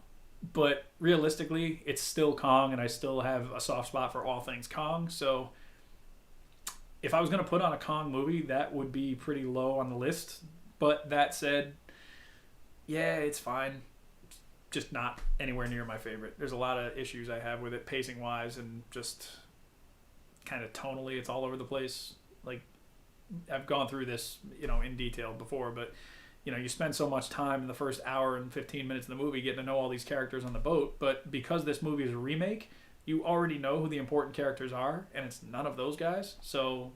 but realistically, it's still Kong, and I still have a soft spot for all things Kong. So if I was going to put on a Kong movie, that would be pretty low on the list. But that said, yeah, it's fine. Just not anywhere near my favorite. There's a lot of issues I have with it, pacing-wise, and just kind of tonally, it's all over the place. Like, I've gone through this, in detail before, but you spend so much time in the first hour and 15 minutes of the movie getting to know all these characters on the boat, but because this movie is a remake, you already know who the important characters are, and it's none of those guys, so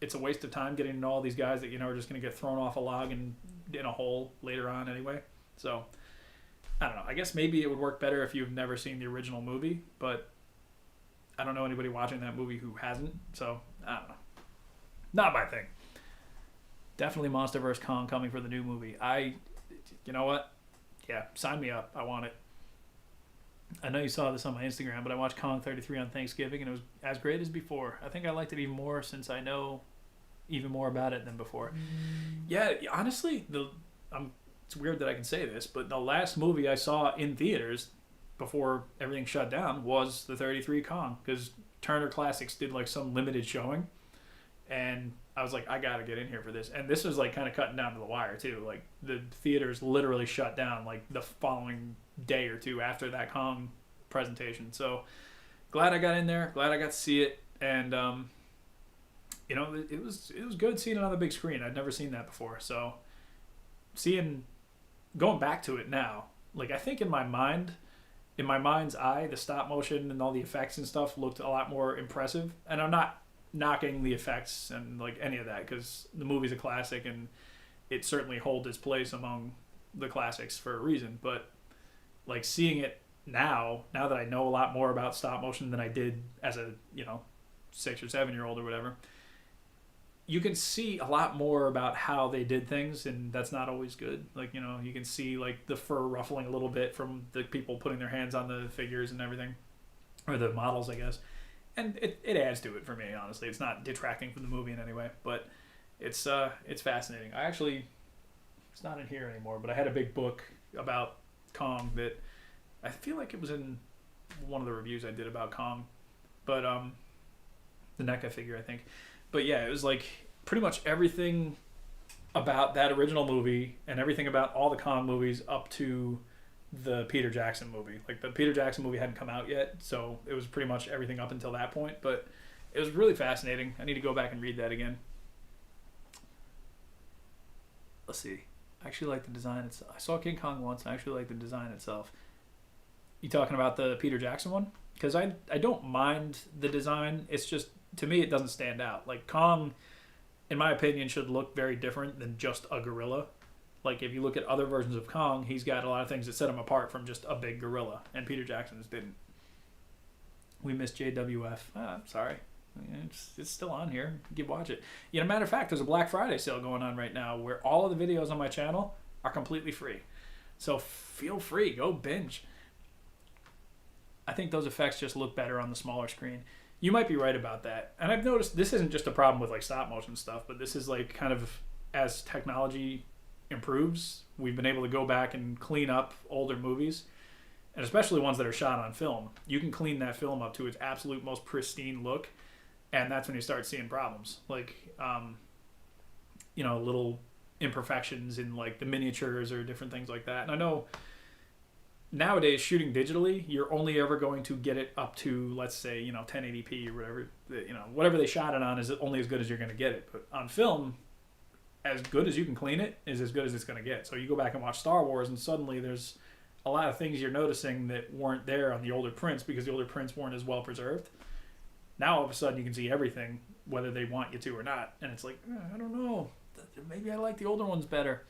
it's a waste of time getting to know all these guys that are just going to get thrown off a log and in a hole later on anyway. So I don't know. I guess maybe it would work better if you've never seen the original movie, but I don't know anybody watching that movie who hasn't, so I don't know. Not my thing. Definitely MonsterVerse Kong coming for the new movie. You know what? Yeah, sign me up. I want it. I know you saw this on my Instagram, but I watched Kong 33 on Thanksgiving, and it was as great as before. I think I liked it even more since I know even more about it than before. Yeah, honestly, it's weird that I can say this, but the last movie I saw in theaters before everything shut down was the 33 Kong, because Turner Classics did like some limited showing, and I was like, I gotta get in here for this. And this was like kind of cutting down to the wire too. Like the theaters literally shut down like the following day or two after that Kong presentation. So glad I got in there. Glad I got to see it. And it was good seeing it on the big screen. I'd never seen that before. So going back to it now, like I think in my mind's eye, the stop motion and all the effects and stuff looked a lot more impressive. And I'm not knocking the effects and like any of that, because the movie's a classic and it certainly holds its place among the classics for a reason. But like seeing it now that I know a lot more about stop motion than I did as a 6 or 7 year old or whatever, you can see a lot more about how they did things, and that's not always good. Like you can see like the fur ruffling a little bit from the people putting their hands on the figures and everything, or the models, I guess. And it adds to it for me, honestly. It's not detracting from the movie in any way, but it's fascinating. It's not in here anymore, but I had a big book about Kong that I feel like it was in one of the reviews I did about Kong, but the NECA figure, I think. But yeah, it was like pretty much everything about that original movie and everything about all the Kong movies up to the Peter Jackson movie. Like the Peter Jackson movie hadn't come out yet, so it was pretty much everything up until that point, but it was really fascinating. I need to go back and read that again. Let's see. I actually like the design itself. I saw King Kong once, and I actually like the design itself. You talking about the Peter Jackson one? Because I don't mind the design. It's just, to me, it doesn't stand out. Like Kong, in my opinion, should look very different than just a gorilla. Like, if you look at other versions of Kong, he's got a lot of things that set him apart from just a big gorilla, and Peter Jackson's didn't. We missed JWF. I'm sorry. It's still on here. You can watch it. Matter of fact, there's a Black Friday sale going on right now where all of the videos on my channel are completely free. So feel free. Go binge. I think those effects just look better on the smaller screen. You might be right about that. And I've noticed this isn't just a problem with like stop motion stuff, but this is like kind of as technology improves, we've been able to go back and clean up older movies, and especially ones that are shot on film. You can clean that film up to its absolute most pristine look, and that's when you start seeing problems. Like, little imperfections in like the miniatures or different things like that. And I know nowadays shooting digitally, you're only ever going to get it up to, let's say, 1080p or whatever. Whatever they shot it on is only as good as you're going to get it. But on film, as good as you can clean it is as good as it's going to get. So you go back and watch Star Wars, and suddenly there's a lot of things you're noticing that weren't there on the older prints because the older prints weren't as well preserved. Now all of a sudden you can see everything, whether they want you to or not. And it's like, I don't know. Maybe I like the older ones better.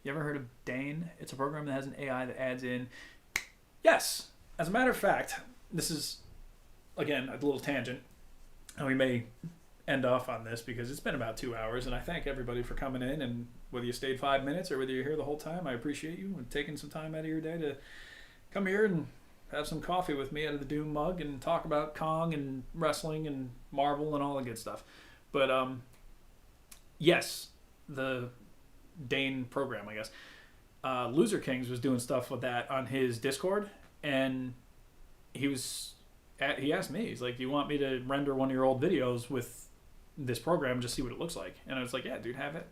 You ever heard of Dane? It's a program that has an AI that adds in... Yes! As a matter of fact, this is, again, a little tangent. And we may end off on this because it's been about 2 hours. And I thank everybody for coming in. And whether you stayed 5 minutes or whether you're here the whole time, I appreciate you and taking some time out of your day to come here and have some coffee with me out of the Doom mug and talk about Kong and wrestling and Marvel and all the good stuff. But, yes, the Dane program, I guess. Loser Kings was doing stuff with that on his Discord, and he asked me, he's like, do you want me to render one of your old videos with this program and just see what it looks like? And I was like, yeah, dude, have it.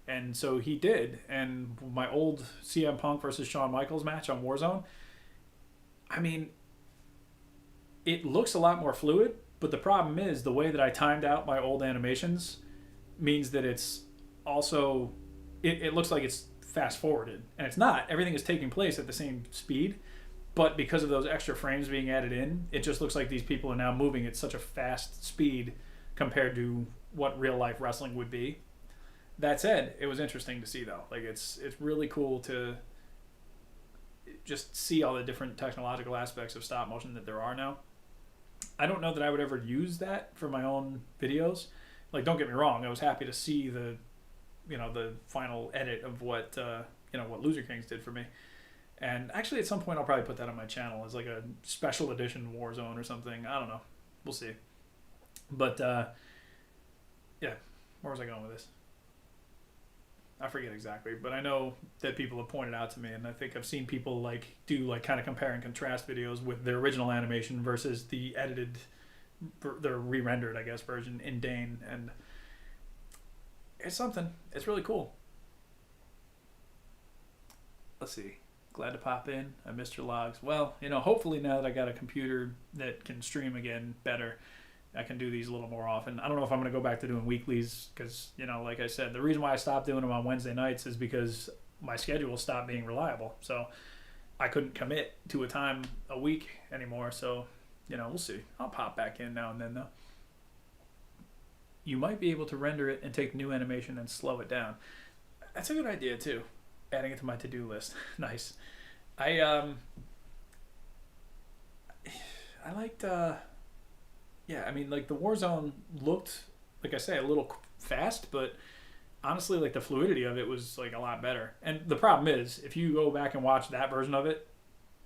And so he did, and my old CM Punk versus Shawn Michaels match on Warzone, I mean, it looks a lot more fluid, but the problem is the way that I timed out my old animations means that it's also... It looks like it's fast forwarded, and it's not. Everything is taking place at the same speed, but because of those extra frames being added in, it just looks like these people are now moving at such a fast speed compared to what real life wrestling would be. That said, it was interesting to see though. Like it's really cool to just see all the different technological aspects of stop motion that there are now. I don't know that I would ever use that for my own videos. Like, don't get me wrong, I was happy to see the final edit of what Loser Kings did for me. And actually at some point I'll probably put that on my channel as like a special edition Warzone or something. I don't know. We'll see. But yeah, where was I going with this? I forget exactly, but I know that people have pointed out to me, and I think I've seen people like do like kind of compare and contrast videos with their original animation versus the edited, the re-rendered, I guess, version in Dane, and it's something. It's really cool. Let's see. Glad to pop in. I missed your logs. Well, hopefully now that I got a computer that can stream again better, I can do these a little more often. I don't know if I'm going to go back to doing weeklies because, like I said, the reason why I stopped doing them on Wednesday nights is because my schedule stopped being reliable. So I couldn't commit to a time a week anymore. So, we'll see. I'll pop back in now and then, though. You might be able to render it and take new animation and slow it down. That's a good idea, too. Adding it to my to-do list. Nice. I liked... Yeah, I mean, like, the Warzone looked, like I say, a little fast, but honestly, like, the fluidity of it was, like, a lot better. And the problem is, if you go back and watch that version of it,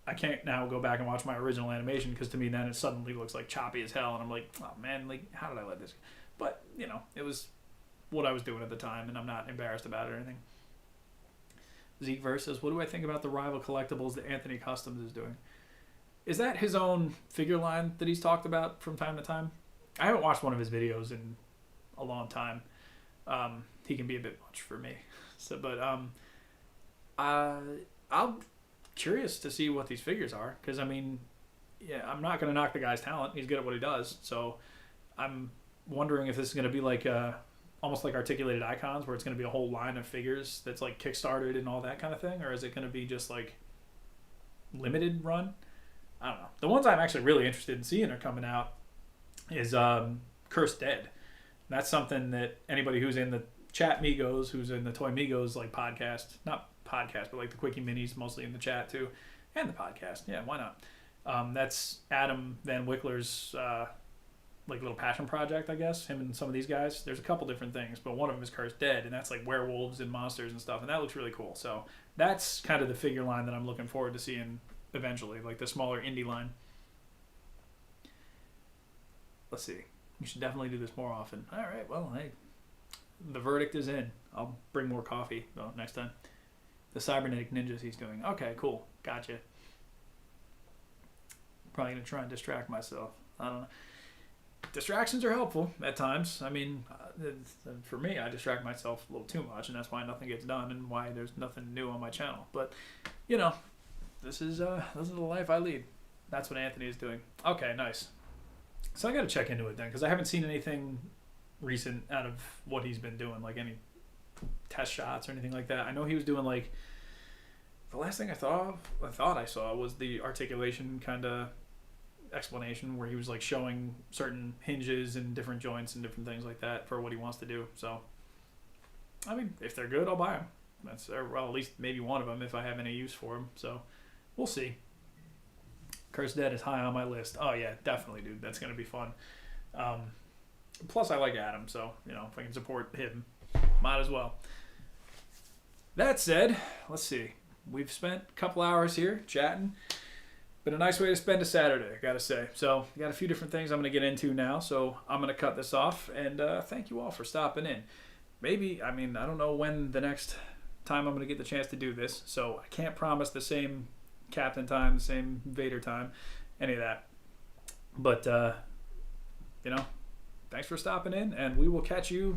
I can't now go back and watch my original animation, because to me, then it suddenly looks, like, choppy as hell, and I'm like, oh, man, like, how did I let this... But, it was what I was doing at the time, and I'm not embarrassed about it or anything. Zeke versus, what do I think about the rival collectibles that Anthony Customs is doing? Is that his own figure line that he's talked about from time to time? I haven't watched one of his videos in a long time. He can be a bit much for me. So, but I'm curious to see what these figures are, because I mean, yeah, I'm not going to knock the guy's talent. He's good at what he does. So I'm wondering if this is going to be like almost like articulated icons, where it's going to be a whole line of figures that's like kickstarted and all that kind of thing, or is it going to be just like limited run? I don't know. The ones I'm actually really interested in seeing are coming out is Cursed Dead. That's something that anybody who's in the chat Migos, who's in the Toy Migos like podcast, not podcast, but like the Quickie Minis, mostly in the chat too, and the podcast. Yeah, why not? That's Adam Van Wickler's like little passion project, I guess. Him and some of these guys. There's a couple different things, but one of them is Cursed Dead, and that's like werewolves and monsters and stuff, and that looks really cool. So that's kind of the figure line that I'm looking forward to seeing eventually, like the smaller indie line. Let's see. We should definitely do this more often. All right, well, hey, The verdict is in. I'll bring more coffee next time. The cybernetic ninjas he's doing. Okay, cool. Gotcha. Probably gonna try and distract myself. I don't know. Distractions are helpful at times. I mean, for me, I distract myself a little too much, and that's why nothing gets done, and why there's nothing new on my channel. But, you know, this is the life I lead. That's what Anthony is doing. Okay, nice. So I got to check into it then, because I haven't seen anything recent out of what he's been doing, like any test shots or anything like that. I know he was doing like the last thing I thought I saw was the articulation kind of explanation where he was like showing certain hinges and different joints and different things like that for what he wants to do. So I mean, if they're good, I'll buy them. That's, or well, at least maybe one of them if I have any use for them. So we'll see. Cursed Dead is high on my list. Oh yeah, definitely, dude. That's gonna be fun. Plus, I like Adam, so you know if I can support him, might as well. That said, let's see. We've spent a couple hours here chatting. Been a nice way to spend a Saturday, I gotta say. So, got a few different things I'm gonna get into now. So, I'm gonna cut this off, and thank you all for stopping in. Maybe, I mean, I don't know when the next time I'm gonna get the chance to do this. So, I can't promise the same Captain time, the same Vader time, any of that. But, you know, thanks for stopping in, and we will catch you